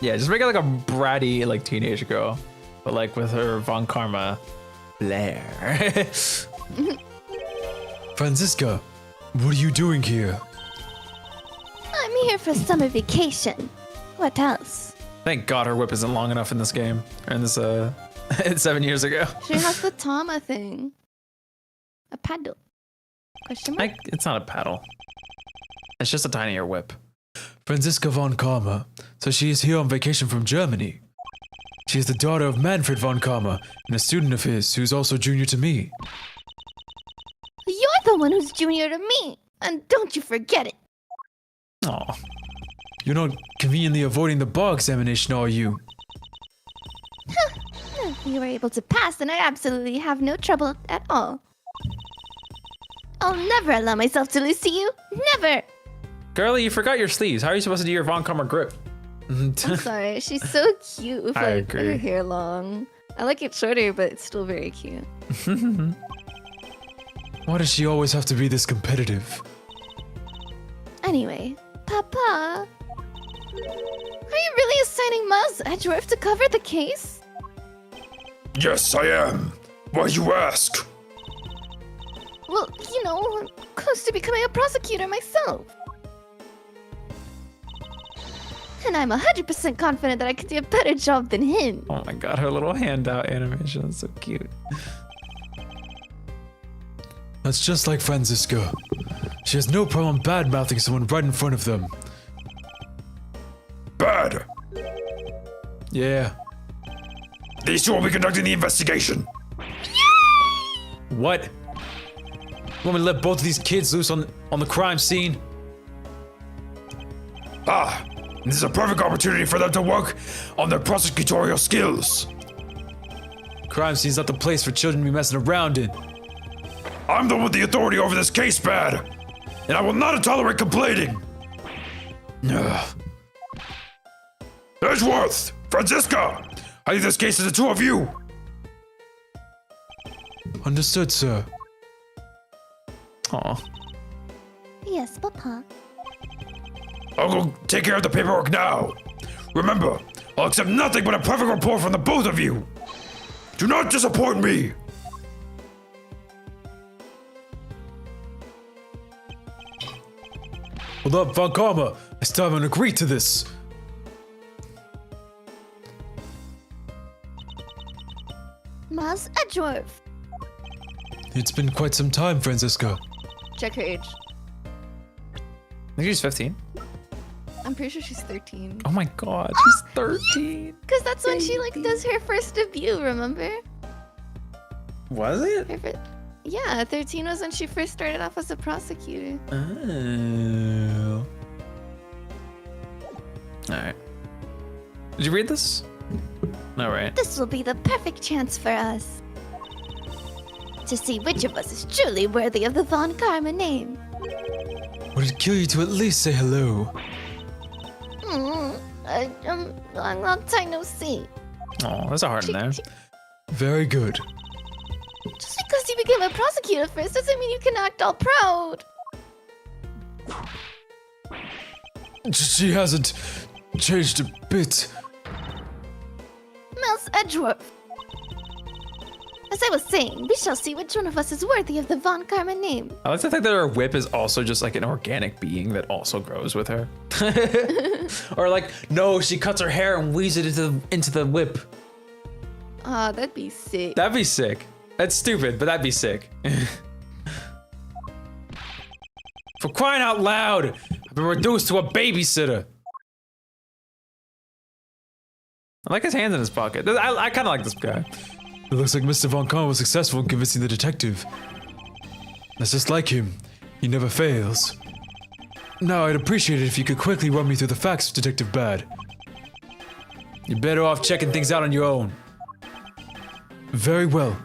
Yeah, just make it like a bratty like teenage girl, but like with her Von Karma flair. Franziska, what are you doing here? I'm here for summer vacation. What else? Thank God her whip isn't long enough in this game, or in this 7 years ago. She has the Tama thing. A paddle. Question mark? It's not a paddle. It's just a tinier whip. Franziska von Karma, so she is here on vacation from Germany. She is the daughter of Manfred von Karma and a student of his who's also junior to me. You're the one who's junior to me, and don't you forget it. Aw. You're not conveniently avoiding the bar examination, are you? You were able to pass, and I absolutely have no trouble at all. I'll never allow myself to lose to you. Never! Girlie, you forgot your sleeves. How are you supposed to do your Von Karma grip? I'm sorry. She's so cute with I like agree. her hair long. I like it shorter, but it's still very cute. Why does she always have to be this competitive? Anyway, Papa... Are you really assigning Miles Edgeworth to cover the case? Yes, I am. Why you ask? Well, you know, I'm close to becoming a prosecutor myself. And I'm 100% confident that I could do a better job than him. Oh my God, her little handout animation is so cute. That's just like Franziska. She has no problem bad-mouthing someone right in front of them. Bad. Yeah. These two will be conducting the investigation. What? Want me to let both of these kids loose on the crime scene? Ah, this is a perfect opportunity for them to work on their prosecutorial skills. Crime scene's not the place for children to be messing around in. I'm the one with the authority over this case, Bad, and I will not tolerate complaining. Ugh. Edgeworth, Franziska, I leave this case to the two of you. Understood, sir. Aw. Yes, Papa. I'll go take care of the paperwork now. Remember, I'll accept nothing but a perfect report from the both of you. Do not disappoint me. Hold up, Von Karma. I still haven't agreed to this. Miles Edgeworth. It's been quite some time, Franziska. Check her age. I think she's 15. I'm pretty sure she's 13. Oh my God, she's 13. Because that's when she like does her first debut, remember? Was it? Yeah, 13 was when she first started off as a prosecutor. Oh. Alright. Did you read this? No, right? This will be the perfect chance for us to see which of us is truly worthy of the Von Karma name. Would it kill you to at least say hello? Long time no see. Oh, there's a heart in there. Very good. Just because you became a prosecutor first doesn't mean you can act all proud. She hasn't changed a bit. Miles Edgeworth. As I was saying, we shall see which one of us is worthy of the Von Karma name. I like to think that her whip is also just like an organic being that also grows with her. Or like, no, she cuts her hair and weaves it into the whip. Ah, that'd be sick. That'd be sick. That's stupid, but that'd be sick. For crying out loud, I've been reduced to a babysitter. I like his hands in his pocket. I kind of like this guy. It looks like Mr. Von Karma was successful in convincing the detective. That's just like him. He never fails. Now, I'd appreciate it if you could quickly run me through the facts, Detective Bad. You're better off checking things out on your own. Very well.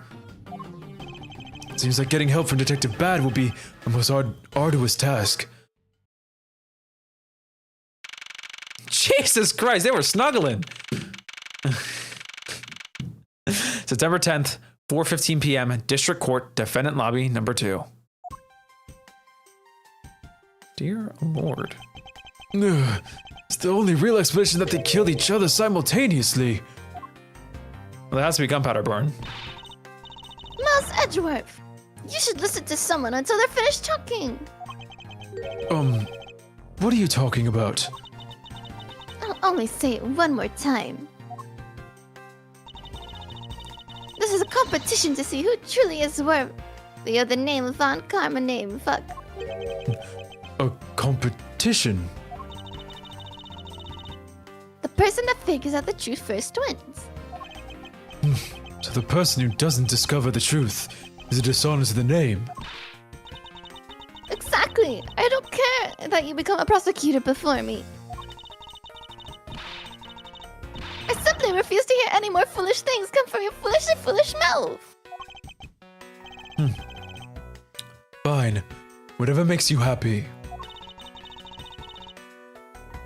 Seems like getting help from Detective Bad will be a most arduous task. Jesus Christ, they were snuggling. September 10th, 4:15 p.m., District Court, Defendant Lobby, number 2. Dear Lord. It's the only real explanation that they killed each other simultaneously. Well, it has to be gunpowder burn. Miles Edgeworth, you should listen to someone until they're finished talking. What are you talking about? I'll only say it one more time. This is a competition to see who truly is worth the other name Von Karma name. Fuck. A competition? The person that figures out the truth first wins. So the person who doesn't discover the truth is a dishonor to the name. Exactly. I don't care that you become a prosecutor before me. I simply refuse to hear any more foolish things come from your foolish mouth. Fine. Whatever makes you happy.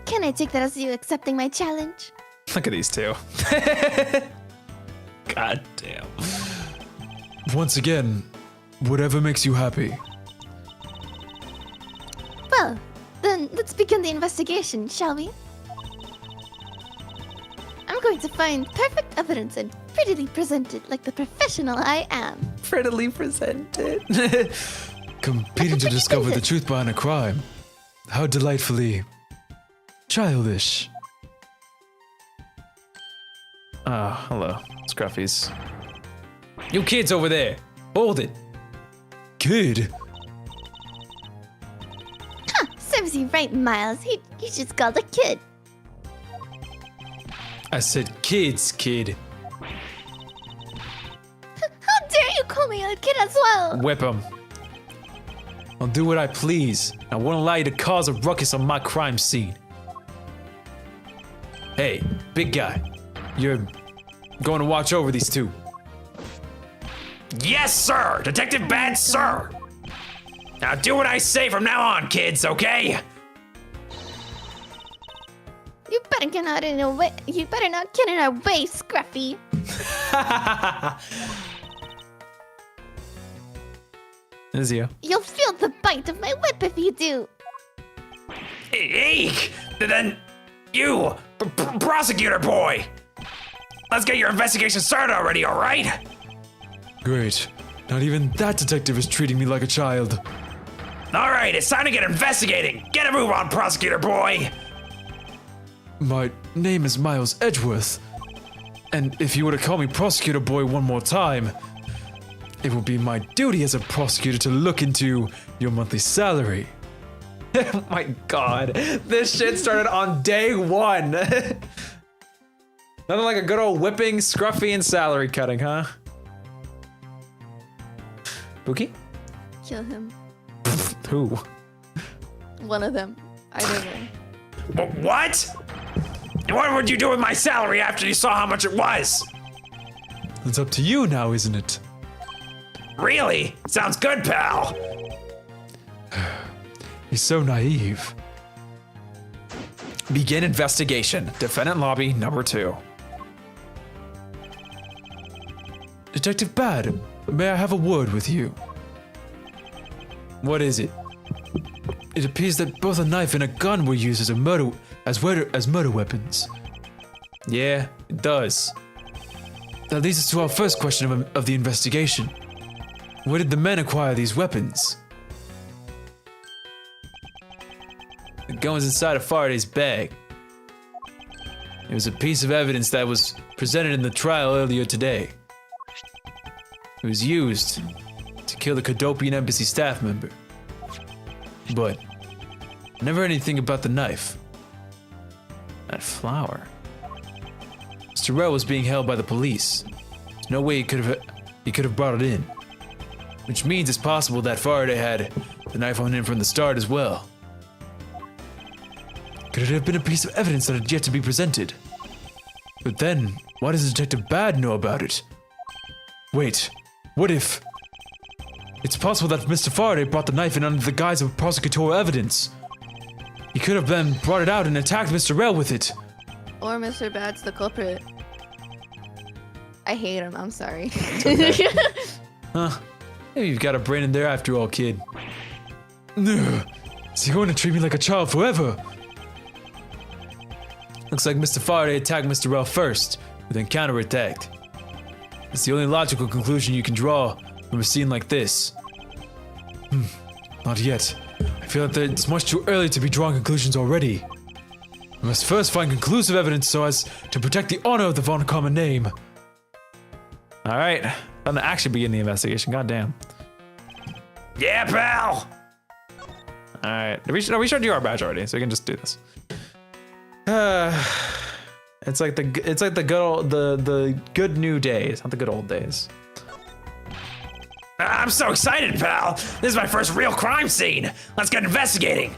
Can I take that as you accepting my challenge? Look at these two. God damn. Once again, whatever makes you happy. Well, then let's begin the investigation, shall we? I'm going to find perfect evidence and prettily present it like the professional I am. Prettily presented. Competing to discover the truth behind a crime. How delightfully childish. Ah, hello, Scruffies. You kids over there, hold it. Kid? Huh, serves you right, Miles. He just called a kid. I said kids, kid. How dare you call me a kid as well? Whip him. I'll do what I please. I won't allow you to cause a ruckus on my crime scene. Hey, big guy. You're going to watch over these two. Yes, sir! Detective Bad, sir! Now do what I say from now on, kids, okay? You better get out in our way. You better not get in our way, Scruffy. This is you. You'll feel the bite of my whip if you do. Eek! Then, you, prosecutor boy! Let's get your investigation started already, alright? Great. Not even that detective is treating me like a child. Alright, it's time to get investigating! Get a move on, prosecutor boy! My name is Miles Edgeworth. And if you were to call me prosecutor boy one more time, it would be my duty as a prosecutor to look into your monthly salary. Oh my god. This shit started on day one. Nothing like a good old whipping, Scruffy, and salary cutting, huh? Bookie? Kill him. Who? One of them. I don't know. What? And what would you do with my salary after you saw how much it was? It's up to you now, isn't it? Really? Sounds good, pal. He's so naive. Begin investigation. Defendant lobby number 2. Detective Bad, may I have a word with you? What is it? It appears that both a knife and a gun were used as murder weapons. Yeah, it does. That leads us to our first question of the investigation. Where did the men acquire these weapons? The gun was inside of Faraday's bag. It was a piece of evidence that was presented in the trial earlier today. It was used to kill the Cadopian embassy staff member. But I never heard anything about the knife. That flower. Mr. Rell was being held by the police. There's no way he could have brought it in. Which means it's possible that Faraday had the knife on him from the start as well. Could it have been a piece of evidence that had yet to be presented? But then, why does Detective Bad know about it? Wait, what if... It's possible that Mr. Faraday brought the knife in under the guise of prosecutorial evidence. He could have then brought it out and attacked Mr. Rell with it. Or Mr. Bad's the culprit. I hate him. I'm sorry. Huh? Maybe you've got a brain in there after all, kid. Ugh. Is he going to treat me like a child forever? Looks like Mr. Faraday attacked Mr. Rel first, but then counterattacked. It's the only logical conclusion you can draw from a scene like this. Not yet. I feel that it's much too early to be drawing conclusions already. We must first find conclusive evidence so as to protect the honor of the von Common name. All right, time to actually begin the investigation. Goddamn. Yeah, pal. All right, we should do our badge already, so we can just do this. It's like the good old the good new days, not the good old days. I'm so excited, pal. This is my first real crime scene. Let's get investigating.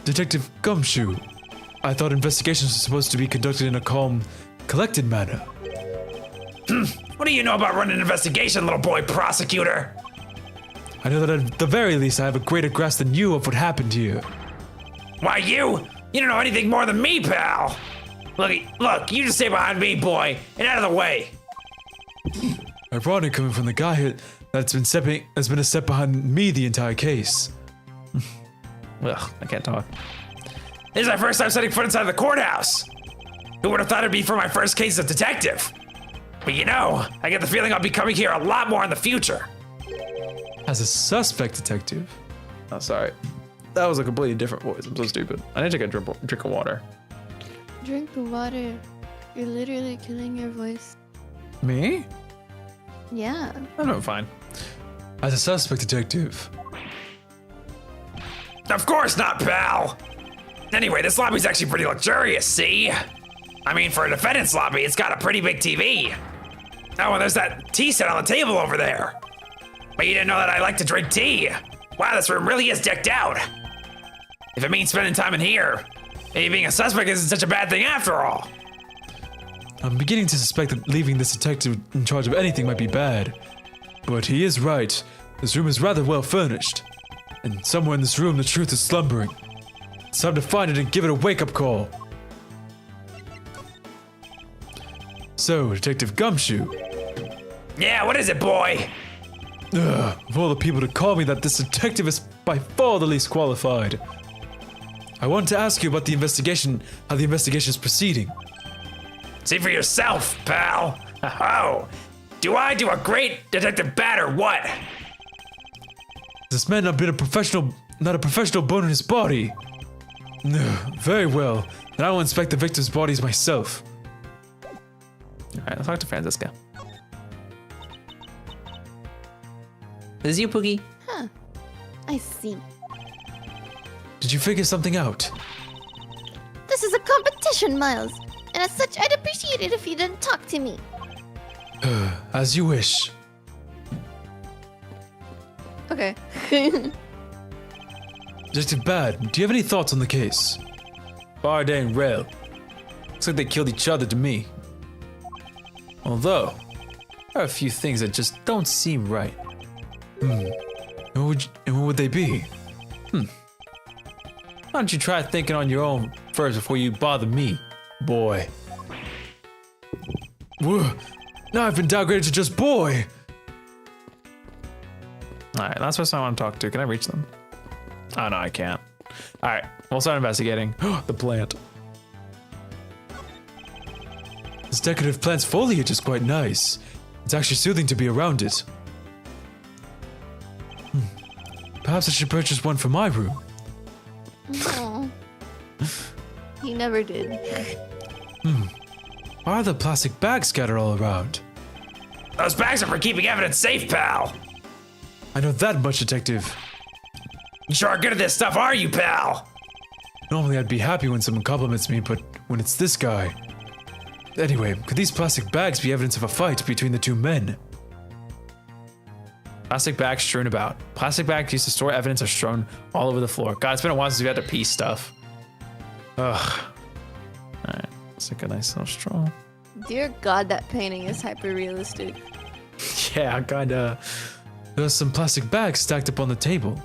Detective Gumshoe, I thought investigations were supposed to be conducted in a calm, collected manner. What do you know about running an investigation, little boy prosecutor? I know that at the very least I have a greater grasp than you of what happened here. Why, you don't know anything more than me, pal. Look, you just stay behind me, boy, and out of the way. Ironic coming from the guy here that's been a step behind me the entire case. Ugh, I can't talk. This is my first time setting foot inside the courthouse. Who would have thought it'd be for my first case as a detective? But I get the feeling I'll be coming here a lot more in the future. As a suspect detective? Oh, sorry. That was a completely different voice. I'm so stupid. I need to take a drink of water. Drink the water. You're literally killing your voice. Me? Yeah. I'm doing fine. As a suspect detective. Of course not, pal. Anyway, this lobby's actually pretty luxurious, see? I mean, for a defendant's lobby, it's got a pretty big TV. Oh, and there's that tea set on the table over there. But you didn't know that I like to drink tea. Wow, this room really is decked out. If it means spending time in here, maybe being a suspect isn't such a bad thing after all. I'm beginning to suspect that leaving this detective in charge of anything might be bad. But he is right. This room is rather well furnished. And somewhere in this room, the truth is slumbering. It's time to find it and give it a wake-up call. So, Detective Gumshoe. Yeah, what is it, boy? Of all the people to call me that, this detective is by far the least qualified. I want to ask you about the investigation, how the investigation is proceeding. See for yourself, pal. Oh, do I do a great detective bad or what? This man not a professional bone in his body. Very well, then I will inspect the victim's bodies myself. All right, let's talk to Franziska. This is you, Pookie. Huh. I see. Did you figure something out? This is a competition, Miles. And as such, I'd appreciate it if you didn't talk to me. As you wish. Okay. Detective Bad, do you have any thoughts on the case? Faraday and Rel. Looks like they killed each other to me. Although, there are a few things that just don't seem right. And what would they be? Why don't you try thinking on your own first before you bother me, boy? Whoa, now I've been downgraded to just boy! Alright, that's the person I want to talk to. Can I reach them? Oh, no, I can't. Alright, we'll start investigating. The plant. This decorative plant's foliage is quite nice. It's actually soothing to be around it. Perhaps I should purchase one for my room. Aw. He never did. Why are the plastic bags scattered all around? Those bags are for keeping evidence safe, pal. I know that much, Detective. You sure are good at this stuff, are you, pal? Normally I'd be happy when someone compliments me, but when it's this guy... Anyway, could these plastic bags be evidence of a fight between the two men? Plastic bags strewn about. Plastic bags used to store evidence are strewn all over the floor. God, it's been a while since we had to piece stuff. Ugh. Alright, let's take a nice little straw. Dear God, that painting is hyper realistic. Yeah, kinda. There's some plastic bags stacked up on the table.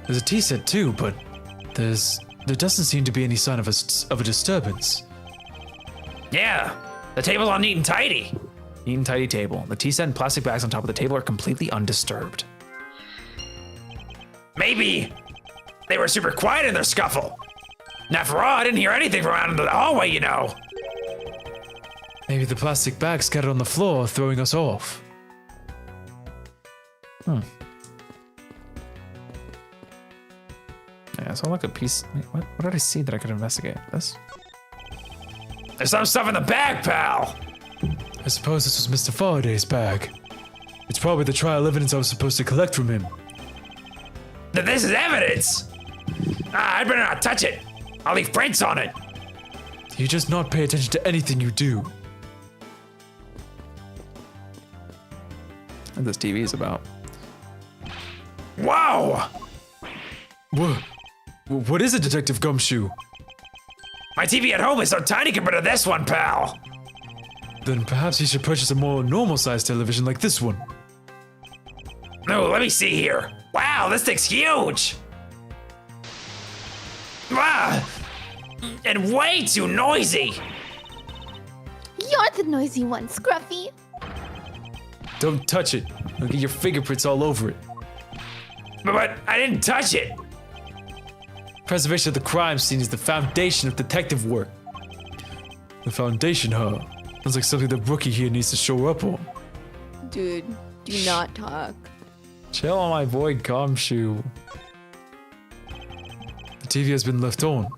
There's a tea set too, but there doesn't seem to be any sign of a disturbance. Yeah, the table's all neat and tidy. Neat and tidy table. The tea set and plastic bags on top of the table are completely undisturbed. Maybe they were super quiet in their scuffle. After all, I didn't hear anything from out in the hallway, you know. Maybe the plastic bag scattered on the floor are throwing us off. Yeah, so like a piece. Wait, what did I see that I could investigate? This? There's some stuff in the bag, pal. I suppose this was Mr. Faraday's bag. It's probably the trial evidence I was supposed to collect from him. That this is evidence. I'd better not touch it. I'll leave prints on it. You just not pay attention to anything you do. What this TV is about. Whoa! What is it, Detective Gumshoe? My TV at home is so tiny compared to this one, pal. Then perhaps you should purchase a more normal-sized television like this one. No, let me see here. Wow, this thing's huge. Ah, and way too noisy. You're the noisy one, Scruffy. Don't touch it. I'll get your fingerprints all over it. But I didn't touch it. Preservation of the crime scene is the foundation of detective work. The foundation, huh? Sounds like something the rookie here needs to show up on. Dude, do not talk. Chill on my boy Gumshoe. The TV has been left on.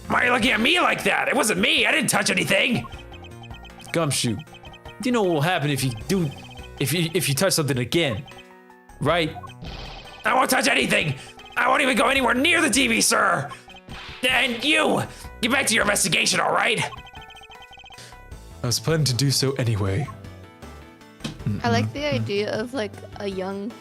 Why are you looking at me like that? It wasn't me. I didn't touch anything. Gumshoe, do you know what will happen if you touch something again? Right? I won't touch anything. I won't even go anywhere near the TV, sir. And you, get back to your investigation, all right? I was planning to do so anyway. I like the idea of like a young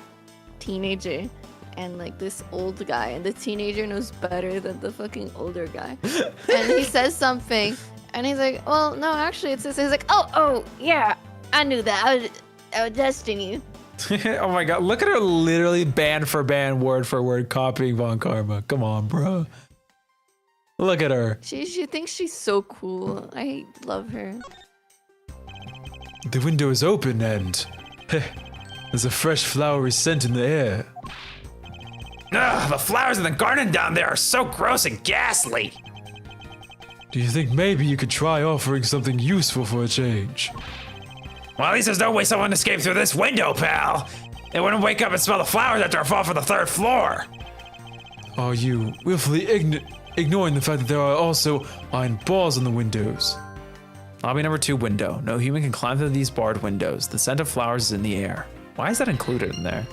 teenager and like this old guy, and the teenager knows better than the fucking older guy. And he says something, and he's like, "Well, no, actually, it's this." He's like, "Oh, yeah, I knew that. I was testing you." Oh my god, look at her literally band for band, word for word copying Von Karma. Come on, bro. Look at her. She thinks she's so cool. I love her. The window is open and there's a fresh flowery scent in the air. Ugh, the flowers in the garden down there are so gross and ghastly. Do you think maybe you could try offering something useful for a change? Well, at least there's no way someone escaped through this window, pal. They wouldn't wake up and smell the flowers after I fall from the 3rd floor. Are you willfully ignoring the fact that there are also iron bars on the windows? Lobby number 2 window. No human can climb through these barred windows. The scent of flowers is in the air. Why is that included in there?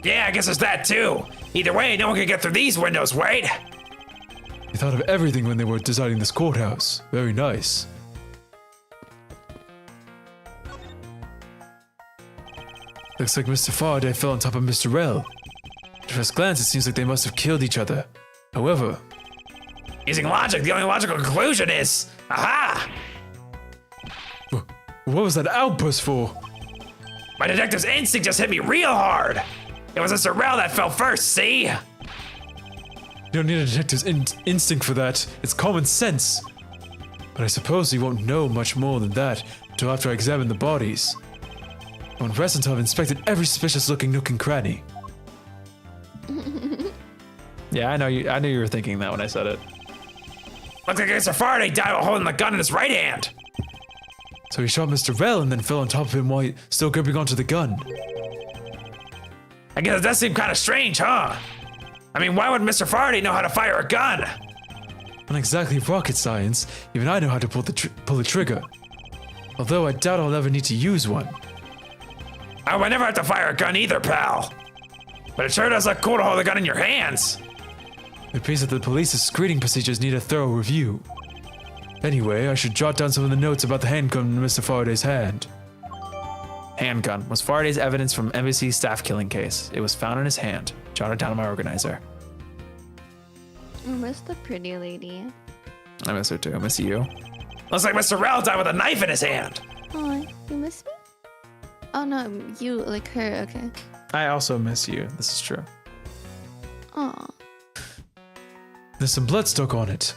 Yeah, I guess there's that too. Either way, no one can get through these windows, right? They thought of everything when they were designing this courthouse. Very nice. Looks like Mr. Faraday fell on top of Mr. Rell. At first glance, it seems like they must have killed each other. However, Using logic, the only logical conclusion is, aha! what was that outburst for? My detective's instinct just hit me real hard. It was Mr. Rell that fell first, see? You don't need a detective's instinct for that. It's common sense. But I suppose you won't know much more than that until after I examine the bodies. I want rest until I've inspected every suspicious-looking nook and cranny. Yeah, I knew you were thinking that when I said it. Looks like Mr. Faraday died while holding the gun in his right hand. So he shot Mr. Rell and then fell on top of him while still gripping onto the gun. I guess it does seem kind of strange, huh? I mean, why would Mr. Faraday know how to fire a gun? Not exactly rocket science, even I know how to pull a trigger. Although I doubt I'll ever need to use one. I would never have to fire a gun either, pal. But it sure does look cool to hold a gun in your hands. It appears that the police's screening procedures need a thorough review. Anyway, I should jot down some of the notes about the handgun in Mr. Faraday's hand. Handgun was Faraday's evidence from NBC staff killing case. It was found in his hand. Jot it down in my organizer. I miss the pretty lady. I miss her too. I miss you. Looks like Mr. Rell died with a knife in his hand. Oh, you miss me? Oh no, you like her. Okay. I also miss you. This is true. Oh. There's some bloodstock on it.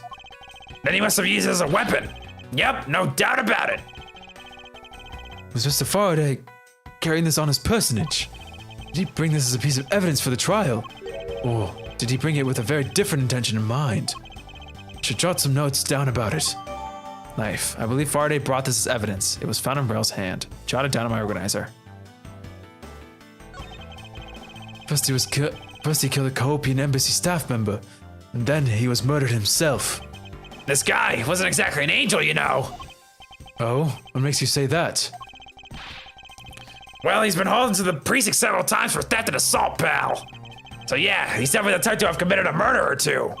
Then he must have used it as a weapon. Yep, no doubt about it. Was Mr. Faraday carrying this on his personage? Did he bring this as a piece of evidence for the trial? Or did he bring it with a very different intention in mind? Should jot some notes down about it. Knife. I believe Faraday brought this as evidence. It was found in Braille's hand. Jot it down in my organizer. First he killed a Copian embassy staff member, and then he was murdered himself. This guy wasn't exactly an angel, you know. Oh? What makes you say that? Well, he's been hauled into the precinct several times for theft and assault, pal. So yeah, he's definitely the type to have committed a murder or two.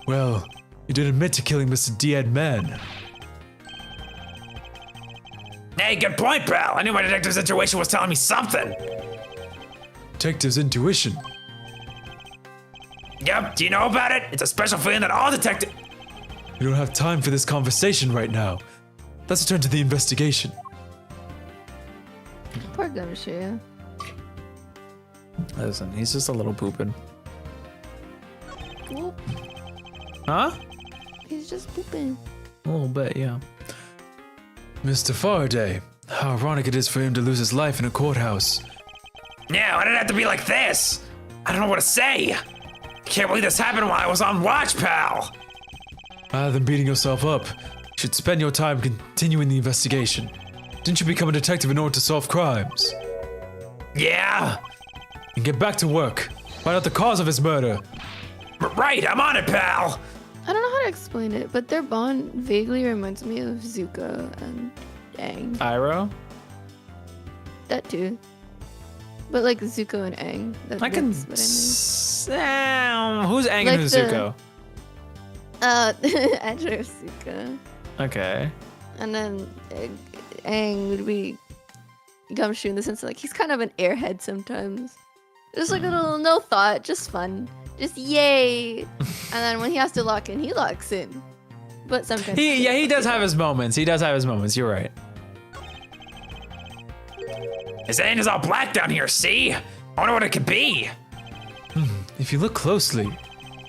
Well, you did admit to killing Mr. Dead Man. Hey, good point, pal. I knew my detective's intuition was telling me something. Detective's intuition. Yep, do you know about it? It's a special feeling that all detectives... We don't have time for this conversation right now. Let's return to the investigation. Poor Gumshoe. Listen, he's just a little pooping. Whoop. Huh? He's just pooping. A little bit, yeah. Mr. Faraday, how ironic it is for him to lose his life in a courthouse. Yeah, why did it have to be like this? I don't know what to say. Can't believe this happened while I was on watch, pal. Rather than beating yourself up, you should spend your time continuing the investigation. Didn't you become a detective in order to solve crimes? Yeah? And get back to work. Find out the cause of his murder. Right, I'm on it, pal. I don't know how to explain it, but their bond vaguely reminds me of Zuko and Aang. Iroh? That too. But like Zuko and Aang. That's what I mean. Who's Aang Like and who's Zuko? Edgeworth Zuko. Okay. And then Aang would be Gumshoe in the sense of like he's kind of an airhead sometimes. Just like a little no thought, just fun. Just yay. And then when he has to lock in, he locks in. But sometimes He does have his moments. He does have his moments. You're right. His hand is all black down here, see? I wonder what it could be. If you look closely,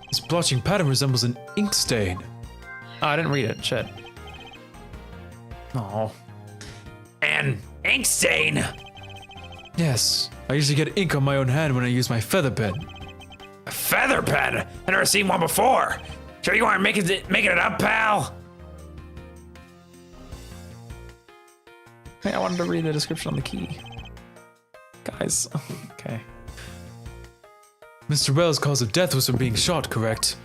this blotching pattern resembles an ink stain. Oh, I didn't read it. Shit. Oh. An ink stain. Yes. I usually get ink on my own hand when I use my feather pen. A feather pen? I've never seen one before. Sure you aren't making it up, pal? Hey, I wanted to read the description on the key. Guys. Okay. Mr. Bell's cause of death was from being shot, correct?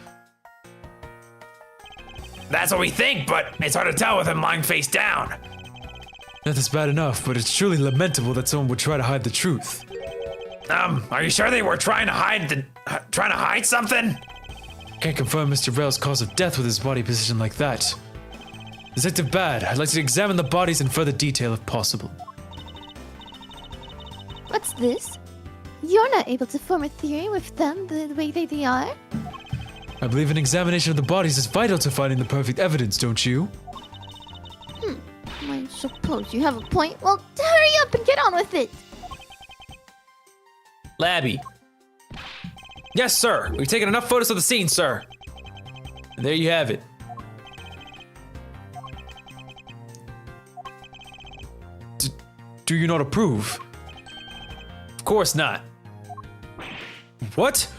That's what we think, but it's hard to tell with him lying face down. Death is bad enough, but it's truly lamentable that someone would try to hide the truth. Are you sure they were trying to hide something? Can't confirm Mr. Bell's cause of death with his body positioned like that. Detective Bad, I'd like to examine the bodies in further detail if possible. What's this? You're not able to form a theory with them the way they are? I believe an examination of the bodies is vital to finding the perfect evidence, don't you? I suppose you have a point. Well, hurry up and get on with it! Labby. Yes, sir. We've taken enough photos of the scene, sir. And there you have it. Do you not approve? Of course not. What?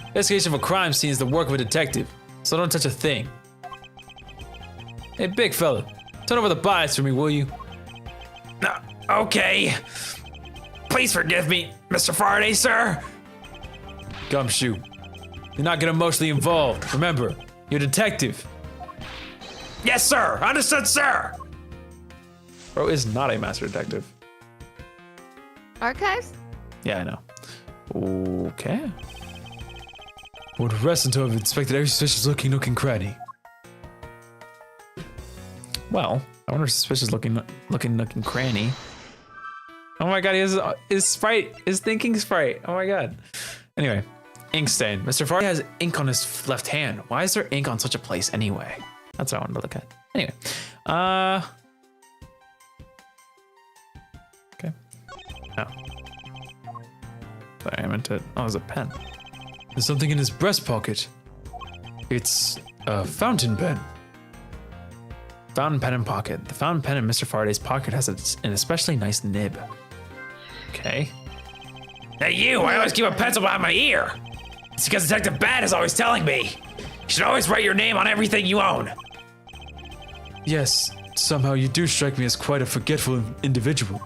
Investigation of a crime scene is the work of a detective, so don't touch a thing. Hey, big fella, turn over the bodies for me, will you? Okay. Please forgive me, Mr. Faraday, sir. Gumshoe, you're not getting emotionally involved. Remember, you're a detective. Yes, sir. Understood, sir. Bro is not a master detective. Archives? Yeah, I know. Okay. Would rest until I've inspected every suspicious looking nook and cranny. Well, I wonder if suspicious looking nook and cranny. Oh my god, he has his sprite, his thinking sprite. Oh my god. Anyway, ink stain. Mr. Faraday has ink on his left hand. Why is there ink on such a place anyway? That's what I wanted to look at. Anyway, okay. Oh. Sorry, I meant to. Oh, there's a pen. There's something in his breast pocket. It's a fountain pen. Fountain pen in pocket. The fountain pen in Mr. Faraday's pocket has an especially nice nib. Okay. Hey, you! I always keep a pencil behind my ear. It's because Detective Bad is always telling me. You should always write your name on everything you own. Yes, somehow you do strike me as quite a forgetful individual.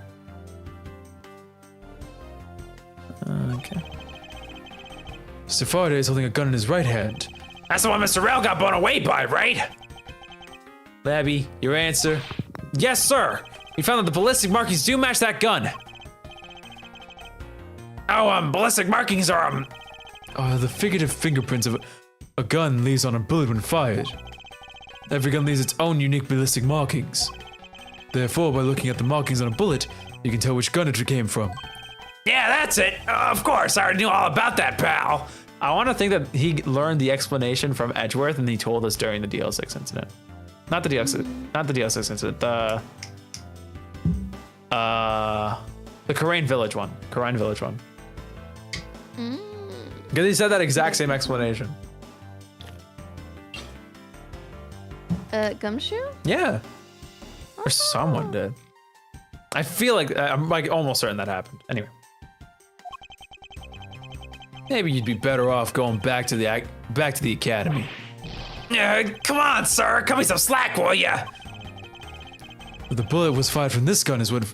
Okay. Mr. Faraday is holding a gun in his right hand. That's the one Mr. Rel got blown away by, right? Labby, your answer? Yes, sir. We found that the ballistic markings do match that gun. Oh, ballistic markings are, The figurative fingerprints of a gun leaves on a bullet when fired. Every gun leaves its own unique ballistic markings. Therefore, by looking at the markings on a bullet, you can tell which gun it came from. Yeah, that's it. Of course, I already knew all about that, pal. I want to think that he learned the explanation from Edgeworth and he told us during the DL6 incident. Not the DL6 incident, the Karain Village one. Because he said that exact same explanation. Gumshoe? Yeah. Or someone did. I feel like, I'm like almost certain that happened. Anyway. Maybe you'd be better off going back to the academy. Come on, sir. Cut me some slack, will ya? The bullet was fired from this gun is what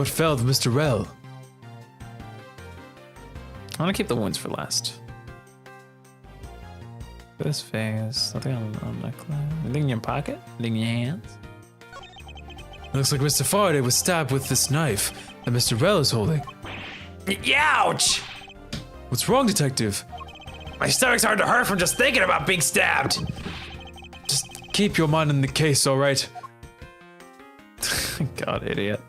felled Mr. Rel. I want to keep the wounds for last. This face, nothing on my clothes. Anything in your pocket? Anything in your hands? Looks like Mr. Faraday was stabbed with this knife that Mr. Rel is holding. Ouch! What's wrong, Detective? My stomach's hard to hurt from just thinking about being stabbed. Just keep your mind in the case, all right? God, idiot.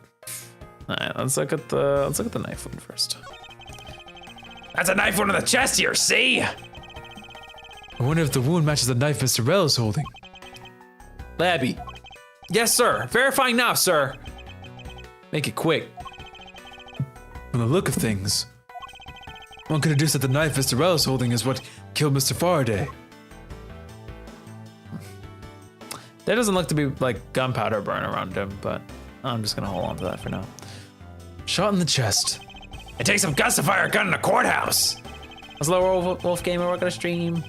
All right, let's look at the knife wound first. That's a knife wound in the chest here, see? I wonder if the wound matches the knife Mr. Rel is holding. Labby. Yes, sir. Verifying now, sir. Make it quick. From the look of things, one could deduce that the knife Mr. Rel is holding is what killed Mr. Faraday. There doesn't look to be like gunpowder burn around him, but I'm just gonna hold on to that for now. Shot in the chest. It takes some guts to fire a gun in a courthouse. Let's lower Wolf Gamer. We're gonna stream.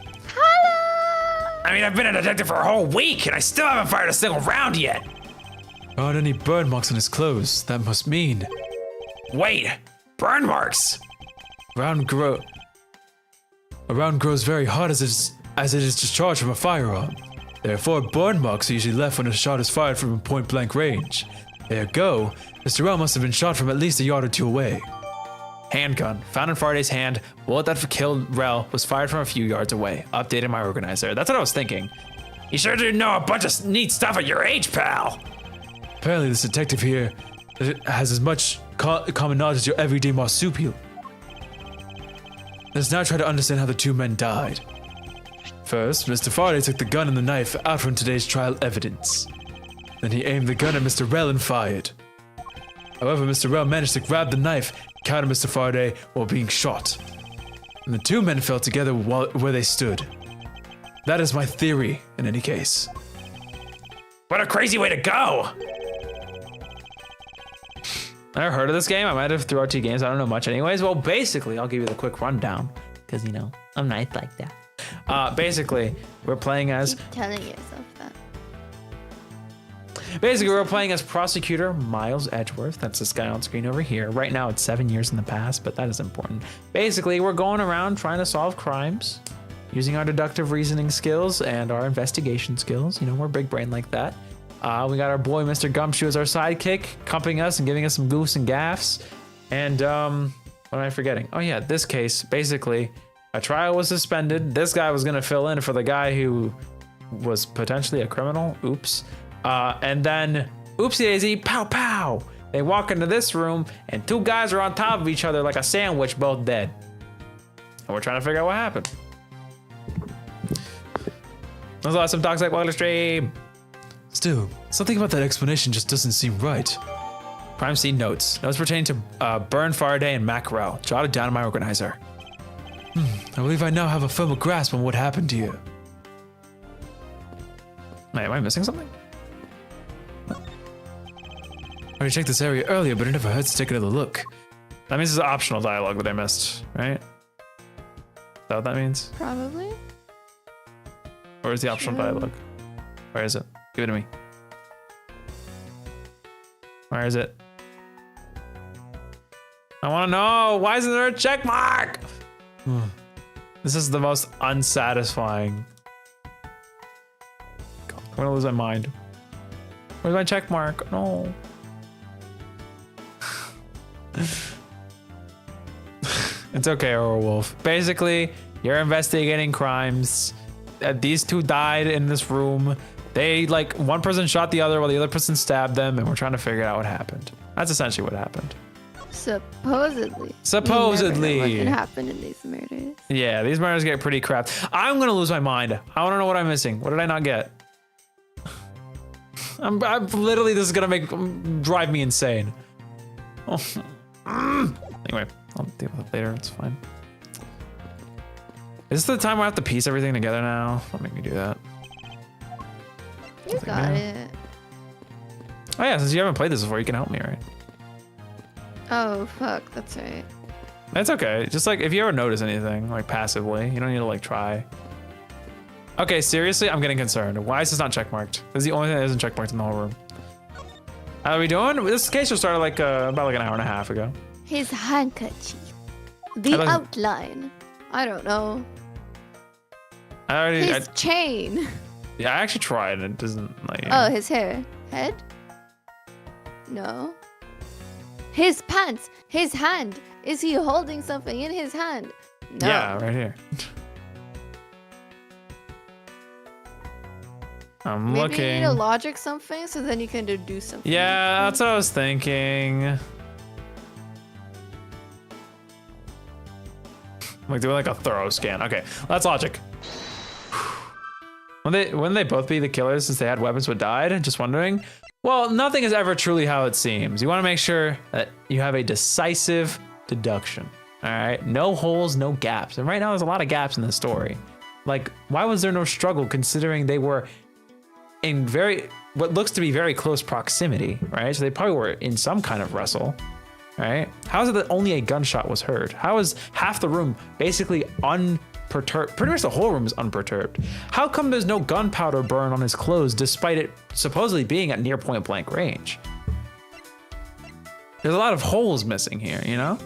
I mean, I've been a detective for a whole week and I still haven't fired a single round yet. Aren't any burn marks on his clothes? That must mean Wait, burn marks? a round grows very hot as it is discharged from a firearm. Therefore, burn marks are usually left when a shot is fired from a point-blank range. Ergo, Mr. Rel must have been shot from at least a yard or two away. Handgun. Found in Faraday's hand. Bullet that killed Rel was fired from a few yards away. Updated my organizer. That's what I was thinking. You sure do know a bunch of neat stuff at your age, pal. Apparently, this detective here has as much common knowledge as your everyday marsupial. Let's now try to understand how the two men died. First, Mr. Faraday took the gun and the knife out from today's trial evidence. Then he aimed the gun at Mr. Rel and fired. However, Mr. Rel managed to grab the knife, counter Mr. Faraday while being shot. And the two men fell together where they stood. That is my theory, in any case. What a crazy way to go. Never heard of this game. I might have through RT games. I don't know much anyways. Well, basically, I'll give you the quick rundown. Because, you know, I'm nice like that. Basically, we're playing as... Keep telling yourself that. Basically, we're playing as Prosecutor Miles Edgeworth. That's this guy on screen over here. Right now, it's 7 years in the past, but that is important. Basically, we're going around trying to solve crimes using our deductive reasoning skills and our investigation skills. You know, we're big brain like that. We got our boy, Mr. Gumshoe, as our sidekick, accompanying us and giving us some goofs and gaffs. And, what am I forgetting? Oh, yeah, this case, basically, a trial was suspended. This guy was going to fill in for the guy who was potentially a criminal. Oops. And then, oopsie daisy, pow pow. They walk into this room, and two guys are on top of each other like a sandwich, both dead. And we're trying to figure out what happened. There's a lot of toxic water stream. Still, something about that explanation just doesn't seem right. Crime scene notes. Notes pertaining to Burn, Faraday, and Mackerel. Jotted down in my organizer. I believe I now have a firmer grasp on what happened here. Wait, am I missing something? I already checked this area earlier, but it never hurts to take another look. That means it's optional dialogue that I missed, right? Is that what that means? Probably. Where's the optional dialogue? Where is it? Give it to me. Where is it? I want to know. Why isn't there a check mark? This is the most unsatisfying. God, I'm gonna lose my mind. Where's my check mark? No. It's okay, Wolf. Basically, you're investigating crimes. These two died in this room. They, like, one person shot the other while the other person stabbed them, and we're trying to figure out what happened. That's essentially what happened. Supposedly. Supposedly. You never know what can happen in these murders. Yeah, these murders get pretty crap. I'm gonna lose my mind. I wanna know what I'm missing. What did I not get? I'm literally, this is gonna drive me insane. Oh. Anyway, I'll deal with it later. It's fine. Is this the time where I have to piece everything together now? Don't make me do that. You got it. Oh yeah, since you haven't played this before, you can help me, right? Oh, fuck. That's right. That's okay. Just like, if you ever notice anything, like passively, you don't need to like try. Okay, seriously, I'm getting concerned. Why is this not checkmarked? This is the only thing that isn't checkmarked in the whole room. How are we doing? This case just started like about like an hour and a half ago. His handkerchief. The outline. I don't know. I His chain. Yeah, I actually tried and it doesn't like. Oh, his hair. Head? No. His pants. His hand. Is he holding something in his hand? No. Yeah, right here. I'm Maybe looking. you need to logic something so then you can do something. Yeah, that's what I was thinking. Like doing like a thorough scan. Okay, that's logic. Wouldn't they both be the killers since they had weapons but died? Just wondering. Well, nothing is ever truly how it seems. You want to make sure that you have a decisive deduction. All right, no holes, no gaps. And right now there's a lot of gaps in the story. Like, why was there no struggle considering they were in what looks to be very close proximity, right? So they probably were in some kind of wrestle, right? How is it that only a gunshot was heard? How is half the room basically unperturbed? Pretty much the whole room is unperturbed. How come there's no gunpowder burn on his clothes despite it supposedly being at near point blank range? There's a lot of holes missing here, you know?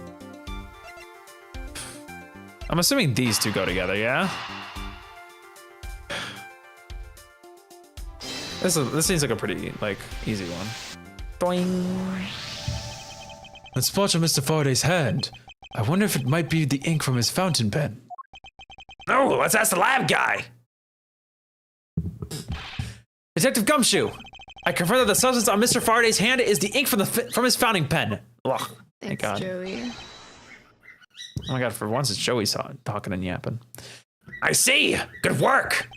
I'm assuming these two go together, yeah? This seems like a pretty, like, easy one. Doing. A spot on Mr. Faraday's hand. I wonder if it might be the ink from his fountain pen. No, let's ask the lab guy. Detective Gumshoe, I confirm that the substance on Mr. Faraday's hand is the ink from his fountain pen. Ugh, thank Thanks, God. Joey. Oh my God, for once it's Joey talking and yapping. I see. Good work.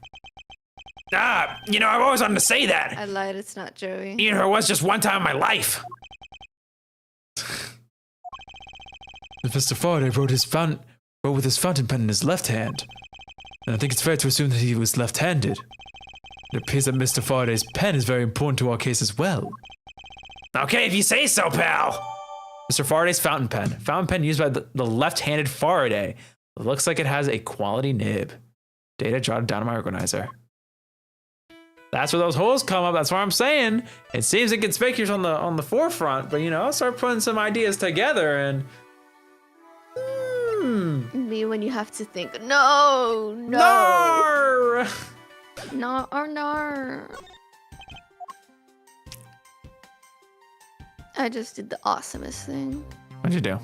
You know, I've always wanted to say that. I lied, it's not Joey. You know, it was just one time in my life. Mr. Faraday wrote with his fountain pen in his left hand. And I think it's fair to assume that he was left-handed. It appears that Mr. Faraday's pen is very important to our case as well. Okay, if you say so, pal. Mr. Faraday's fountain pen. Fountain pen used by the left-handed Faraday. It looks like it has a quality nib. Data jotted down on my organizer. That's where those holes come up. That's what I'm saying. It seems inconspicuous on the forefront, but you know, I'll start putting some ideas together and. Me when you have to think. No. No. No. I just did the awesomest thing. What'd you do?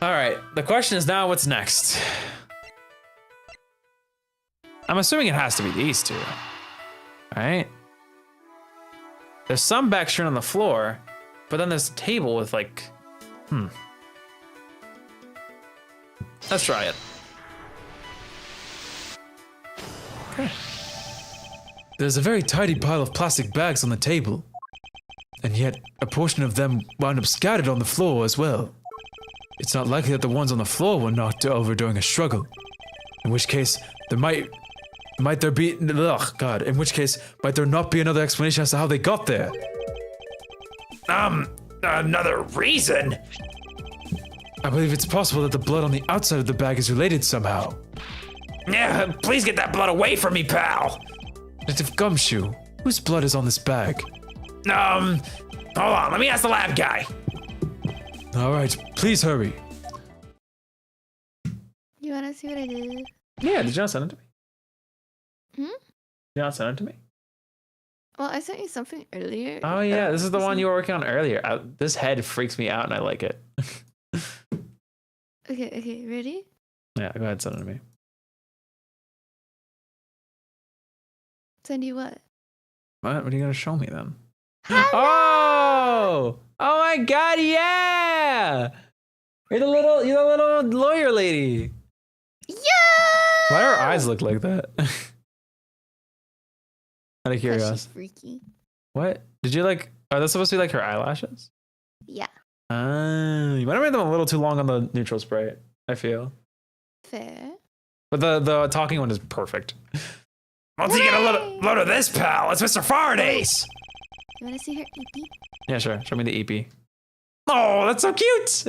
All right. The question is now, what's next? I'm assuming it has to be these two, right? There's some backstream on the floor, but then there's a table with like, Let's try it. Okay. There's a very tidy pile of plastic bags on the table, and yet a portion of them wound up scattered on the floor as well. It's not likely that the ones on the floor were knocked over during a struggle, in which case might there not be another explanation as to how they got there? Another reason? I believe it's possible that the blood on the outside of the bag is related somehow. Yeah, please get that blood away from me, pal. Detective Gumshoe, whose blood is on this bag? Hold on, let me ask the lab guy. All right, please hurry. You wanna see what I did? Yeah, did you not send it to me? Hmm? Did you not send it to me? Well, I sent you something earlier. Oh yeah, this is the one you were working on earlier. This head freaks me out and I like it. Okay, ready? Yeah, go ahead, send it to me. Send you what? What are you gonna show me then? Oh! Oh my god, yeah! You're the little lawyer lady. Yeah! Why do her eyes look like that? Out of She's curiosity. freaky. What? Did you like, are those supposed to be like her eyelashes? Yeah, You might have made them a little too long on the neutral spray, I feel. fair. But the talking one is perfect. Once you get a load of this, pal, it's Mr. Faraday's. You wanna see her EP? Yeah, sure. Show me the EP. Oh, that's so cute!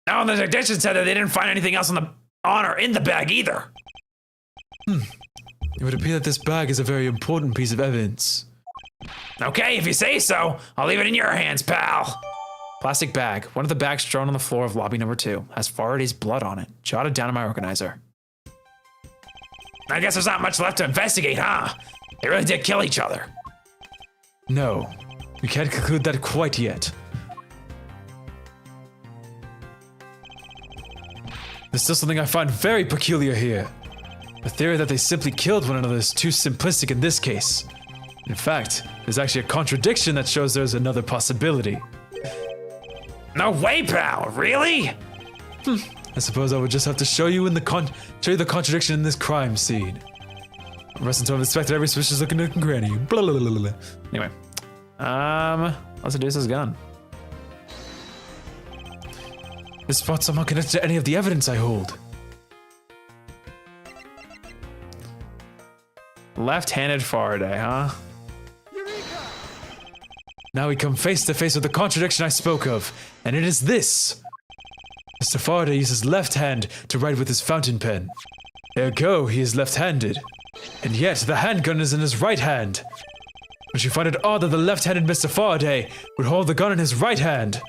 Now, the technician said that they didn't find anything else on or in the bag either. It would appear that this bag is a very important piece of evidence. Okay, if you say so, I'll leave it in your hands, pal. Plastic bag. One of the bags strewn on the floor of lobby number 2 has Faraday's blood on it, jotted down in my organizer. I guess there's not much left to investigate, huh? They really did kill each other. No, we can't conclude that quite yet. There's still something I find very peculiar here. The theory that they simply killed one another is too simplistic in this case. In fact, there's actually a contradiction that shows there's another possibility. No way, pal. Really? I suppose I would just have to show you the contradiction in this crime scene. Rest until I've inspected every suspicious looking nook and cranny. Blah, blah, blah, blah. Anyway. Let's seduce his gun. This spot's somehow connected to any of the evidence I hold. Left-handed Faraday, huh? Now we come face to face with the contradiction I spoke of, and it is this. Mr. Faraday uses left hand to write with his fountain pen. Ergo, he is left-handed. And yet, the handgun is in his right hand. Don't you find it odd that the left-handed Mr. Faraday would hold the gun in his right hand?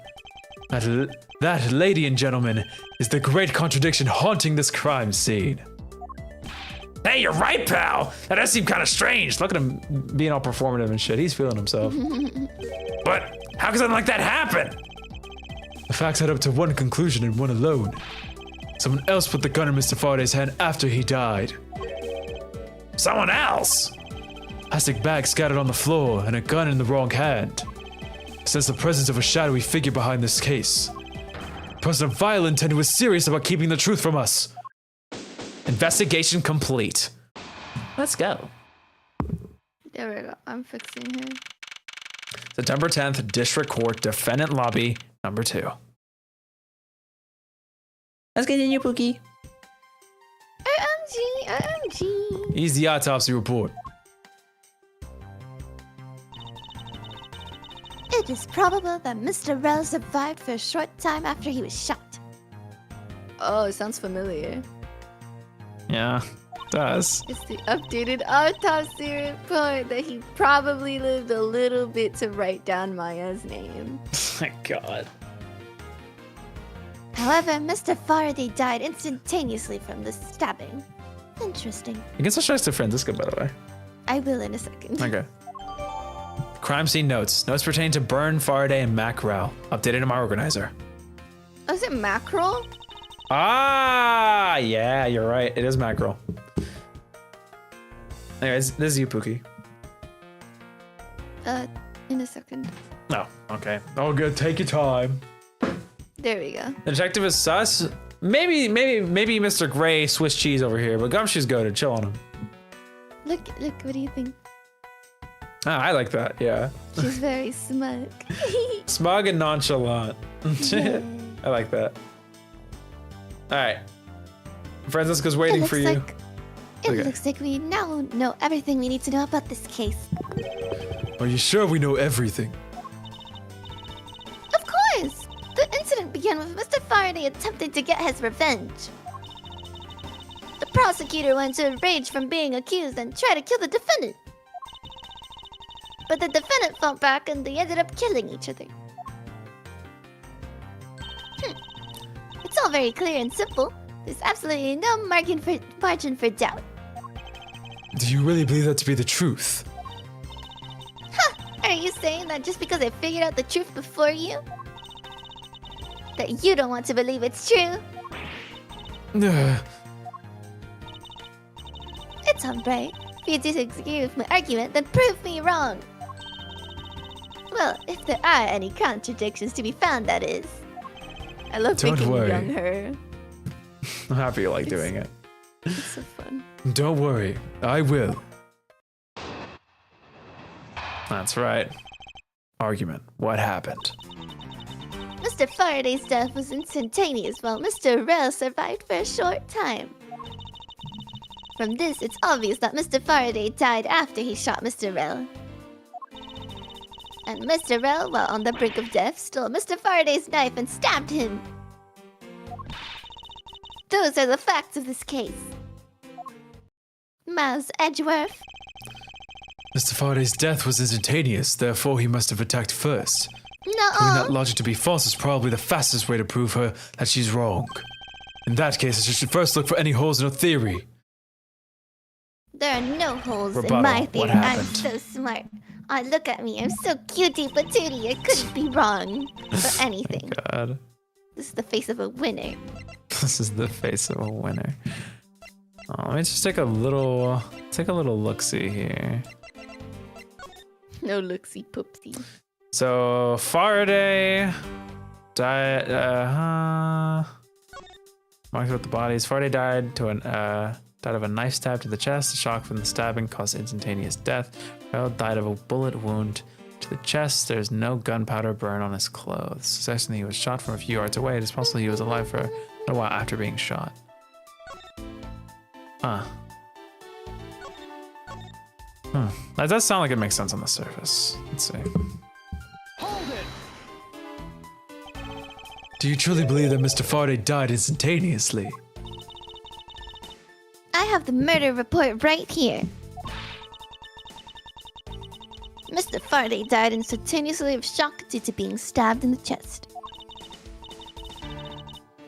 That, lady and gentlemen, is the great contradiction haunting this crime scene. Hey, you're right, pal. That does seem kind of strange. Look at him being all performative and shit. He's feeling himself. But how could something like that happen? The facts add up to one conclusion and one alone. Someone else put the gun in Mr. Faraday's hand after he died. Someone else? Plastic bag scattered on the floor and a gun in the wrong hand. Sense the presence of a shadowy figure behind this case. A person of vile intent who is serious about keeping the truth from us. Investigation complete. Let's go. There we go. I'm fixing her. September 10th, District Court, Defendant Lobby, number 2. Let's get in your Pookie. OMG. Here's the autopsy report. It is probable that Mr. Rell survived for a short time after he was shot. Oh, it sounds familiar. Yeah, it does. It's the updated autopsy report that he probably lived a little bit to write down Maya's name. My God. However, Mr. Faraday died instantaneously from the stabbing. Interesting. You can switch next to Franziska, by the way. I will in a second. Okay. Crime scene notes. Notes pertaining to Byrne, Faraday, and Mackerel. Updated in my organizer. Oh, is it mackerel? Ah, yeah, you're right. It is Mackerel. Anyways, this is you, Pookie. In a second. No, okay. Oh, good. Take your time. There we go. The detective is sus. Maybe Mr. Gray Swiss cheese over here, but Gumshoe's goated. Chill on him. Look, what do you think? Ah, I like that, yeah. She's very smug. Smug and nonchalant. I like that. Alright. Franziska's waiting for you. It looks like we now know everything we need to know about this case. Are you sure we know everything? Of course! The incident began with Mr. Faraday attempting to get his revenge. prosecutor wanted to rage from being accused and try to kill the defendant. But the defendant fought back and they ended up killing each other. It's all very clear and simple. There's absolutely no margin for doubt. Do you really believe that to be the truth? Are you saying that just because I figured out the truth before you, that you don't want to believe it's true? It's alright. If you disagree with my argument, then prove me wrong. Well, if there are any contradictions to be found, that is. I love Don't making worry. young her. I'm happy you like doing it. It's so fun. Don't worry, I will. That's right. Argument. What happened? Mr. Faraday's death was instantaneous, while Mr. Rel survived for a short time. From this, it's obvious that Mr. Faraday died after he shot Mr. Rel. And Mr. Rel, while on the brink of death, stole Mr. Faraday's knife and stabbed him. Those are the facts of this case. Miles Edgeworth. Mr. Faraday's death was instantaneous, therefore he must have attacked first. Proving that No. logic to be false is probably the fastest way to prove her that she's wrong. In that case, I should first look for any holes in her theory. There are no holes Rebuttal. in my What theory. I'm happened? so smart. Oh, look at me. I'm so cutie patootie. I couldn't be wrong for anything. God. This is the face of a winner. This is the face of a winner. Oh, let me just take a little look-see here. No looksy poopsy. So Faraday died. Marked with the bodies. Faraday died of a knife stab to the chest. The shock from the stabbing caused instantaneous death. Rel died of a bullet wound to the chest. There's no gunpowder burn on his clothes. Suggesting he was shot from a few yards away. It is possible he was alive for a while after being shot. Huh. That does sound like it makes sense on the surface. Let's see. Hold it! Do you truly believe that Mr. Faraday died instantaneously? I have the murder report right here. Mr. Faraday died instantaneously of shock due to being stabbed in the chest.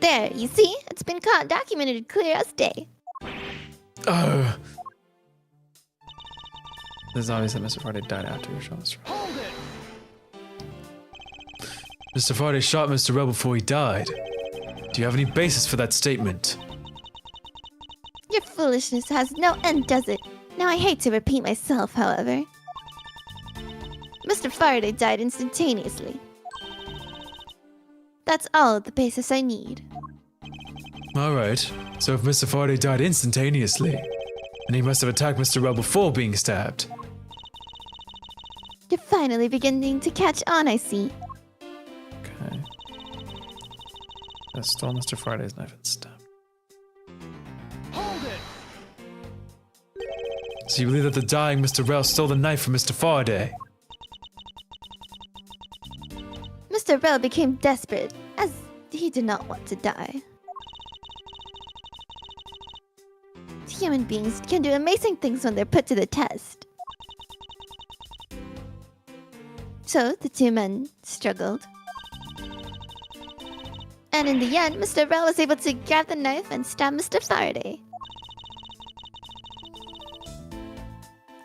There, you see? It's been documented clear as day. This is obvious that Mr. Faraday died after he was shot. Hold it! Mr. Faraday shot Mr. Rel before he died. Do you have any basis for that statement? Your foolishness has no end, does it? Now, I hate to repeat myself, however. Mr. Faraday died instantaneously. That's all the basis I need. Alright, so if Mr. Faraday died instantaneously, then he must have attacked Mr. Rel before being stabbed. You're finally beginning to catch on, I see. Okay. I stole Mr. Faraday's knife and stabbed. Hold it! So you believe that the dying Mr. Rel stole the knife from Mr. Faraday? Mr. Rel became desperate, as he did not want to die. Human beings can do amazing things when they're put to the test. So the two men struggled. And in the end, Mr. Rel was able to grab the knife and stab Mr. Faraday.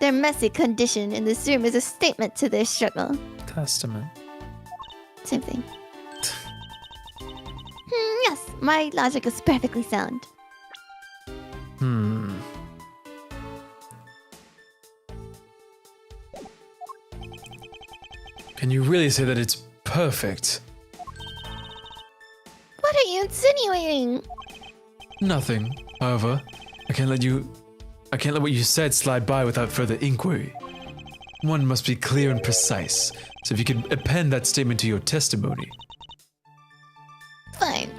Their messy condition in this room is a statement to their struggle. Testament. Same thing. Yes, my logic is perfectly sound. Can you really say that it's perfect? What are you insinuating? Nothing. However, I can't let what you said slide by without further inquiry. One must be clear and precise. So if you could append that statement to your testimony. Fine.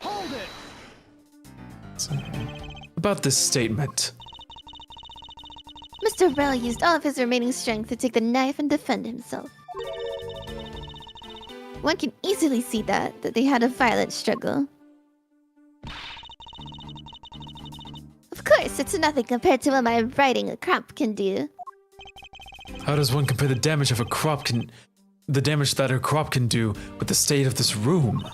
Hold it! So, about this statement. Mr. Rel used all of his remaining strength to take the knife and defend himself. one can easily see that they had a violent struggle. Of course, it's nothing compared to what my riding a crop can do. How does one compare the damage that her crop can do with the state of this room?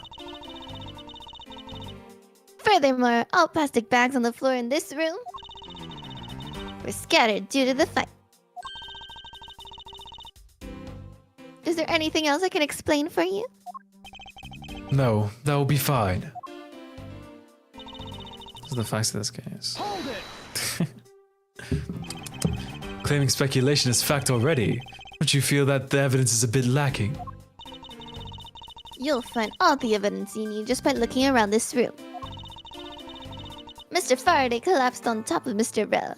Furthermore, all plastic bags on the floor in this room were scattered due to the fight. Is there anything else I can explain for you? No, that will be fine. Those are the facts of this case. Hold it! Claiming speculation is fact already. Don't you feel that the evidence is a bit lacking? You'll find all the evidence you need just by looking around this room. Mr. Faraday collapsed on top of Mr. Rell.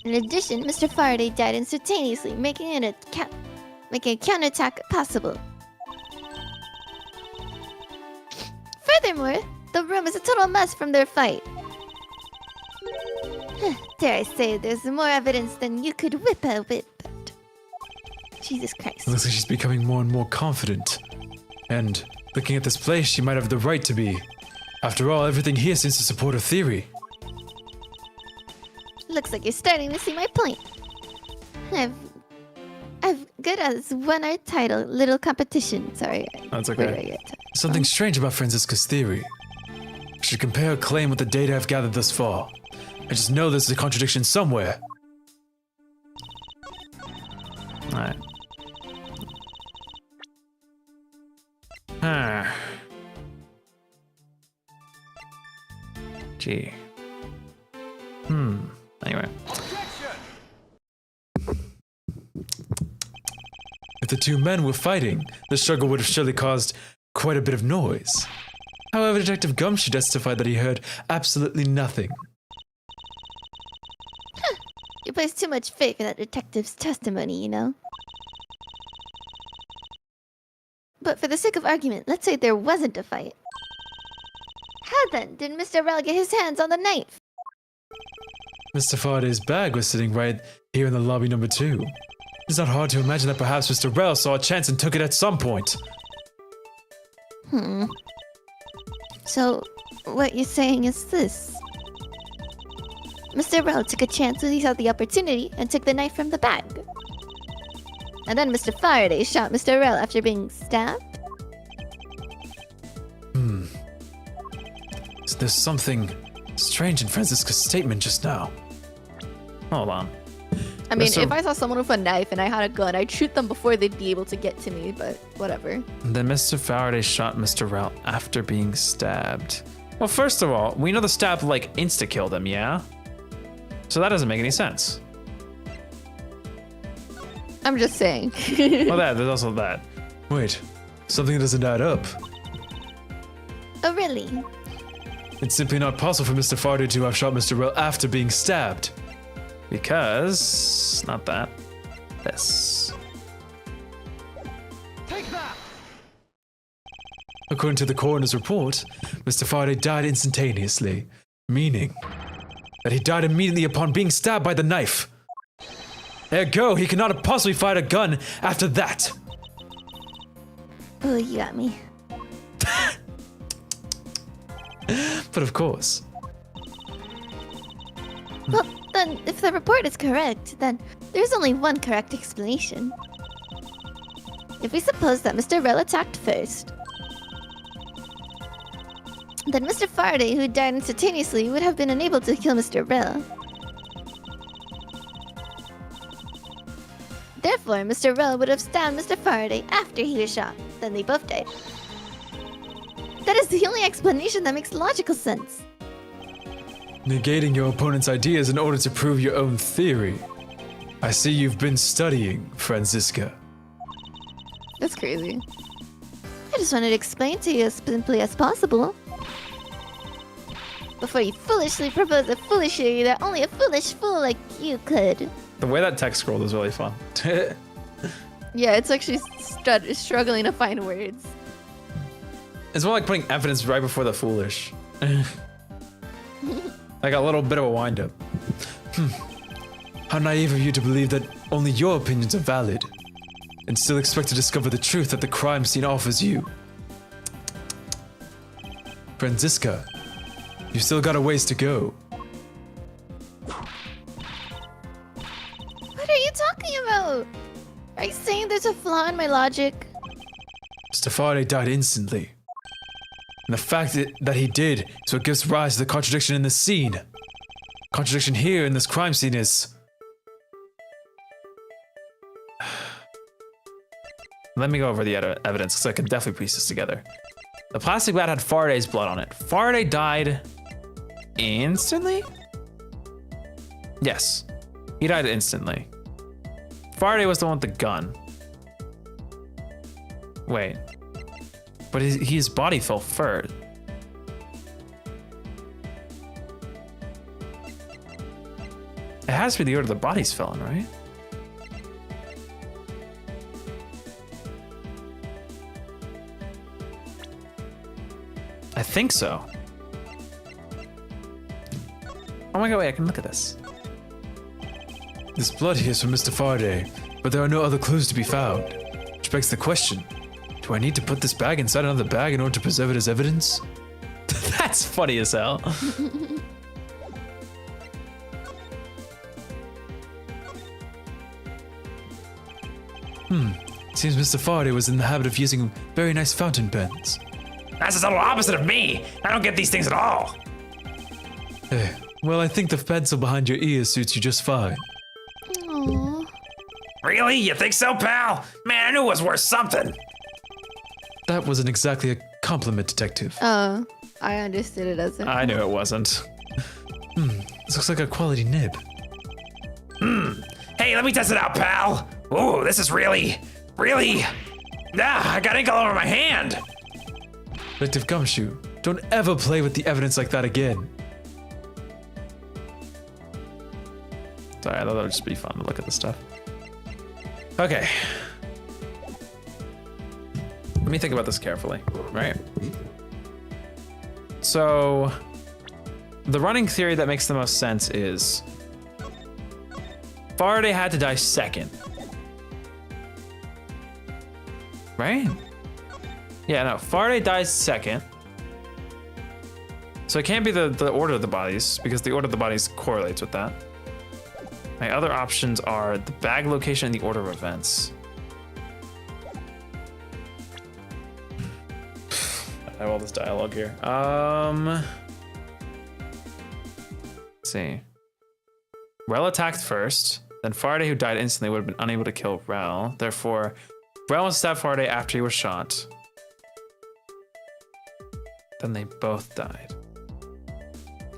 In addition, Mr. Faraday died instantaneously, making a counterattack possible. Furthermore, the room is a total mess from their fight. Dare I say, there's more evidence than you could whip a whip. Jesus Christ. It looks like she's becoming more and more confident. And looking at this place, she might have the right to be. After all, everything here seems to support her theory. Looks like you're starting to see my point. I've good as won our title, little competition. Sorry. That's Where okay. did I get to? Something strange about Franziska's theory. I should compare her claim with the data I've gathered thus far. I just know there's a contradiction somewhere. Alright. Ah. Gee. Anyway. Objection! If the two men were fighting, the struggle would have surely caused quite a bit of noise. However, Detective Gumshoe testified that he heard absolutely nothing. You place too much faith in that detective's testimony, you know? But for the sake of argument, let's say there wasn't a fight. How then did Mr. Rell get his hands on the knife? Mr. Faraday's bag was sitting right here in the lobby number 2. It's not hard to imagine that perhaps Mr. Rell saw a chance and took it at some point. So, what you're saying is this. Mr. Rell took a chance when he saw the opportunity and took the knife from the bag. And then Mr. Faraday shot Mr. Rell after being stabbed? So there's something strange in Franziska's statement just now. Hold on. I mean, Mr. if I saw someone with a knife and I had a gun, I'd shoot them before they'd be able to get to me, but whatever. Then Mr. Faraday shot Mr. Rell after being stabbed. Well, first of all, we know the stab like insta-killed him, yeah? So that doesn't make any sense. I'm just saying. Well, there's also that. Wait, something doesn't add up. Oh, really? It's simply not possible for Mr. Faraday to have shot Mr. Rell after being stabbed. Because... not that. This. Take that! According to the coroner's report, Mr. Faraday died instantaneously, meaning that he died immediately upon being stabbed by the knife. Ergo, he cannot have possibly fired a gun after that. Oh, you got me. But of course, Well, then, if the report is correct, then there's only one correct explanation. If we suppose that Mr. Rell attacked first, then Mr. Faraday, who died instantaneously, would have been unable to kill Mr. Rell. Therefore, Mr. Rell would have stabbed Mr. Faraday after he was shot. Then they both died. That is the only explanation that makes logical sense. negating your opponent's ideas in order to prove your own theory. I see you've been studying, Franziska. That's crazy. I just wanted to explain to you as simply as possible. Before you foolishly propose a foolish theory that only a foolish fool like you could. The way that text scrolled is really fun. Yeah, it's actually struggling to find words. It's more like putting evidence right before the foolish. Like a little bit of a wind up. How naive of you to believe that only your opinions are valid. and still expect to discover the truth that the crime scene offers you. Franziska, you've still got a ways to go. What are you talking about? Are you saying there's a flaw in my logic? Mr. Faraday died instantly. And the fact that he did is what gives rise to the contradiction in this scene. Contradiction here in this crime scene is... Let me go over the evidence, because I can definitely piece this together. The plastic bat had Faraday's blood on it. Faraday died instantly? Yes, he died instantly. Faraday was the one with the gun. Wait, but his body fell first. It has to be the order the bodies fell in, right? I think so. Oh my god, wait, I can look at this. This blood here is from Mr. Faraday, but there are no other clues to be found. Which begs the question, do I need to put this bag inside another bag in order to preserve it as evidence? That's funny as hell. Seems Mr. Faraday was in the habit of using very nice fountain pens. That's the total opposite of me. I don't get these things at all. Well, I think the pencil behind your ear suits you just fine. Aww. Really? You think so, pal? Man, I knew it was worth something. That wasn't exactly a compliment, detective. I understood it as a... I knew it wasn't. This looks like a quality nib. Hey, let me test it out, pal. Ooh, this is really... I got ink all over my hand. Detective Gumshoe, don't ever play with the evidence like that again. Sorry, I thought that would just be fun to look at this stuff. Okay. Let me think about this carefully, right? So, the running theory that makes the most sense is Faraday had to die second. Right? Yeah, no, Faraday dies second. So it can't be the order of the bodies, because the order of the bodies correlates with that. My other options are the bag location and the order of events. I have all this dialogue here. Let's see. Rel attacked first, then Faraday, who died instantly, would have been unable to kill Rel. Therefore, Rel stabbed Faraday after he was shot. Then they both died.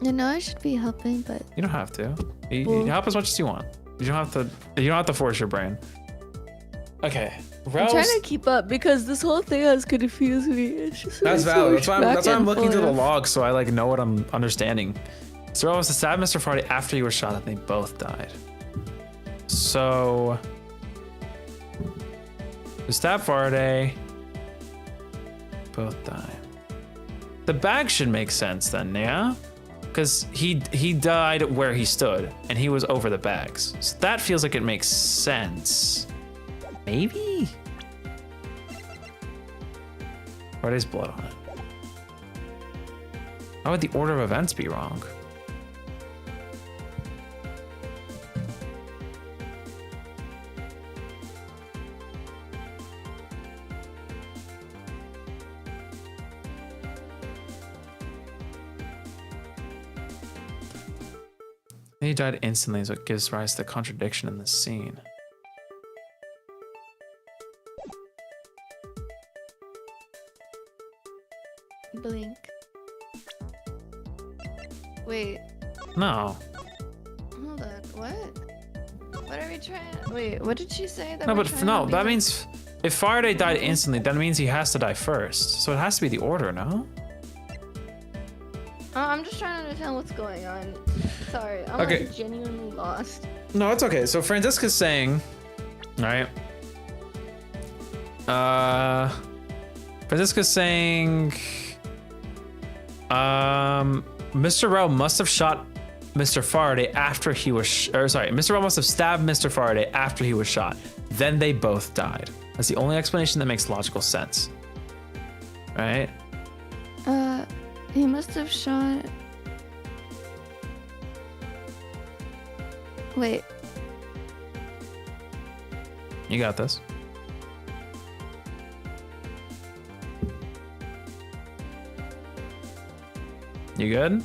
You know I should be helping, but... You don't have to. You help as much as you want. You don't have to force your brain. Okay. I'm trying to keep up because this whole thing has confused me. It's just That's so valid. That's why I'm looking through the forth. log so I like know what I'm understanding. So Rel was to stab Mr. Faraday after he was shot, and they both died. So to stab Faraday, both die. The bag should make sense then, yeah? Because he died where he stood, and he was over the bags. So that feels like it makes sense. Maybe? Faraday's blood on it. How would the order of events be wrong? He died instantly, so it gives rise to the contradiction in this scene. Blink. Wait, No. hold on. What? What are we trying? Wait, what did she say? That No, we're but trying no, to that be- means if Faraday died instantly, that means he has to die first. So it has to be the order, no? I'm just trying to understand what's going on. Sorry, I'm Okay. like genuinely lost. No, it's okay. So Franziska's saying, right? Franziska's saying, Mr. Rel must have shot Mr. Faraday after he was, Mr. Rel must have stabbed Mr. Faraday after he was shot. then they both died. That's the only explanation that makes logical sense. Right? He must have shot. Wait. You got this. You good?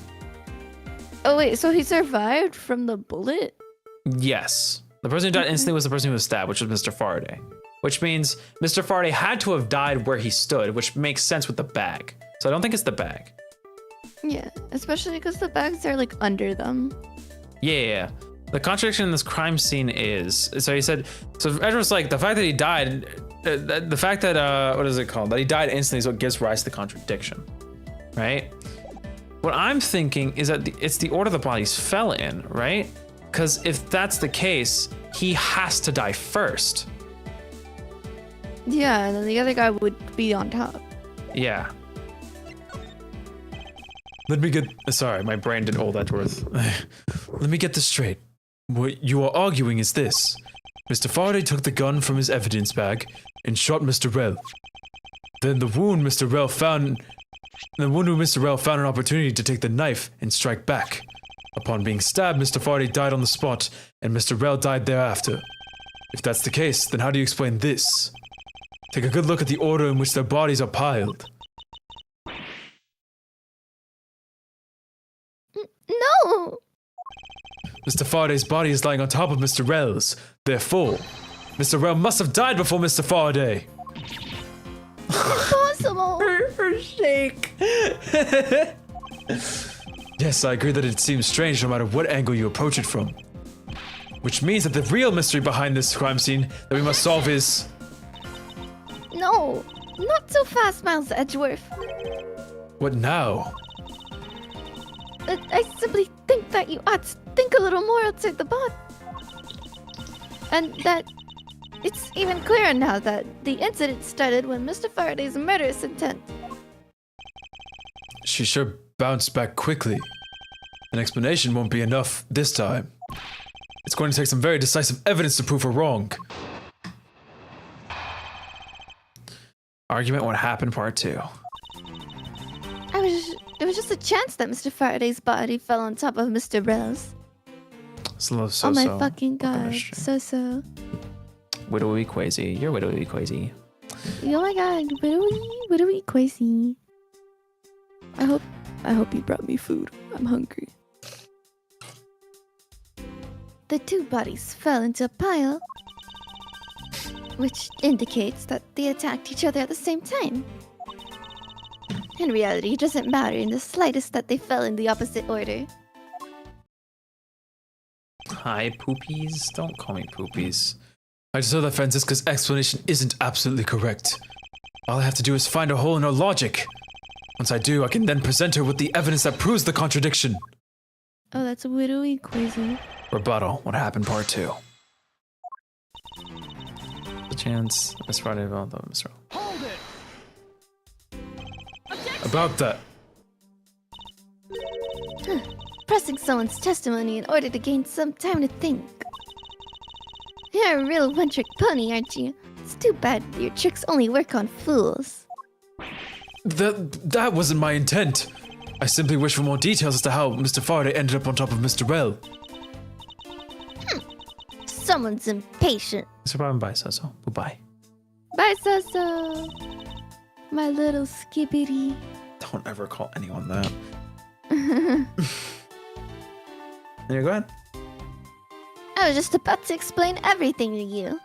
Oh wait, so he survived from the bullet? Yes. The person who died instantly was the person who was stabbed, which was Mr. Faraday. Which means Mr. Faraday had to have died where he stood, which makes sense with the bag. So I don't think it's the bag. Yeah, especially because the bags are like under them. Yeah. The contradiction in this crime scene is, so he said, so Edgeworth's like, the fact that he died, the fact that, what is it called? That he died instantly is what gives rise to the contradiction, right? What I'm thinking is that it's the order the bodies fell in, right? Because if that's the case, he has to die first. Yeah, and then the other guy would be on top. Yeah. Let me get, sorry, my brain didn't hold Edgeworth. Let me get this straight. What you are arguing is this. Mr. Faraday took the gun from his evidence bag and shot Mr. Rel. Then the wound Mr. Rel found an opportunity to take the knife and strike back. Upon being stabbed, Mr. Faraday died on the spot, and Mr. Rel died thereafter. If that's the case, then how do you explain this? Take a good look at the order in which their bodies are piled. No! Mr. Faraday's body is lying on top of Mr. Rel's. Therefore, Mr. Rel must have died before Mr. Faraday. Impossible! Her shake. Yes, I agree that it seems strange no matter what angle you approach it from. Which means that the real mystery behind this crime scene that we must solve is... No! Not so fast, Miles Edgeworth. What now? I simply think that you ought to think a little more outside the box. And that it's even clearer now that the incident started when Mr. Faraday's murderous intent. She sure bounced back quickly. An explanation won't be enough this time. It's going to take some very decisive evidence to prove her wrong. Argument what happened part 2. It was just a chance that Mr. Faraday's body fell on top of Mr. Rel's. It's a little so-so. Oh my fucking god. mystery. So. Widowy Quasi. You're Widowy Quasi. Oh my god. Widowy Quasi. I hope you brought me food. I'm hungry. The two bodies fell into a pile, which indicates that they attacked each other at the same time. In reality, it doesn't matter in the slightest that they fell in the opposite order. Hi, poopies. Don't call me poopies. I just know that Franziska's explanation isn't absolutely correct. All I have to do is find a hole in her logic. Once I do, I can then present her with the evidence that proves the contradiction. Oh, that's Widowy Quasi. Rebuttal. What happened part 2? The chance. Miss Friday about the Miss Roll. Hold it! About that. Pressing someone's testimony in order to gain some time to think. You're a real one-trick pony, aren't you? It's too bad your tricks only work on fools. That wasn't my intent. I simply wish for more details as to how Mr. Faraday ended up on top of Mr. Rel. Someone's impatient. So bye, so goodbye. Bye, Soso. My little skippity. Don't ever call anyone that. Yeah, go ahead. I was just about to explain everything to you.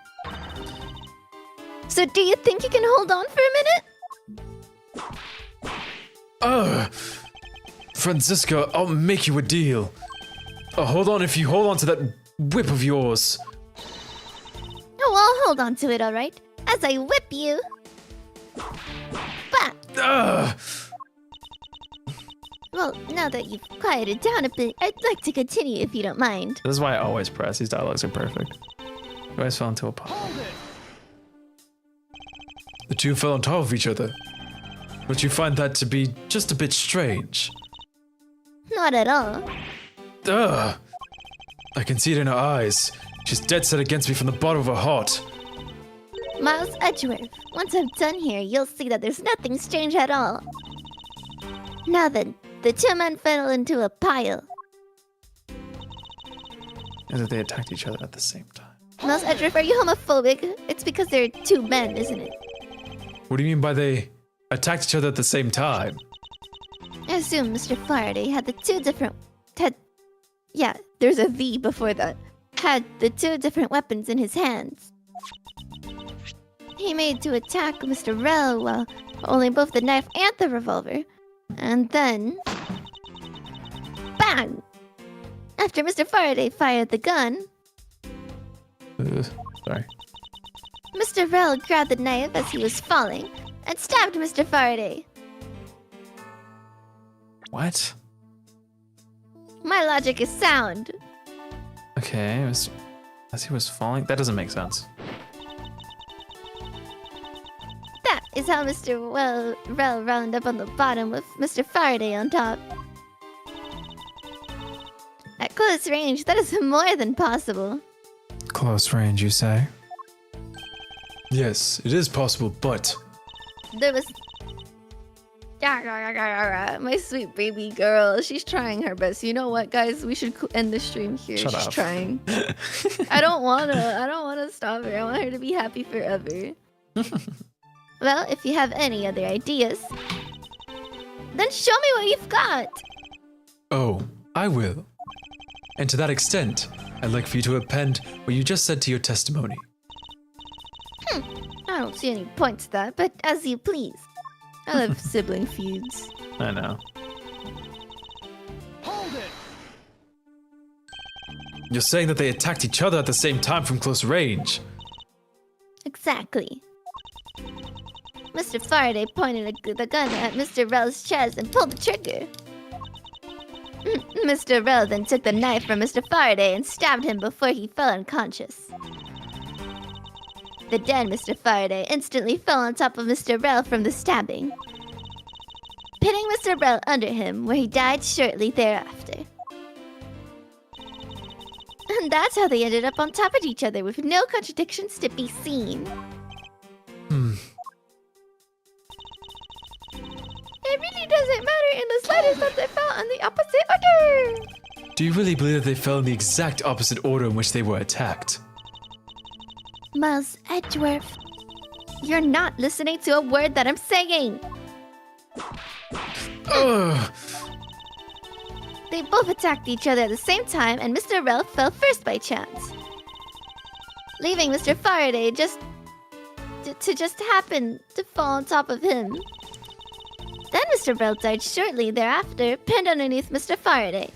So do you think you can hold on for a minute? Franziska, I'll make you a deal. Hold on if you hold on to that whip of yours. Oh, I'll hold on to it, alright? As I whip you. Bah! Well, now that you've quieted down a bit, I'd like to continue if you don't mind. This is why I always press. These dialogues are perfect. You guys fell into a pile. Hold it! The two fell on top of each other. Don't you find that to be just a bit strange? Not at all. I can see it in her eyes. She's dead set against me from the bottom of her heart. Miles Edgeworth, once I'm done here, you'll see that there's nothing strange at all. Now then, the two men fell into a pile. And that they attacked each other at the same time. Miles Edgeworth, are you homophobic? It's because there are two men, isn't it? What do you mean by they attacked each other at the same time? I assume Mr. Faraday had there's a V before that. Had the two different weapons in his hands. He made to attack Mr. Rel while holding both the knife and the revolver. And then... bang! After Mr. Faraday fired the gun, Sorry. Mr. Rel grabbed the knife as he was falling and stabbed Mr. Faraday. What? My logic is sound. Okay, as he was falling? That doesn't make sense. That is how Mr. Rel rounded up on the bottom with Mr. Faraday on top. At close range, that is more than possible. Close range, you say? Yes, it is possible, but There was... My sweet baby girl, she's trying her best. You know what, guys? We should end the stream here. Shut She's up. trying. I don't wanna stop her. I want her to be happy forever. Well, if you have any other ideas, then show me what you've got. oh, I will. And to that extent, I'd like for you to append what you just said to your testimony. I don't see any point to that, but as you please. I love sibling feuds. I know. Hold it! You're saying that they attacked each other at the same time from close range. Exactly. Mr. Faraday pointed the gun at Mr. Rel's chest and pulled the trigger. Mr. Rel then took the knife from Mr. Faraday and stabbed him before he fell unconscious. The dead Mr. Faraday instantly fell on top of Mr. Rel from the stabbing, pinning Mr. Rel under him, where he died shortly thereafter. And that's how they ended up on top of each other with no contradictions to be seen. It really doesn't matter in the slightest that they fell in the opposite order. Do you really believe that they fell in the exact opposite order in which they were attacked? Miles Edgeworth, you're not listening to a word that I'm saying. Ugh! They both attacked each other at the same time, and Mr. Rel fell first by chance, leaving Mr. Faraday just happen to fall on top of him. Then Mr. Rel died shortly thereafter, pinned underneath Mr. Faraday.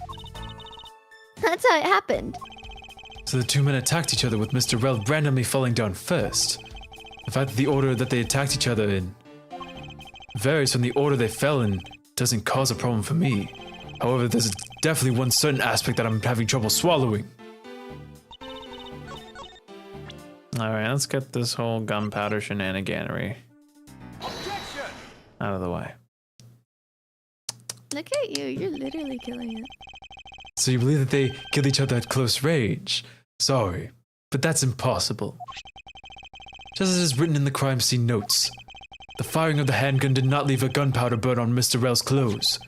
That's how it happened. So the two men attacked each other with Mr. Rel randomly falling down first. The fact that the order that they attacked each other in varies from the order they fell in doesn't cause a problem for me. However, there's definitely one certain aspect that I'm having trouble swallowing. Alright, let's get this whole gunpowder shenaniganery Objection! out of the way. Look at you, you're literally killing it. So you believe that they killed each other at close range? Sorry, but that's impossible. Just as is written in the crime scene notes, the firing of the handgun did not leave a gunpowder burn on Mr. Rel's clothes.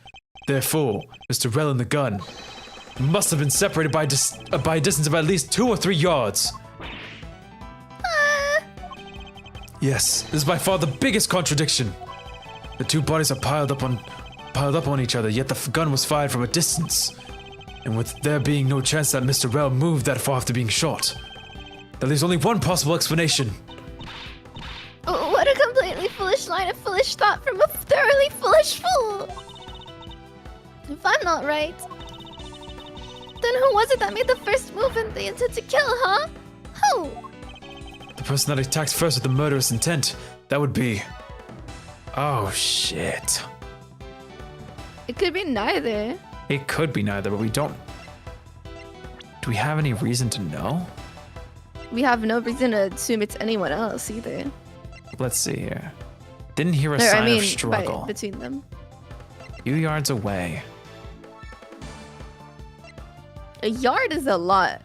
Therefore, Mr. Rel and the gun must have been separated by a distance of at least 2 or 3 yards. Yes, this is by far the biggest contradiction. The two bodies are piled up on each other, yet the gun was fired from a distance. And with there being no chance that Mr. Rel moved that far after being shot, that leaves only one possible explanation. Oh, what a completely foolish line of foolish thought from a thoroughly foolish fool! If I'm not right, then who was it that made the first move and the intent to kill, huh? Who? The person that attacked first with the murderous intent, that would be... Oh, shit. It could be neither. It could be neither, but we don't... Do we have any reason to know? We have no reason to assume it's anyone else either. Let's see here. Didn't hear a Or, sign I mean, of struggle. between them. Few yards away. A yard is a lot.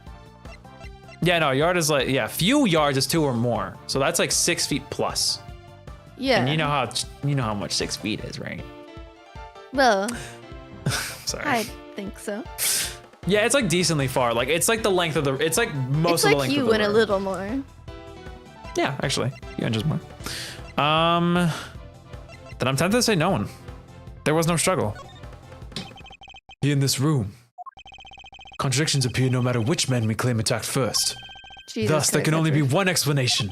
Yeah, no, yard is like, few yards is 2 or more. So that's like 6 feet plus. Yeah. And you know how much 6 feet is, right? Well, Sorry. I think so. Yeah, it's like decently far. Like it's like the length of the. It's like most It's of the like length you of the and a room. little more. Yeah, actually, you and just more. Then I'm tempted to say no one. There was no struggle. Here in this room, contradictions appear no matter which men we claim attacked first. Jesus Thus, there Christ, can only be Edgeworth. one explanation.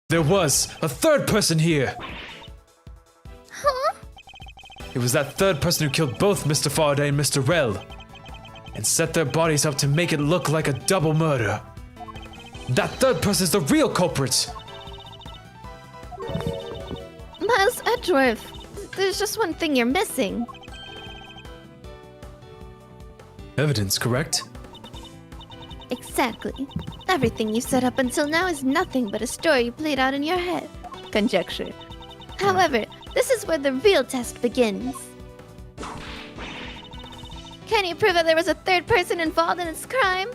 There was a third person here. Huh? It was that third person who killed both Mr. Faraday and Mr. Rel, and set their bodies up to make it look like a double murder. That third person is the real culprit. Miles Edgeworth, there's just one thing you're missing. Evidence, correct? Exactly. Everything you said up until now is nothing but a story you played out in your head. Conjecture. However, this is where the real test begins. Can you prove that there was a third person involved in this crime?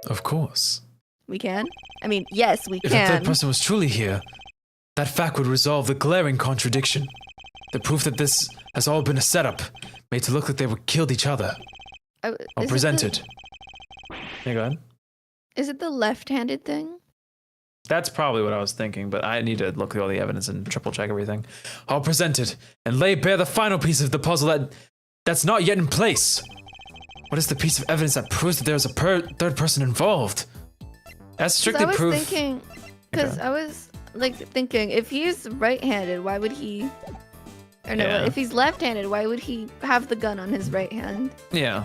Of course. We can? I mean, yes, we If the third can. person was truly here, that fact would resolve the glaring contradiction. The proof that this has all been a setup, made to look like they were killed each other, Oh, or is it presented. Yeah, go ahead. Is it the left-handed thing? That's probably what I was thinking, but I need to look through all the evidence and triple check everything. All presented, and lay bare the final piece of the puzzle that's not yet in place. What is the piece of evidence that proves that there's a third person involved? That's 'Cause strictly I was proof. thinking, because Okay. I was like thinking, if he's right-handed, why would he? Or no, Yeah. if he's left-handed, why would he have the gun on his right hand? Yeah.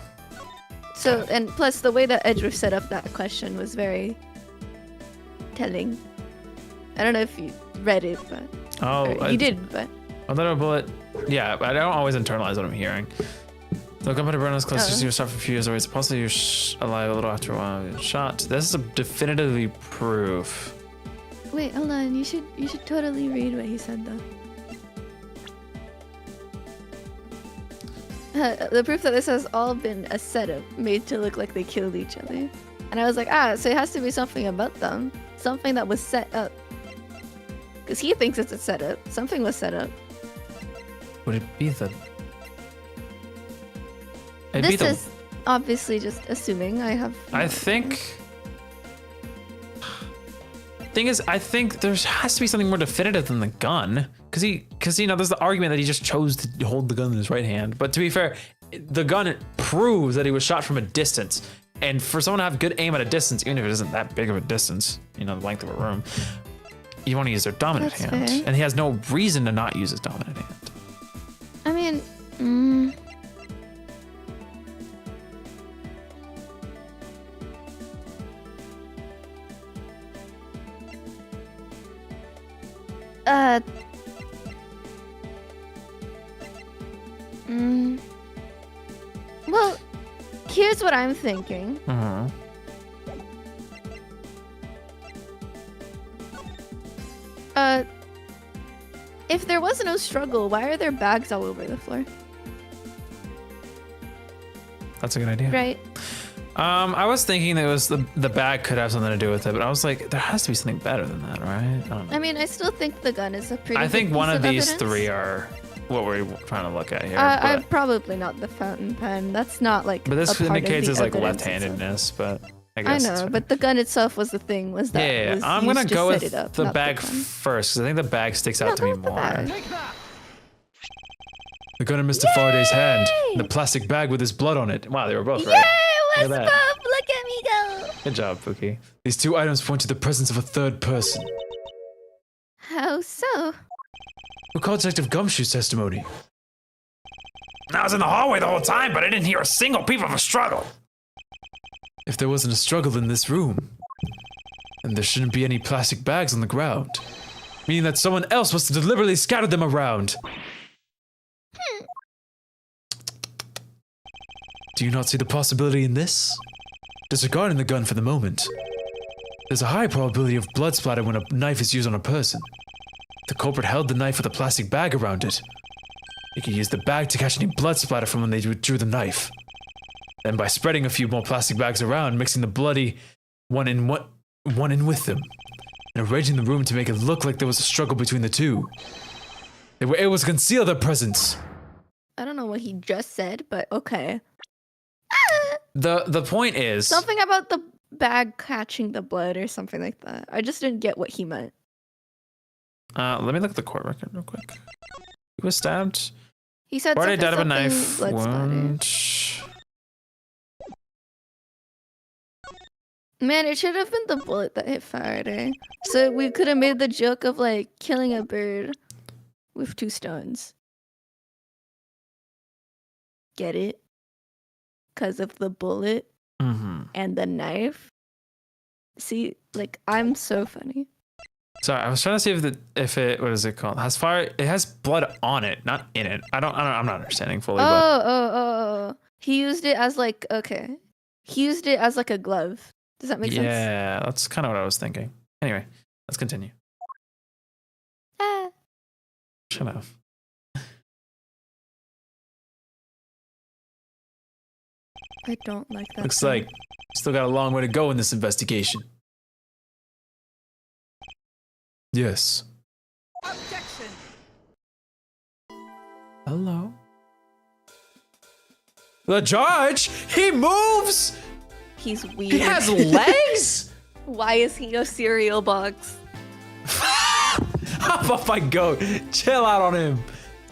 So, and plus the way that Edgeworth set up that question was very telling. I don't know if you read it, but Oh, or you did, but Another bullet. Yeah, I don't always internalize what I'm hearing. The company burned us close to your stuff for a few years away. It's possible you're alive a little after a while. You shot. This is a definitively proof. wait, hold on. You should totally read what he said though. The proof that this has all been a setup made to look like they killed each other. And I was like, so it has to be something about them. Something that was set up. Because he thinks it's a setup. Something was set up. Would it be the... It'd be This the- is obviously just assuming. I have. I think. Thing is, I think there has to be something more definitive than the gun, because you know, there's the argument that he just chose to hold the gun in his right hand. But to be fair, the gun proves that he was shot from a distance, and for someone to have good aim at a distance, even if it isn't that big of a distance, you know, the length of a room, you want to use their dominant That's hand, fair. and he has no reason to not use his dominant hand. I mean. Well, here's what I'm thinking. Mm-hmm. If there was no struggle, why are there bags all over the floor? That's a good idea. Right? I was thinking that it was the bag could have something to do with it, but I was like, there has to be something better than that, right? I don't know. I mean, I still think the gun is a pretty. I think good one piece of these evidence. three are what we're trying to look at here. I'm probably not the fountain pen. That's not like. but this a part of indicates the his like evidence itself. left-handedness, but I I guess. it's know, fine. but the gun itself was the thing. Was that? yeah, was I'm used gonna to go set with it up, the not bag gun. first, because I think the bag sticks Yeah, out to go me with the more. bag. Take that! The gun in Mr. Faraday's hand, Yay! the plastic bag with his blood on it. Wow, they were both Yay! right. Let's Look go! at that. Look at me go! Good job, Pookie. These two items point to the presence of a third person. How so? Recall Detective Gumshoe's testimony. I was in the hallway the whole time, but I didn't hear a single peep of a struggle. If there wasn't a struggle in this room, then there shouldn't be any plastic bags on the ground. Meaning that someone else must have deliberately scattered them around. Do you not see the possibility in this? Disregarding the gun for the moment, there's a high probability of blood splatter when a knife is used on a person. The culprit held the knife with a plastic bag around it. He could use the bag to catch any blood splatter from when they withdrew the knife. Then by spreading a few more plastic bags around, mixing the bloody one in with them, and arranging the room to make it look like there was a struggle between the two, they were able to conceal their presence. I don't know what he just said, but okay. The point is Something about the bag catching the blood or something like that. I just didn't get what he meant. let me look at the court record real quick. He was stabbed. He said Faraday died of a something knife blood splatter. wound. Man, it should have been the bullet that hit Faraday. So we could have made the joke of like killing a bird with 2 stones. Get it? Because of the bullet and the knife. See, like, I'm so funny. Sorry, I was trying to see if it what is it called? Has fire? It has blood on it, not in it. I'm not understanding fully. Oh. He used it as like, okay. He used it as like a glove. Does that make sense? Yeah, that's kind of what I was thinking. Anyway, let's continue. Ah. Shut up. I don't like that. Looks sound. like still got a long way to go in this investigation. Yes. Objection. Hello. The judge, he moves. He's weird. He has legs. Why is he a cereal box? How about I go? Chill out on him.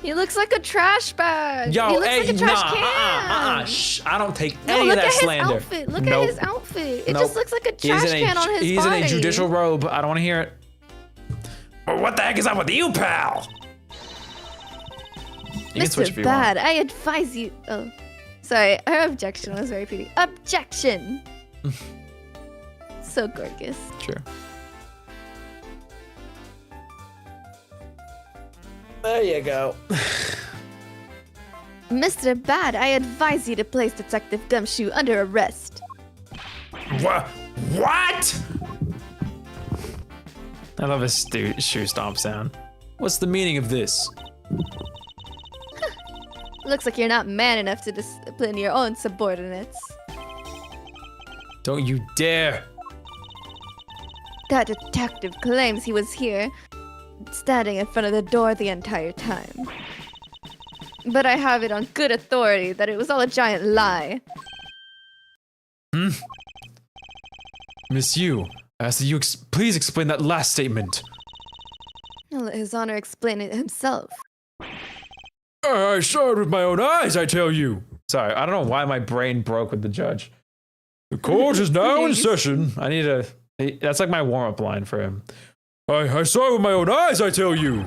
He looks like a trash bag. Yo, he looks hey, like a trash can. Shh, I don't take No, any look of that at his slander. outfit. Look Nope. at his outfit. It Nope. just looks like a trash can on his He's body. in a judicial robe. I don't want to hear it. Well, what the heck is up with you, pal? You can switch if Mr. you Bad, I advise you. Oh, sorry. Her objection was very pretty. Objection. So gorgeous. want. Sure. There you go. Mr. Bad, I advise you to place Detective Gumshoe under arrest. What? I love his shoe stomp sound. What's the meaning of this? Looks like you're not man enough to discipline your own subordinates. Don't you dare. That detective claims he was here, standing in front of the door the entire time. But I have it on good authority that it was all a giant lie. Miss Yu, I ask that you please explain that last statement. I'll let His Honor explain it himself. I saw it with my own eyes, I tell you. Sorry, I don't know why my brain broke with the judge. The court is now in Please. session. I need a. That's like my warm-up line for him. I saw it with my own eyes, I tell you.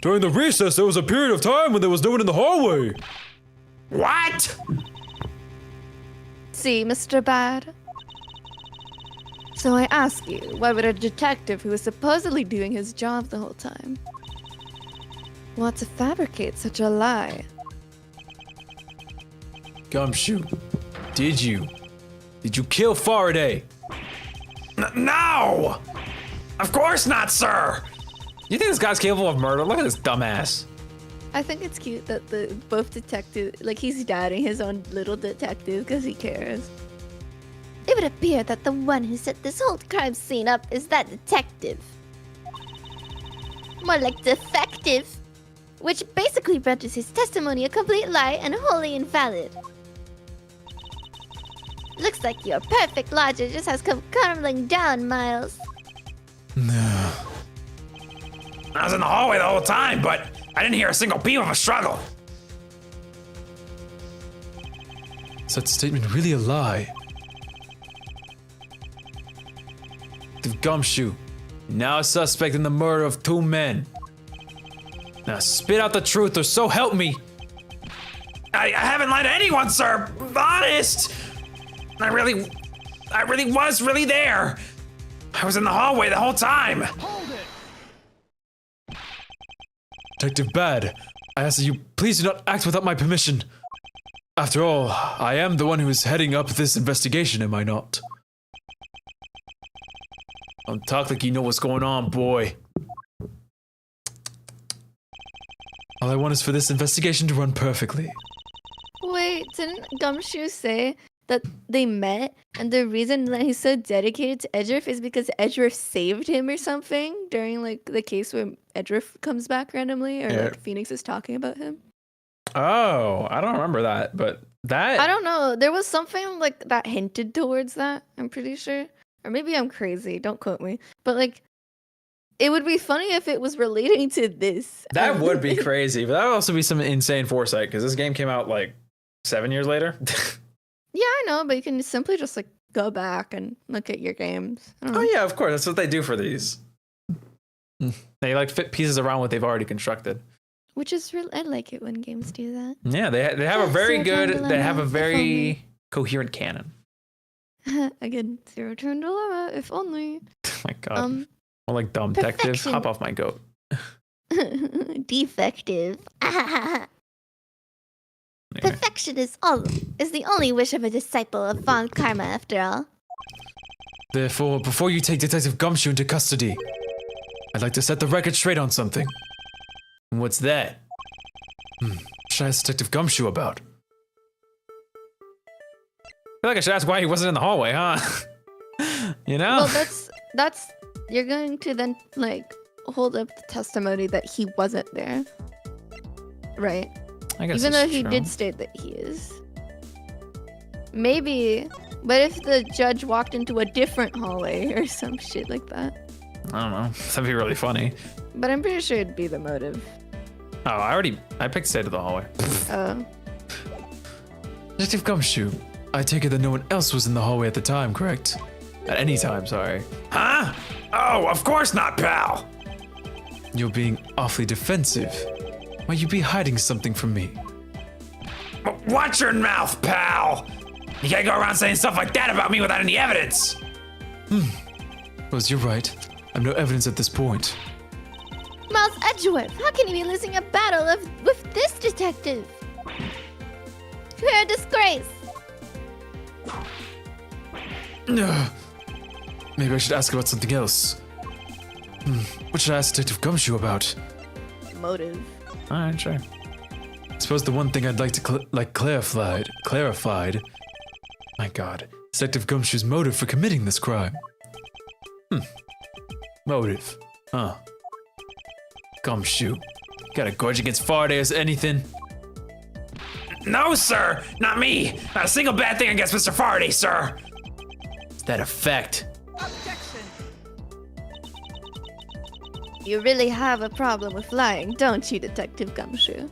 During the recess, there was a period of time when there was no one in the hallway. What? See, Mr. Bad? So I ask you, why would a detective who was supposedly doing his job the whole time want to fabricate such a lie? Gumshoe, did you kill Faraday? No! Of course not, sir! You think this guy's capable of murder? Look at this dumbass. I think it's cute that both detective, like he's dating his own little detective because he cares. It would appear that the one who set this whole crime scene up is that detective. More like defective. Which basically renders his testimony a complete lie and wholly invalid. Looks like your perfect logic just has come crumbling down, Miles. No. I was in the hallway the whole time, but I didn't hear a single beam of a struggle. Is that statement really a lie? The Gumshoe, now a suspect in the murder of 2 men. Now spit out the truth or so help me. I haven't lied to anyone, sir. Honest. I really was really there. I was in the hallway the whole time. Hold it. Detective Bad, I ask that you please do not act without my permission. After all, I am the one who is heading up this investigation, am I not? Don't talk like you know what's going on, boy. All I want is for this investigation to run perfectly. Wait, didn't Gumshoe say that they met, and the reason that he's so dedicated to Edgeworth is because Edgeworth saved him or something during like the case where Edgeworth comes back randomly, or like Phoenix is talking about him. Oh, I don't remember that, but that I don't know. There was something like that hinted towards that. I'm pretty sure, or maybe I'm crazy. Don't quote me. But like, it would be funny if it was relating to this. that would be crazy, but that would also be some insane foresight because this game came out like 7 years later. Yeah, I know, but you can simply just like go back and look at your games. I don't know. Oh yeah, of course. That's what they do for these. They like fit pieces around what they've already constructed. Which is real. I like it when games do that. Yeah, they have a Yeah, very Zero good. Turn They have a Dilemma, if very only. coherent canon. Again, Zero Turn Dilemma, if only. Oh my god. More like dumb detective. Perfection. Hop off my goat. Defective. Anyway. Perfection is the only wish of a disciple of Von Karma, after all. Therefore, before you take Detective Gumshoe into custody, I'd like to set the record straight on something. What's that? What should I ask Detective Gumshoe about? I feel like I should ask why he wasn't in the hallway, huh? You know? Well, that's you're going to then like hold up the testimony that he wasn't there, right? I guess Even though it's he true. did state that he is. Maybe, but if the judge walked into a different hallway or some shit like that. I don't know. That'd be really funny. But I'm pretty sure it'd be the motive. Oh, I picked state of the hallway. Detective Gumshoe, I take it that no one else was in the hallway at the time, correct? At any time, sorry. Huh? Oh, of course not, pal. You're being awfully defensive. Might you be hiding something from me? Watch your mouth, pal. You can't go around saying stuff like that about me without any evidence. Rose, you're right. I've no evidence at this point. Miles Edgeworth, how can you be losing a battle with this detective? You're a disgrace. Maybe I should ask about something else. What should I ask Detective Gumshoe about? Motive. All right, sure. I suppose the one thing I'd like to clarified. My God, Detective Gumshoe's motive for committing this crime. Motive, huh? Gumshoe, got a grudge against Faraday or anything? No, sir. Not me. Not a single bad thing against Mr. Faraday, sir. Is that a fact? Objection. You really have a problem with lying, don't you, Detective Gumshoe?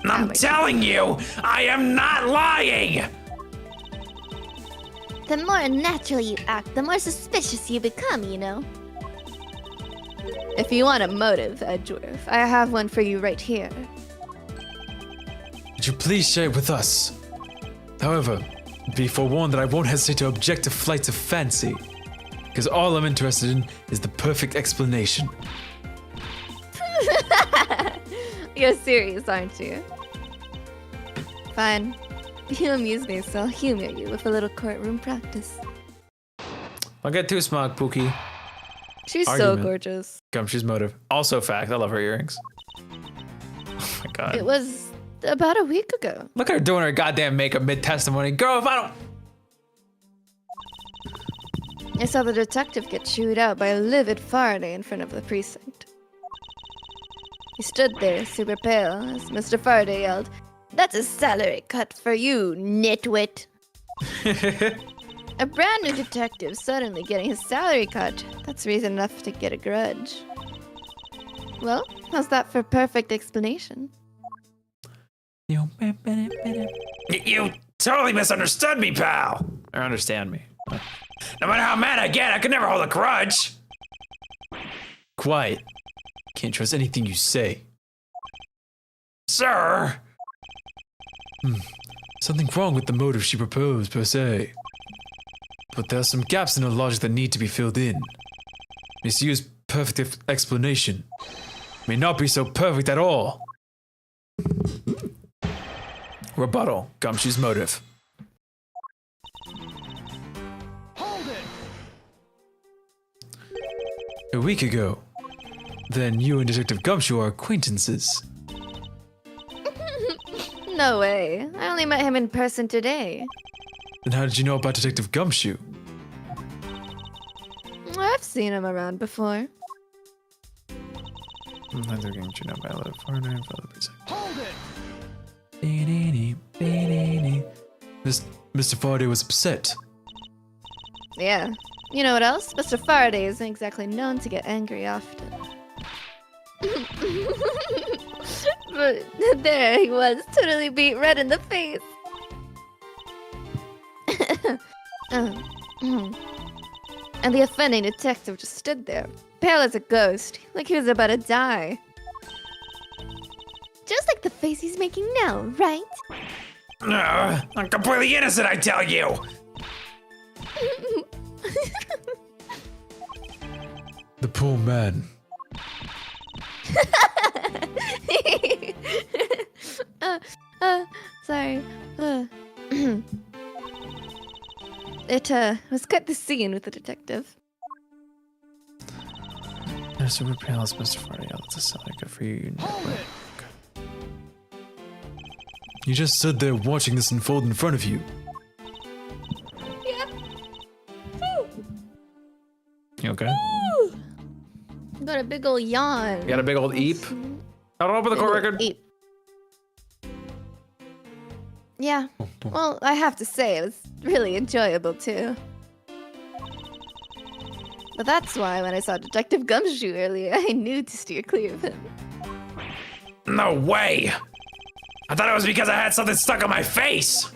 I'm my telling you, I am not lying. The more unnatural you act, the more suspicious you become, you know. If you want a motive, Edgeworth, I have one for you right here. Would you please share it with us? However, be forewarned that I won't hesitate to object to flights of fancy, because all I'm interested in is the perfect explanation. You're serious, aren't you? Fine. You amuse me, so I'll humor you with a little courtroom practice. Don't get too smug, Pookie. She's so Argument. gorgeous. Gumshoe's motive. Also fact, I love her earrings. Oh my god. It was about a week ago. Look at her doing her goddamn makeup mid-testimony. Girl, if I don't... I saw the detective get chewed out by a livid Faraday in front of the precinct. He stood there, super pale, as Mr. Faraday yelled, "That's a salary cut for you, nitwit!" A brand new detective suddenly getting his salary cut. That's reason enough to get a grudge. Well, how's that for perfect explanation? You totally misunderstood me, pal. Or understand me. No matter how mad I get, I could never hold a grudge. Quiet. Can't trust anything you say. Sir. Something wrong with the motive she proposed, per se. But there are some gaps in her logic that need to be filled in. Misuse perfect explanation. May not be so perfect at all. Rebuttal. Gumshoe's motive. Hold it. A week ago. Then you and Detective Gumshoe are acquaintances. No way. I only met him in person today. Then how did you know about Detective Gumshoe? I've seen him around before. Neither game you know by a little Faraday and Faraday. Hold it! Mr. Faraday was upset. Yeah. You know what else? Mr. Faraday isn't exactly known to get angry often. But there he was, totally beat red in the face. And the offending detective just stood there, pale as a ghost, like he was about to die. Just like the face he's making now, right? I'm completely innocent, I tell you. The poor man. Sorry. It was quite the scene with the detective. There's a repair list, Mr. Faraday. That's a salary. Good for you. Hold it! You just stood there watching this unfold in front of you. Yeah. You okay? Got a big ol' yawn. You got a big old eep? I don't open the court record. Eep. Yeah. Well, I have to say, it was really enjoyable too. But that's why when I saw Detective Gumshoe earlier, I knew to steer clear of him. No way. I thought it was because I had something stuck on my face.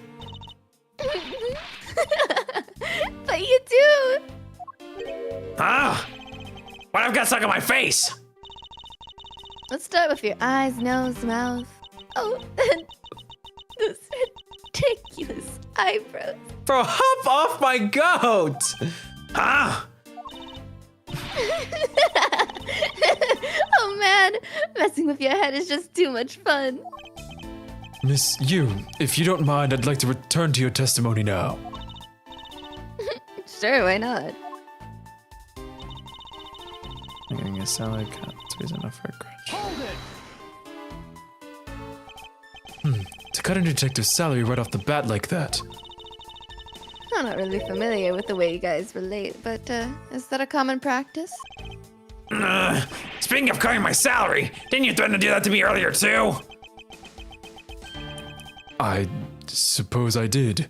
But you do! Huh? What I've got stuck on my face? Let's start with your eyes, nose, mouth. Oh, and those ridiculous eyebrows. Bro, hop off my goat! Huh? Oh man, messing with your head is just too much fun. Miss Yu, if you don't mind, I'd like to return to your testimony now. Sure, why not? I'm getting a salary cut. That's reason enough for a grudge. Hold it! To cut a detective's salary right off the bat like that. I'm not really familiar with the way you guys relate, but is that a common practice? Speaking of cutting my salary, didn't you threaten to do that to me earlier too? I suppose I did.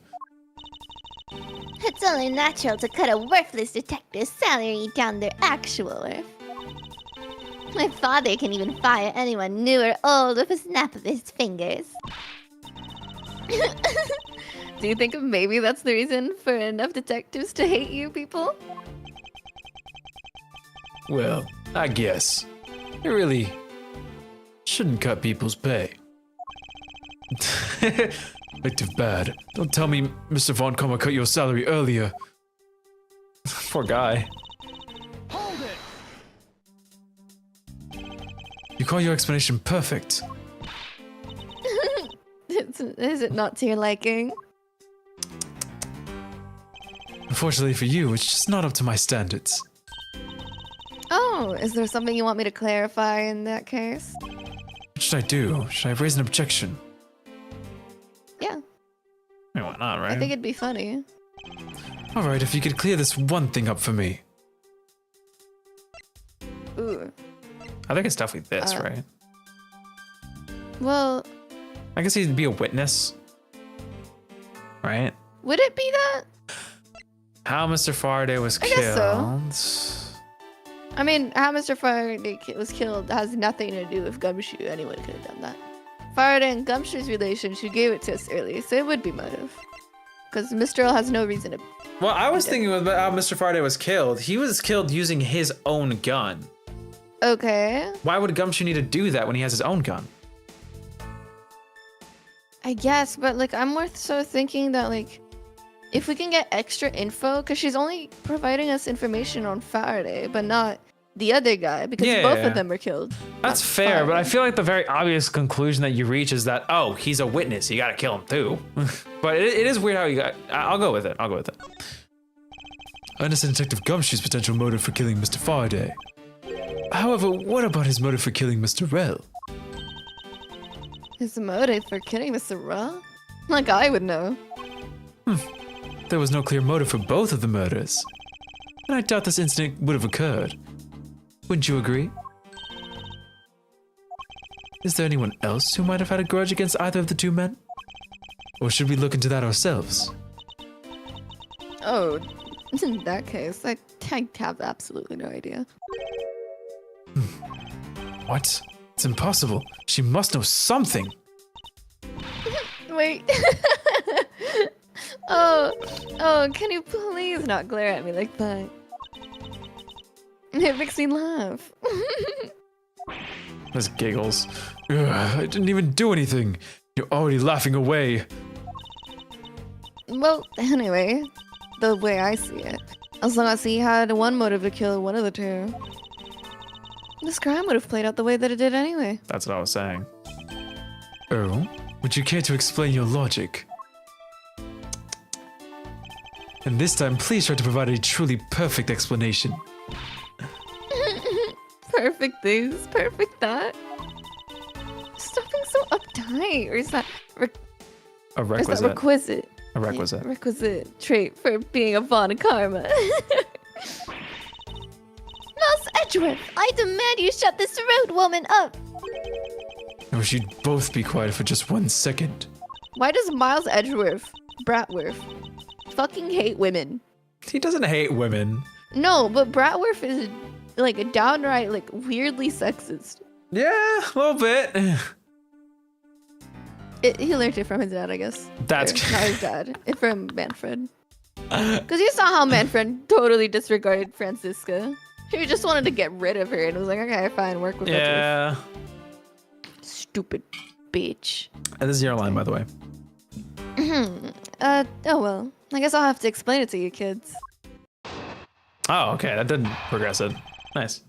It's only natural to cut a worthless detective's salary down their actual worth. My father can even fire anyone new or old with a snap of his fingers. Do you think maybe that's the reason for enough detectives to hate you people? Well, I guess. You really shouldn't cut people's pay. Detective Bad, don't tell me Mr. Von Comma cut your salary earlier. Poor guy. Hold it! You call your explanation perfect. Is it not to your liking? Unfortunately for you, it's just not up to my standards. Oh, is there something you want me to clarify in that case? What should I do? Should I raise an objection? Yeah, I mean, why not, right? I think it'd be funny. Alright, if you could clear this one thing up for me. Ooh. I think it's definitely this, right? Well, I guess he'd be a witness. Right? would it be that? How Mr. Faraday was I killed. guess so. I mean, how Mr. Faraday was killed has nothing to do with Gumshoe. Anyone could have done that. Faraday and Gumshoe's relation, she gave it to us earlier, so it would be motive. Because Mr. L has no reason to... Well, I was thinking about how Mr. Faraday was killed. He was killed using his own gun. Okay. Why would Gumshoe need to do that when he has his own gun? I guess, but like, I'm more so thinking that like, if we can get extra info, because she's only providing us information on Faraday, but not the other guy, because both of them were killed. That's fair, but I feel like the very obvious conclusion that you reach is that, oh, he's a witness, you gotta kill him too. But it is weird how you got, I'll go with it, I'll go with it. I understand Detective Gumshoe's potential motive for killing Mr. Faraday. However, what about his motive for killing Mr. Rel? His motive for killing Mr. Ra? Like I would know. there was no clear motive for both of the murders. And I doubt this incident would have occurred. Wouldn't you agree? Is there anyone else who might have had a grudge against either of the two men? Or should we look into that ourselves? Oh, in that case, I have absolutely no idea. What? It's impossible. She must know something. Wait. Oh, can you please not glare at me like that? It makes me laugh. There's giggles. Ugh, I didn't even do anything. You're already laughing away. Well, anyway, the way I see it, as long as he had one motive to kill one of the two, this crime would have played out the way that it did anyway. That's what I was saying. Oh? Would you care to explain your logic? And this time, please try to provide a truly perfect explanation. Perfect this, perfect that. Stop being so uptight. Or is that A Or is that requisite. requisite? A requisite. Yeah, requisite trait for being a Von Karma. Mouse Edgeworth, I demand you shut this rude woman up. I wish you'd both be quiet for just 1 second. Why does Miles Edgeworth, Bratworth, fucking hate women? He doesn't hate women. No, but Bratworth is like a downright, like weirdly sexist. Yeah, a little bit. He learned it from his dad, I guess. That's Or, not his dad. From Manfred. Because you saw how Manfred totally disregarded Franziska. He just wanted to get rid of her and was like, okay, fine, work with Edgeworth. Yeah. Stupid bitch. And this is your line, by the way. Oh well. I guess I'll have to explain it to you kids. Oh, okay. That didn't progress it. Nice.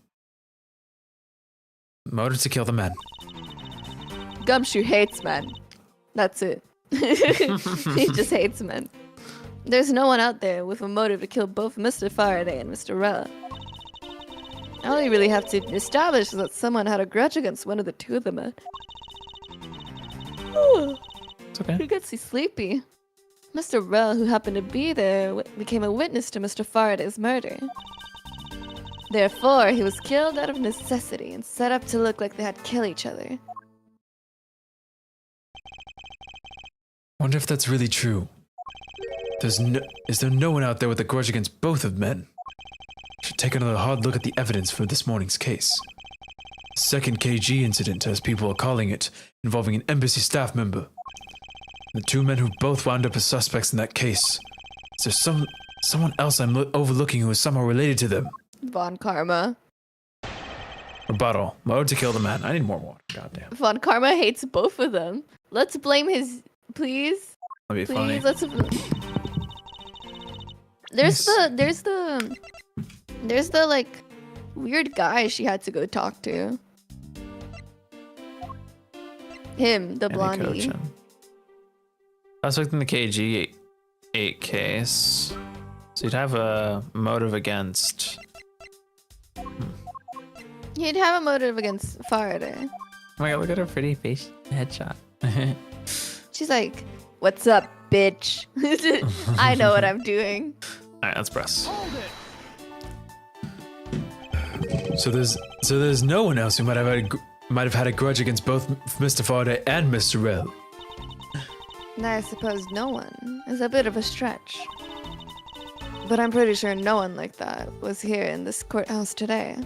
Motive to kill the men. Gumshoe hates men. That's it. He just hates men. There's no one out there with a motive to kill both Mr. Faraday and Mr. Rella. All you really have to establish is that someone had a grudge against one of the two of the men. It's okay. He gets sleepy. Mr. Rell, who happened to be there, became a witness to Mr. Faraday's murder. Therefore, he was killed out of necessity and set up to look like they had killed each other. Wonder if that's really true. Is there no one out there with a grudge against both of men? Should take another hard look at the evidence for this morning's case. Second KG incident, as people are calling it, involving an embassy staff member. The two men who both wound up as suspects in that case. Is there someone else I'm overlooking who is somehow related to them? Von Karma. Rebuttal. Mode to kill the man. I need more water. Goddamn. Von Karma hates both of them. Let's blame his... Please? That'd be Please, funny. let's... There's the, like, weird guy she had to go talk to. Him, the blondie. I was looking at the KG 8 case. So you'd have a motive against... He'd have a motive against Faraday. Oh my god, look at her pretty face headshot. She's like, what's up, bitch? I know what I'm doing. Alright, let's press. So there's no one else who might have had a grudge against both Mr. Faraday and Mr. Rell. I suppose no one is a bit of a stretch. But I'm pretty sure no one like that was here in this courthouse today.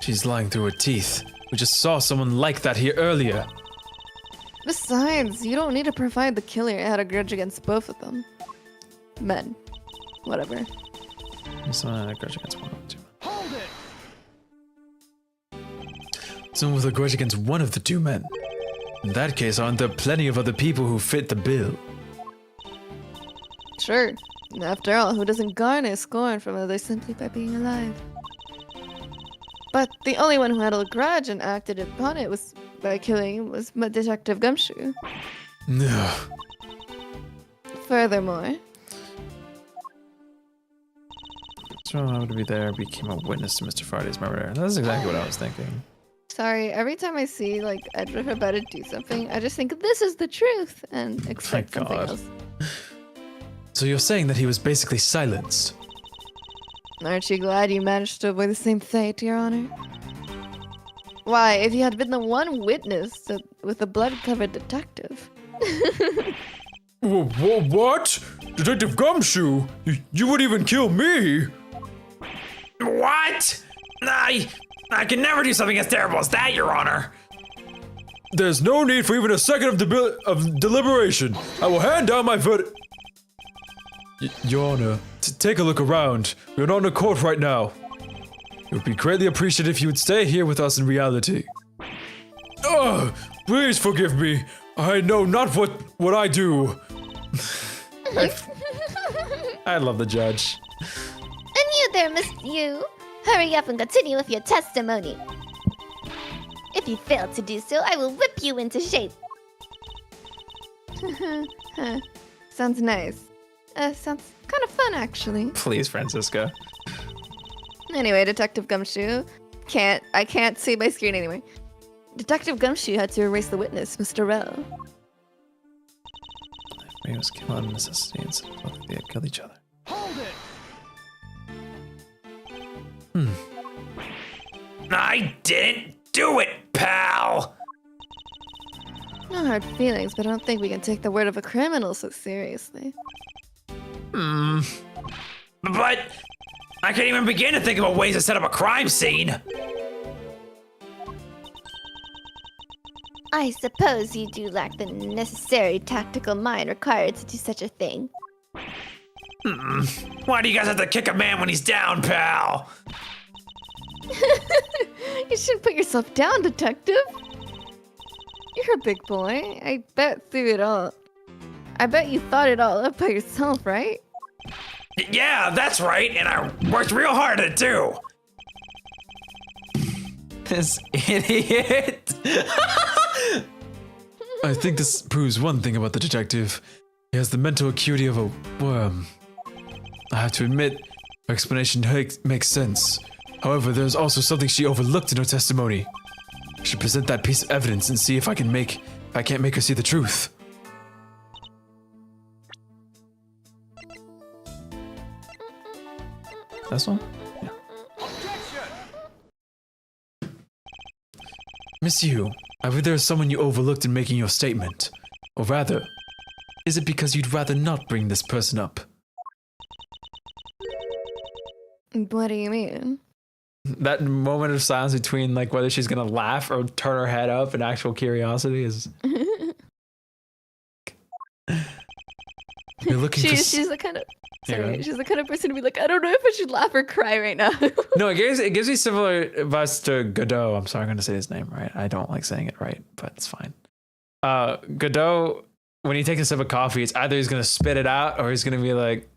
She's lying through her teeth. We just saw someone like that here earlier. Besides, you don't need to provide the killer had a grudge against both of them. Men. Whatever. Someone had a grudge against one of the two. Someone with a grudge against one of the two men. In that case, aren't there plenty of other people who fit the bill? Sure. After all, who doesn't garner scorn from others simply by being alive? But the only one who had a grudge and acted upon it was by killing was Detective Gumshoe. No. Furthermore, Someone to be there became a witness to Mr. Faraday's murder. That's exactly what I was thinking. sorry, every time I see like Edgeworth about to do something, I just think this is the truth and expect something God. else. So you're saying that he was basically silenced? Aren't you glad you managed to avoid the same fate, Your Honor? Why, if you had been the one witness with a blood-covered detective. What? Detective Gumshoe? You would even kill me? What? I can never do something as terrible as that, Your Honor. There's no need for even a second of deliberation. I will hand down my verdict. Your Honor, take a look around. We're not in a court right now. It would be greatly appreciated if you would stay here with us in reality. Please forgive me. I know not what I do. I love the judge. And you there, Miss You. Hurry up and continue with your testimony. If you fail to do so, I will whip you into shape. Sounds nice. Sounds kind of fun, actually. Please, Franziska. Anyway, Detective Gumshoe. I can't see my screen anyway. Detective Gumshoe had to erase the witness, Mr. Rell. Ray was killed out of necessity and so both they had killed each other. Hold it! I didn't do it, pal. No hard feelings, but I don't think we can take the word of a criminal so seriously. But I can't even begin to think about ways to set up a crime scene. I suppose you do lack the necessary tactical mind required to do such a thing. Why do you guys have to kick a man when he's down, pal? You shouldn't put yourself down, Detective. You're a big boy. I bet you thought it all up by yourself, right? Yeah, that's right, and I worked real hard at it too. This idiot. I think this proves one thing about the detective. He has the mental acuity of a worm. I have to admit, her explanation makes sense. However, there's also something she overlooked in her testimony. I should present that piece of evidence and see if I can't make her see the truth. This one? Miss Yu, I believe there is someone you overlooked in making your statement. Or rather, is it because you'd rather not bring this person up? What do you mean? That moment of silence between like whether she's gonna laugh or turn her head up in actual curiosity is. You're looking for. She's the kind of. Yeah, Sorry, right. she's the kind of person to be like, I don't know if I should laugh or cry right now. No, it gives me similar vibes to Godot. I'm sorry, I'm gonna say his name right. I don't like saying it right, but it's fine. Godot, when he takes a sip of coffee, it's either he's gonna spit it out or he's gonna be like.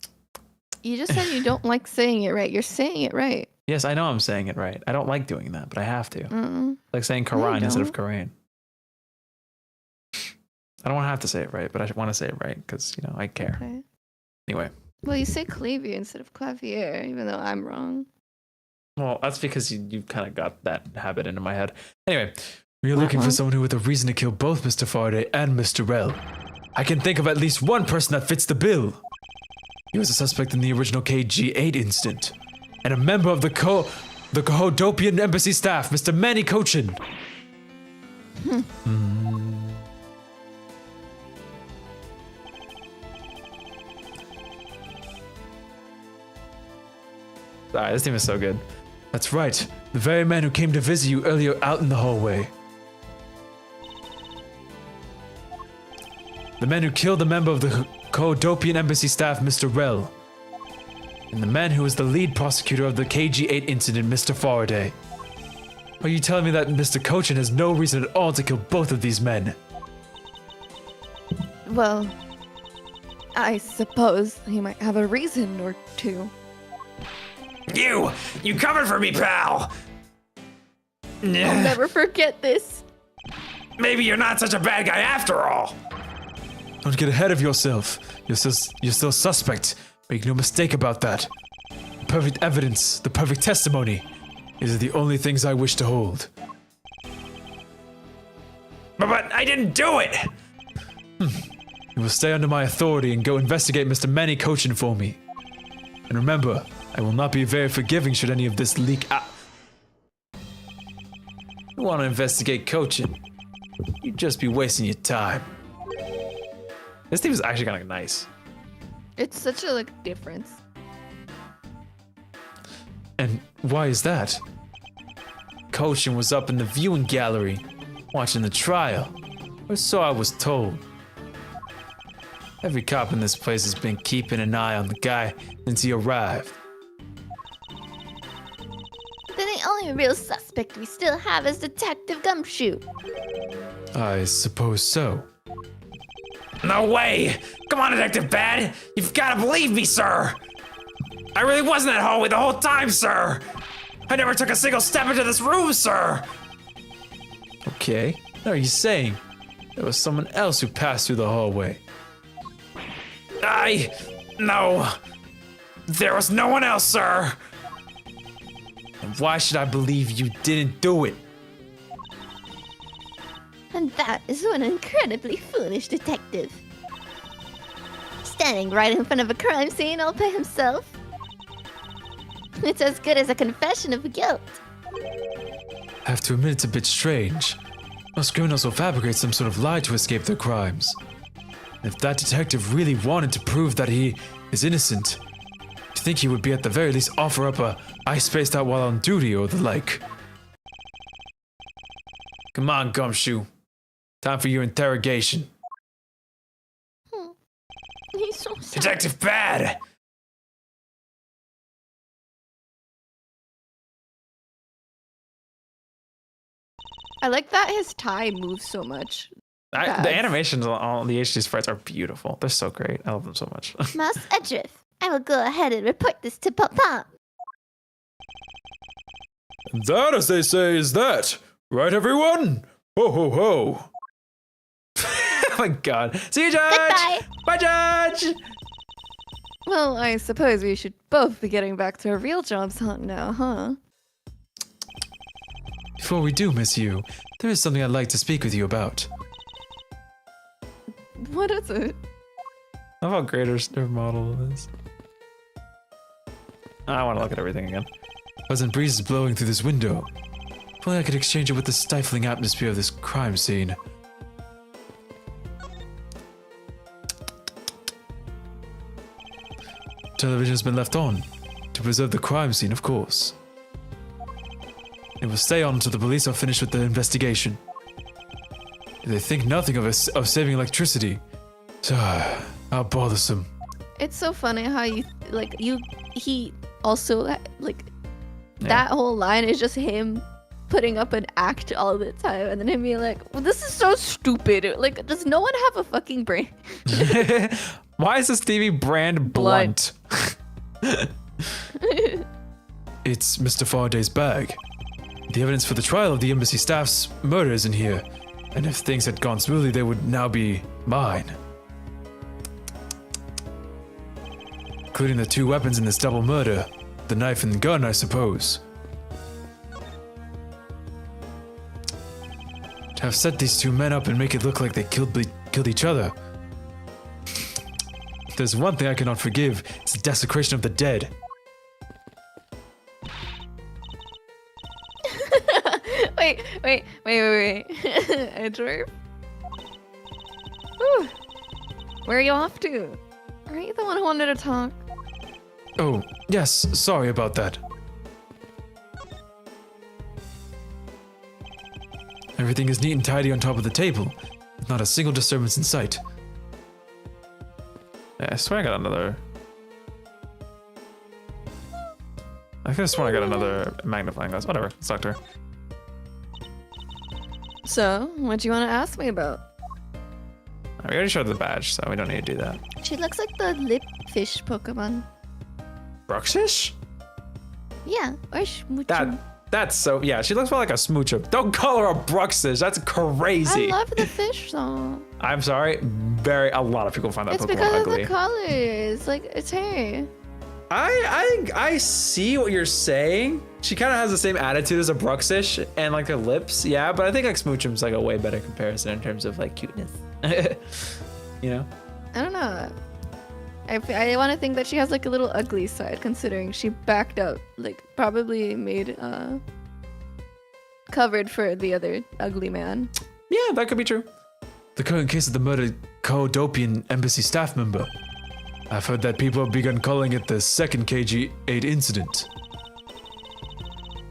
You just said you don't like saying it right. You're saying it right. Yes, I know I'm saying it right. I don't like doing that, but I have to. Mm-mm. Like saying No, you Quran instead of don't. Korean. I don't want to have to say it right, but I want to say it right because, you know, I care. Okay. Anyway. Well, you say clavier instead of clavier, even though I'm wrong. Well, that's because you kind of got that habit into my head. Anyway, we are looking for someone who with a reason to kill both Mr. Faraday and Mr. Rell. I can think of at least one person that fits the bill. He was a suspect in the original KG-8 incident, and a member of the Cahodopian embassy staff, Mr. Manny Cochin. Sorry, this team is so good. That's right, the very man who came to visit you earlier out in the hallway. The man who killed a member of the Cahodopian embassy staff, Mr. Rell. And the man who was the lead prosecutor of the KG-8 incident, Mr. Faraday. Are you telling me that Mr. Cochin has no reason at all to kill both of these men? Well, I suppose he might have a reason or two. You covered for me, pal. I'll never forget this. Maybe you're not such a bad guy after all. Don't get ahead of yourself. You're still suspect. Make no mistake about that. The perfect evidence, the perfect testimony, these are the only things I wish to hold. But I didn't do it. You will stay under my authority and go investigate Mr. Manny Cochin for me. And remember, I will not be very forgiving should any of this leak out. You want to investigate Cochin? You'd just be wasting your time. This team is actually kind of nice. It's such a difference. And why is that? Cochin was up in the viewing gallery, watching the trial, or so I was told. Every cop in this place has been keeping an eye on the guy since he arrived. Then the only real suspect we still have is Detective Gumshoe. I suppose so. No way! Come on, Detective Bad! You've gotta believe me, sir! I really was in that hallway the whole time, sir! I never took a single step into this room, sir! Okay, what are you saying? There was someone else who passed through the hallway. No. There was no one else, sir! And why should I believe you didn't do it? And that is one incredibly foolish detective. Standing right in front of a crime scene all by himself. It's as good as a confession of guilt. I have to admit it's a bit strange. Most criminals will fabricate some sort of lie to escape their crimes. If that detective really wanted to prove that he is innocent, I think he would be at the very least offer up a "I spaced out while on duty" or the like. Come on, Gumshoe. Time for your interrogation. He's so sad. Detective Bad! I like that his tie moves so much. The animations on the HD sprites are beautiful. They're so great. I love them so much. Mouse Edgeworth, I will go ahead and report this to Papa. That, as they say, is that. Right, everyone? Ho, ho, ho. Oh my god. See you, Judge! Goodbye. Bye, Judge! Well, I suppose we should both be getting back to our real jobs now, huh? Before we do, Miss Yu, there is something I'd like to speak with you about. What is it? I love how great their model is. I want to look at everything again. Pleasant breezes blowing through this window. If only I could exchange it with the stifling atmosphere of this crime scene. Television has been left on, to preserve the crime scene, of course. It will stay on until the police are finished with their investigation. They think nothing of saving electricity. How bothersome. It's so funny how he also that whole line is just him putting up an act all the time and then him being like, well, this is so stupid. Like, does no one have a fucking brain? Why is this TV brand blunt? It's Mr. Faraday's bag. The evidence for the trial of the embassy staff's murder is in here. And if things had gone smoothly, they would now be mine. Including the 2 weapons in this double murder. The knife and the gun, I suppose. To have set these 2 men up and make it look like they killed each other. If there's one thing I cannot forgive, it's the desecration of the dead. Wait. Edgeworth? Whew. Where are you off to? Aren't you the one who wanted to talk? Oh, yes, sorry about that. Everything is neat and tidy on top of the table, with not a single disturbance in sight. Yeah, I swear I got another. I could have sworn I got another magnifying glass. Whatever, let's talk to her. So, what do you want to ask me about? We already showed the badge, so we don't need to do that. She looks like the lip fish Pokemon. Bruxish? Yeah, or Smoochum. That's so, yeah, she looks more like a Smoochum. Don't call her a Bruxish, that's crazy. I love the fish though. I'm sorry, a lot of people find that It's Pokemon because ugly. of the colors, like its hair. I see what you're saying. She kind of has the same attitude as a Bruxish and like her lips, yeah, but I think like Smoochum's like a way better comparison in terms of like cuteness. You know? I don't know. I want to think that she has like a little ugly side, considering she backed up, like probably made covered for the other ugly man. Yeah, that could be true. The current case of the murdered Codopian embassy staff member. I've heard that people have begun calling it the second KG-8 incident.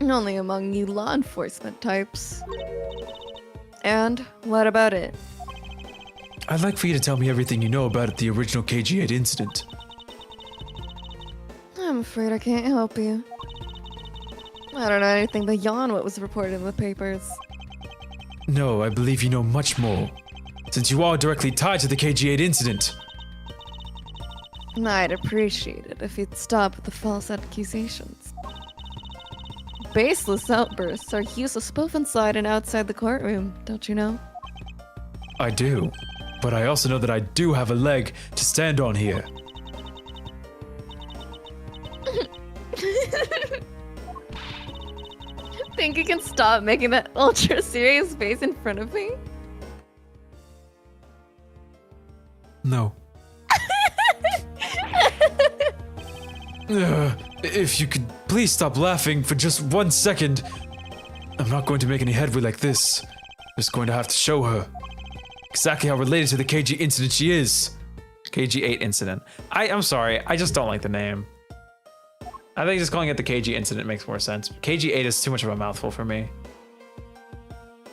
Only among you law enforcement types. And what about it? I'd like for you to tell me everything you know about the original KG-8 incident. I'm afraid I can't help you. I don't know anything beyond what was reported in the papers. No, I believe you know much more, since you are directly tied to the KG-8 incident. I'd appreciate it if you'd stop with the false accusations. Baseless outbursts are useless both inside and outside the courtroom, don't you know? I do, but I also know that I do have a leg to stand on here. Think you can stop making that ultra serious face in front of me? No. If you could please stop laughing for just 1 second. I'm not going to make any headway like this. Just going to have to show her exactly how related to the KG incident she is. KG-8 incident. I'm sorry, I just don't like the name. I think just calling it the KG incident makes more sense. KG-8 is too much of a mouthful for me.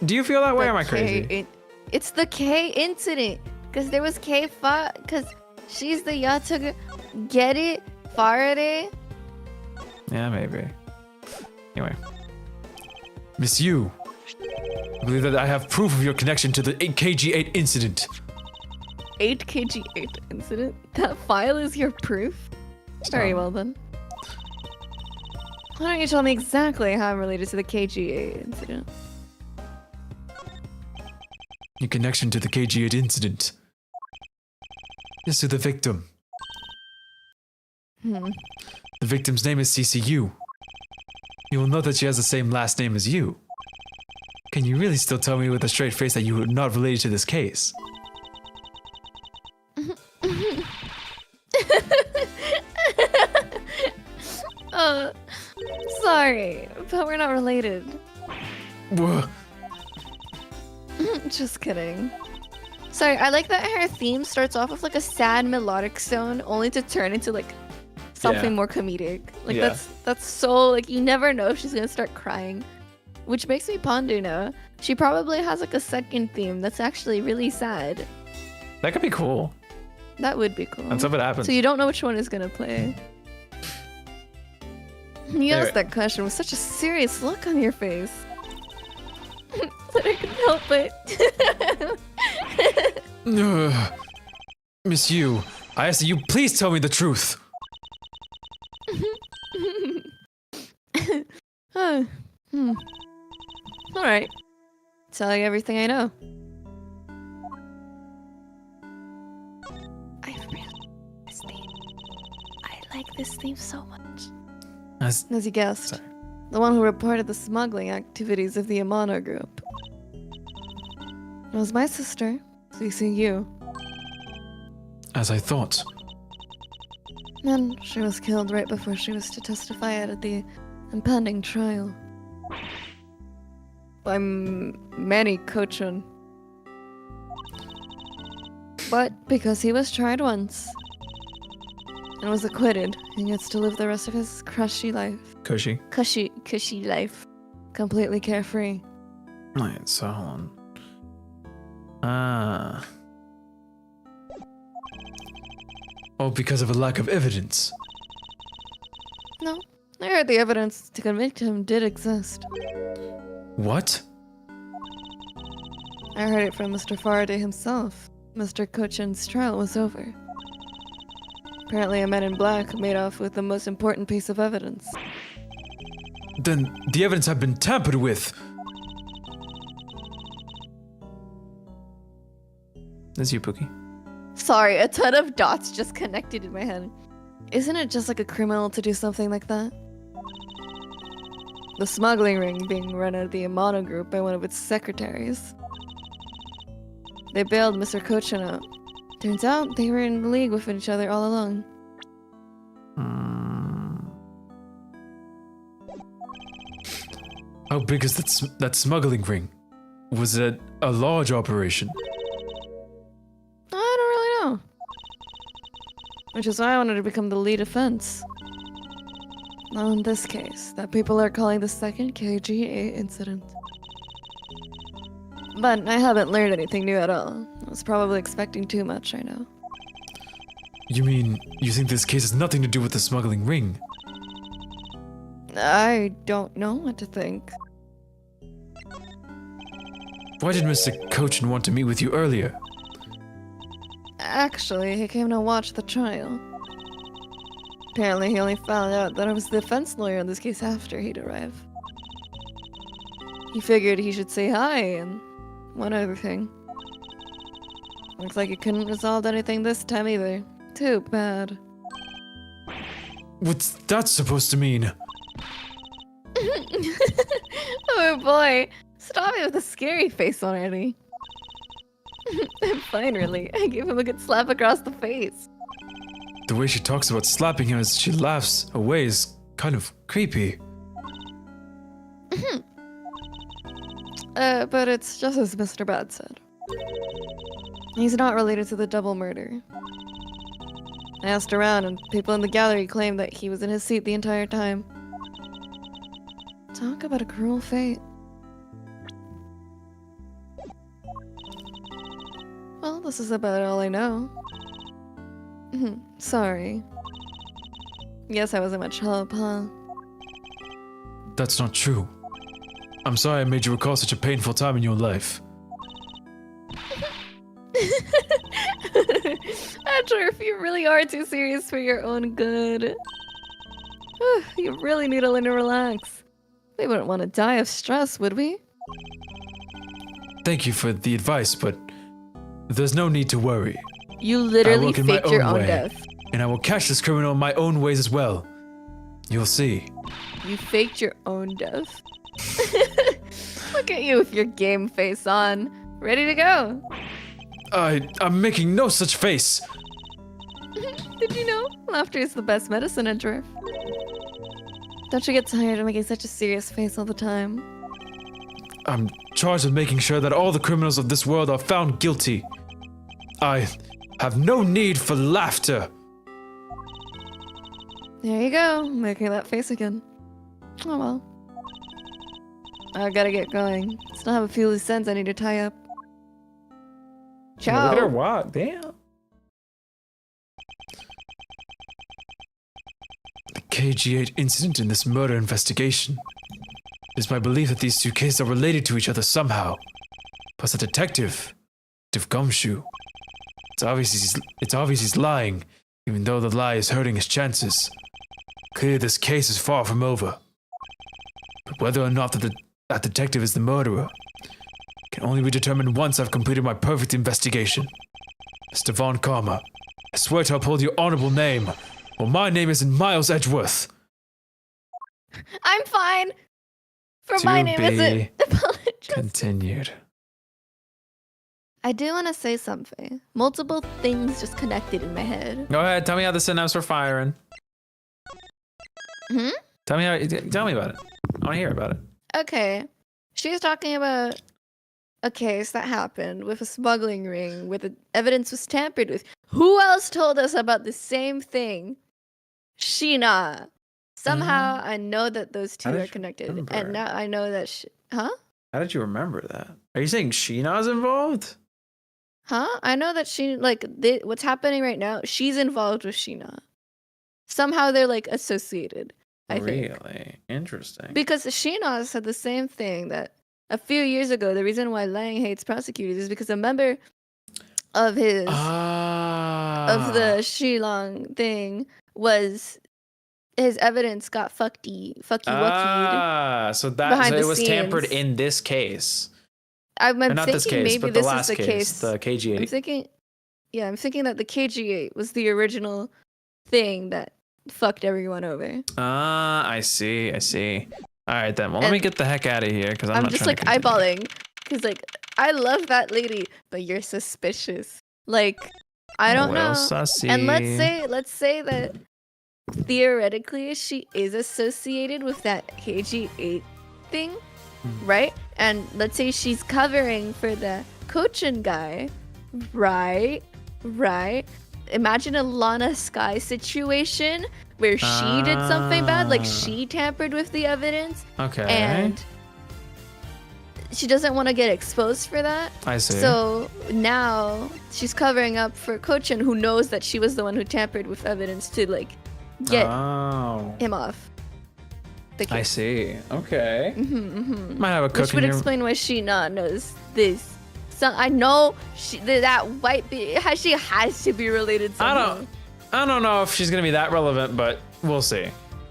Do you feel that way, or am I crazy? It's the K incident. Because there was K5. Because she's the Yataga. Get it? Faraday? Yeah, maybe. Anyway. Miss Yu, I believe that I have proof of your connection to the KG-8 incident. 8 KG-8 incident? That file is your proof? Very well then. Why don't you tell me exactly how I'm related to the KG-8 incident? Your connection to the KG-8 incident is to the victim. The victim's name is CCU. You will note that she has the same last name as you. Can you really still tell me with a straight face that you are not related to this case? Sorry, but we're not related. Wha- Just kidding. Sorry, I like that her theme starts off with like a sad melodic tone, only to turn into like something more comedic. Like Yeah. that's so like you never know if she's gonna start crying, which makes me ponder now. She probably has like a second theme that's actually really sad. That could be cool. That would be cool. That's if it happens. So you don't know which one is gonna play. You asked that question with such a serious look on your face. That I couldn't help it. Miss Yu, I ask that you please tell me the truth. Alright. Tell you everything I know. I've read this theme. I like this theme so much. As you guessed, Sorry. the one who reported the smuggling activities of the Amano group. It was my sister, CCU. As I thought. And she was killed right before she was to testify at the impending trial. By Manny Kochan. But because he was tried once and was acquitted, he gets to live the rest of his cushy life. Cushy. Cushy life. Completely carefree. Alright, so hold on. All because of a lack of evidence. No, I heard the evidence to convict him did exist. What? I heard it from Mr. Faraday himself. Mr. Kochan's trial was over. Apparently a man in black made off with the most important piece of evidence. Then the evidence had been tampered with. That's you, Pookie. Sorry, a ton of dots just connected in my head. Isn't it just like a criminal to do something like that? The smuggling ring being run out of the Amano group by one of its secretaries. They bailed Mr. Kochan out, Turns out they were in league with each other all along. How big is that smuggling ring? Was it a large operation? I don't really know. Which is why I wanted to become the lead offense. Now in this case, that people are calling the second KGA incident. But I haven't learned anything new at all. I was probably expecting too much right now. You mean you think this case has nothing to do with the smuggling ring? I don't know what to think. Why did Mr. Cochin want to meet with you earlier? Actually, he came to watch the trial. Apparently, he only found out that I was the defense lawyer in this case after he'd arrived. He figured he should say hi and one other thing. Looks like he couldn't resolve anything this time either. Too bad. What's that supposed to mean? Oh boy, stop it with a scary face already. I'm fine, really. I gave him a good slap across the face. The way she talks about slapping him as she laughs away is kind of creepy. But it's just as Mr. Bad said. He's not related to the double murder. I asked around, and people in the gallery claimed that he was in his seat the entire time. Talk about a cruel fate. Well, this is about all I know. Sorry. Guess I wasn't much help, huh? That's not true. I'm sorry I made you recall such a painful time in your life. Edgeworth, you really are too serious for your own good. You really need to learn to relax. We wouldn't want to die of stress, would we? Thank you for the advice, but there's no need to worry. You literally work in my faked your own own way. death. And I will catch this criminal in my own ways as well. You'll see. You faked your own death. Look at you with your game face on. Ready to go. I'm making no such face. Did you know? Laughter is the best medicine, Edgeworth. Don't you get tired of making such a serious face all the time? I'm charged with making sure that all the criminals of this world are found guilty. I have no need for laughter. There you go, making that face again. Oh well. I gotta get going. Still have a few loose ends I need to tie up. Ciao. Look at her walk. Damn. The KG8 incident in this murder investigation. It is my belief that these two cases are related to each other somehow. Plus a detective, Gumshoe. It's obvious he's lying, even though the lie is hurting his chances. Clearly this case is far from over. But whether or not that detective is the murderer can only be determined once I've completed my perfect investigation. Mr. Von Karma, I swear to uphold your honorable name. Well, my name isn't Miles Edgeworth. I'm fine. For To my name be isn't. Apologize. Continued. I do want to say something. Multiple things just connected in my head. Go ahead. Tell me how the synapses were firing. Tell me about it. I want to hear about it. Okay. She was talking about a case that happened with a smuggling ring where the evidence was tampered with. Who else told us about the same thing? Sheena. Somehow I know that those two How did are you connected. remember? And now I know that huh? How did you remember that? Are you saying Sheena's involved? Huh? I know that she what's happening right now, she's involved with Sheena. Somehow they're like associated, I think. Really? Interesting. Because Sheena said the same thing that a few years ago, the reason why Lang hates prosecutors is because a member of his of the Shi-Long thing was his evidence got fucky wuckied. So behind it the was tampered scenes. in this case. I'm Or not thinking this case, maybe but the this last is the case. the KG8. I'm thinking that the KG8 was the original thing that fucked everyone over. I see. All right then. Well, let me And get the heck out of here because I'm not just trying like to continue. eyeballing because like I love that lady, but you're suspicious. Like I don't little know. sussy. And let's say that theoretically she is associated with that KG8 thing, right? And let's say she's covering for the Cochin guy, right? Imagine a Lana Sky situation where she did something bad, like she tampered with the evidence. Okay. And she doesn't want to get exposed for that. I see. So now she's covering up for Cochin, who knows that she was the one who tampered with evidence to like get him off the case. I see. Okay. Might have a cook Which would in your... explain why Sheena knows this. So I know that white she has to be related somehow. I don't know if she's gonna be that relevant, but we'll see.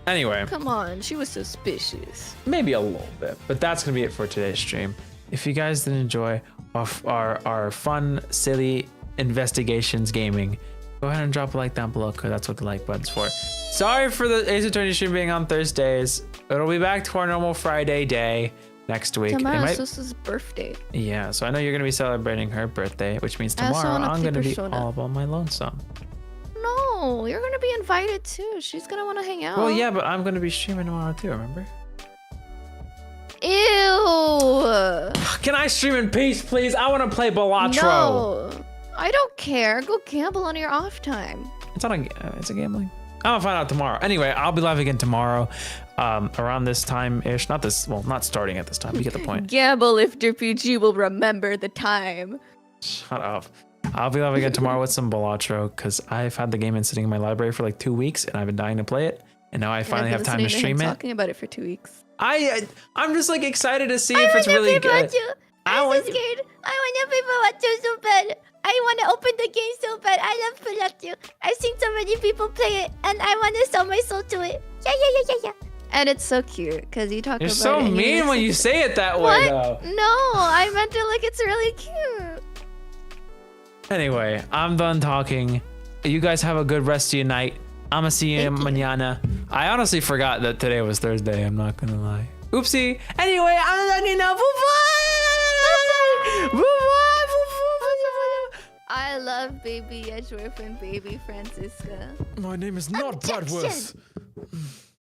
Anyway, Come on, she was suspicious. maybe a little bit, but that's gonna be it for today's stream. If you guys did enjoy our fun, silly investigations gaming, go ahead and drop a like down below because that's what the like button's for. Sorry for the Ace Attorney stream being on Thursdays. It'll be back to our normal Friday day next week. Tomorrow's Susa's birthday. Yeah, so I know you're gonna be celebrating her birthday, which means I also tomorrow wanna I'm play gonna be Persona. all on my lonesome. No, you're gonna be invited too. She's gonna want to hang out. Well, yeah, but I'm gonna be streaming tomorrow too. Remember? Ew. Can I stream in peace, please? I want to play Balatro. No, I don't care. Go gamble on your off time. It's not a. It's a gambling. I'm gonna find out tomorrow. Anyway, I'll be live again tomorrow, around this time ish. Not this. Well, not starting at this time. You get the point. Gamble if DPG will remember the time. Shut up. I'll be live again tomorrow with some Balatro because I've had the game in sitting in my library for like 2 weeks and I've been dying to play it. And now I finally have time to stream it. Talking about it for 2 weeks. I'm just like excited to see if it's really good. I'm so scared. I want to play Balatro so bad. I want to open the game so bad. I love Balatro. I've seen so many people play it, and I want to sell my soul to it. Yeah. And it's so cute because you talk You're about so it. and mean when you say it that way, though. No, I meant it like it's really cute. Anyway, I'm done talking. You guys have a good rest of your night. I'ma see you mañana. I honestly forgot that today was Thursday. I'm not gonna lie. Oopsie. Anyway, I'm done, you know. Bye-bye. Bye-bye. I love baby Edgeworth and baby Franziska. My name is not Objection. BRATWORTH.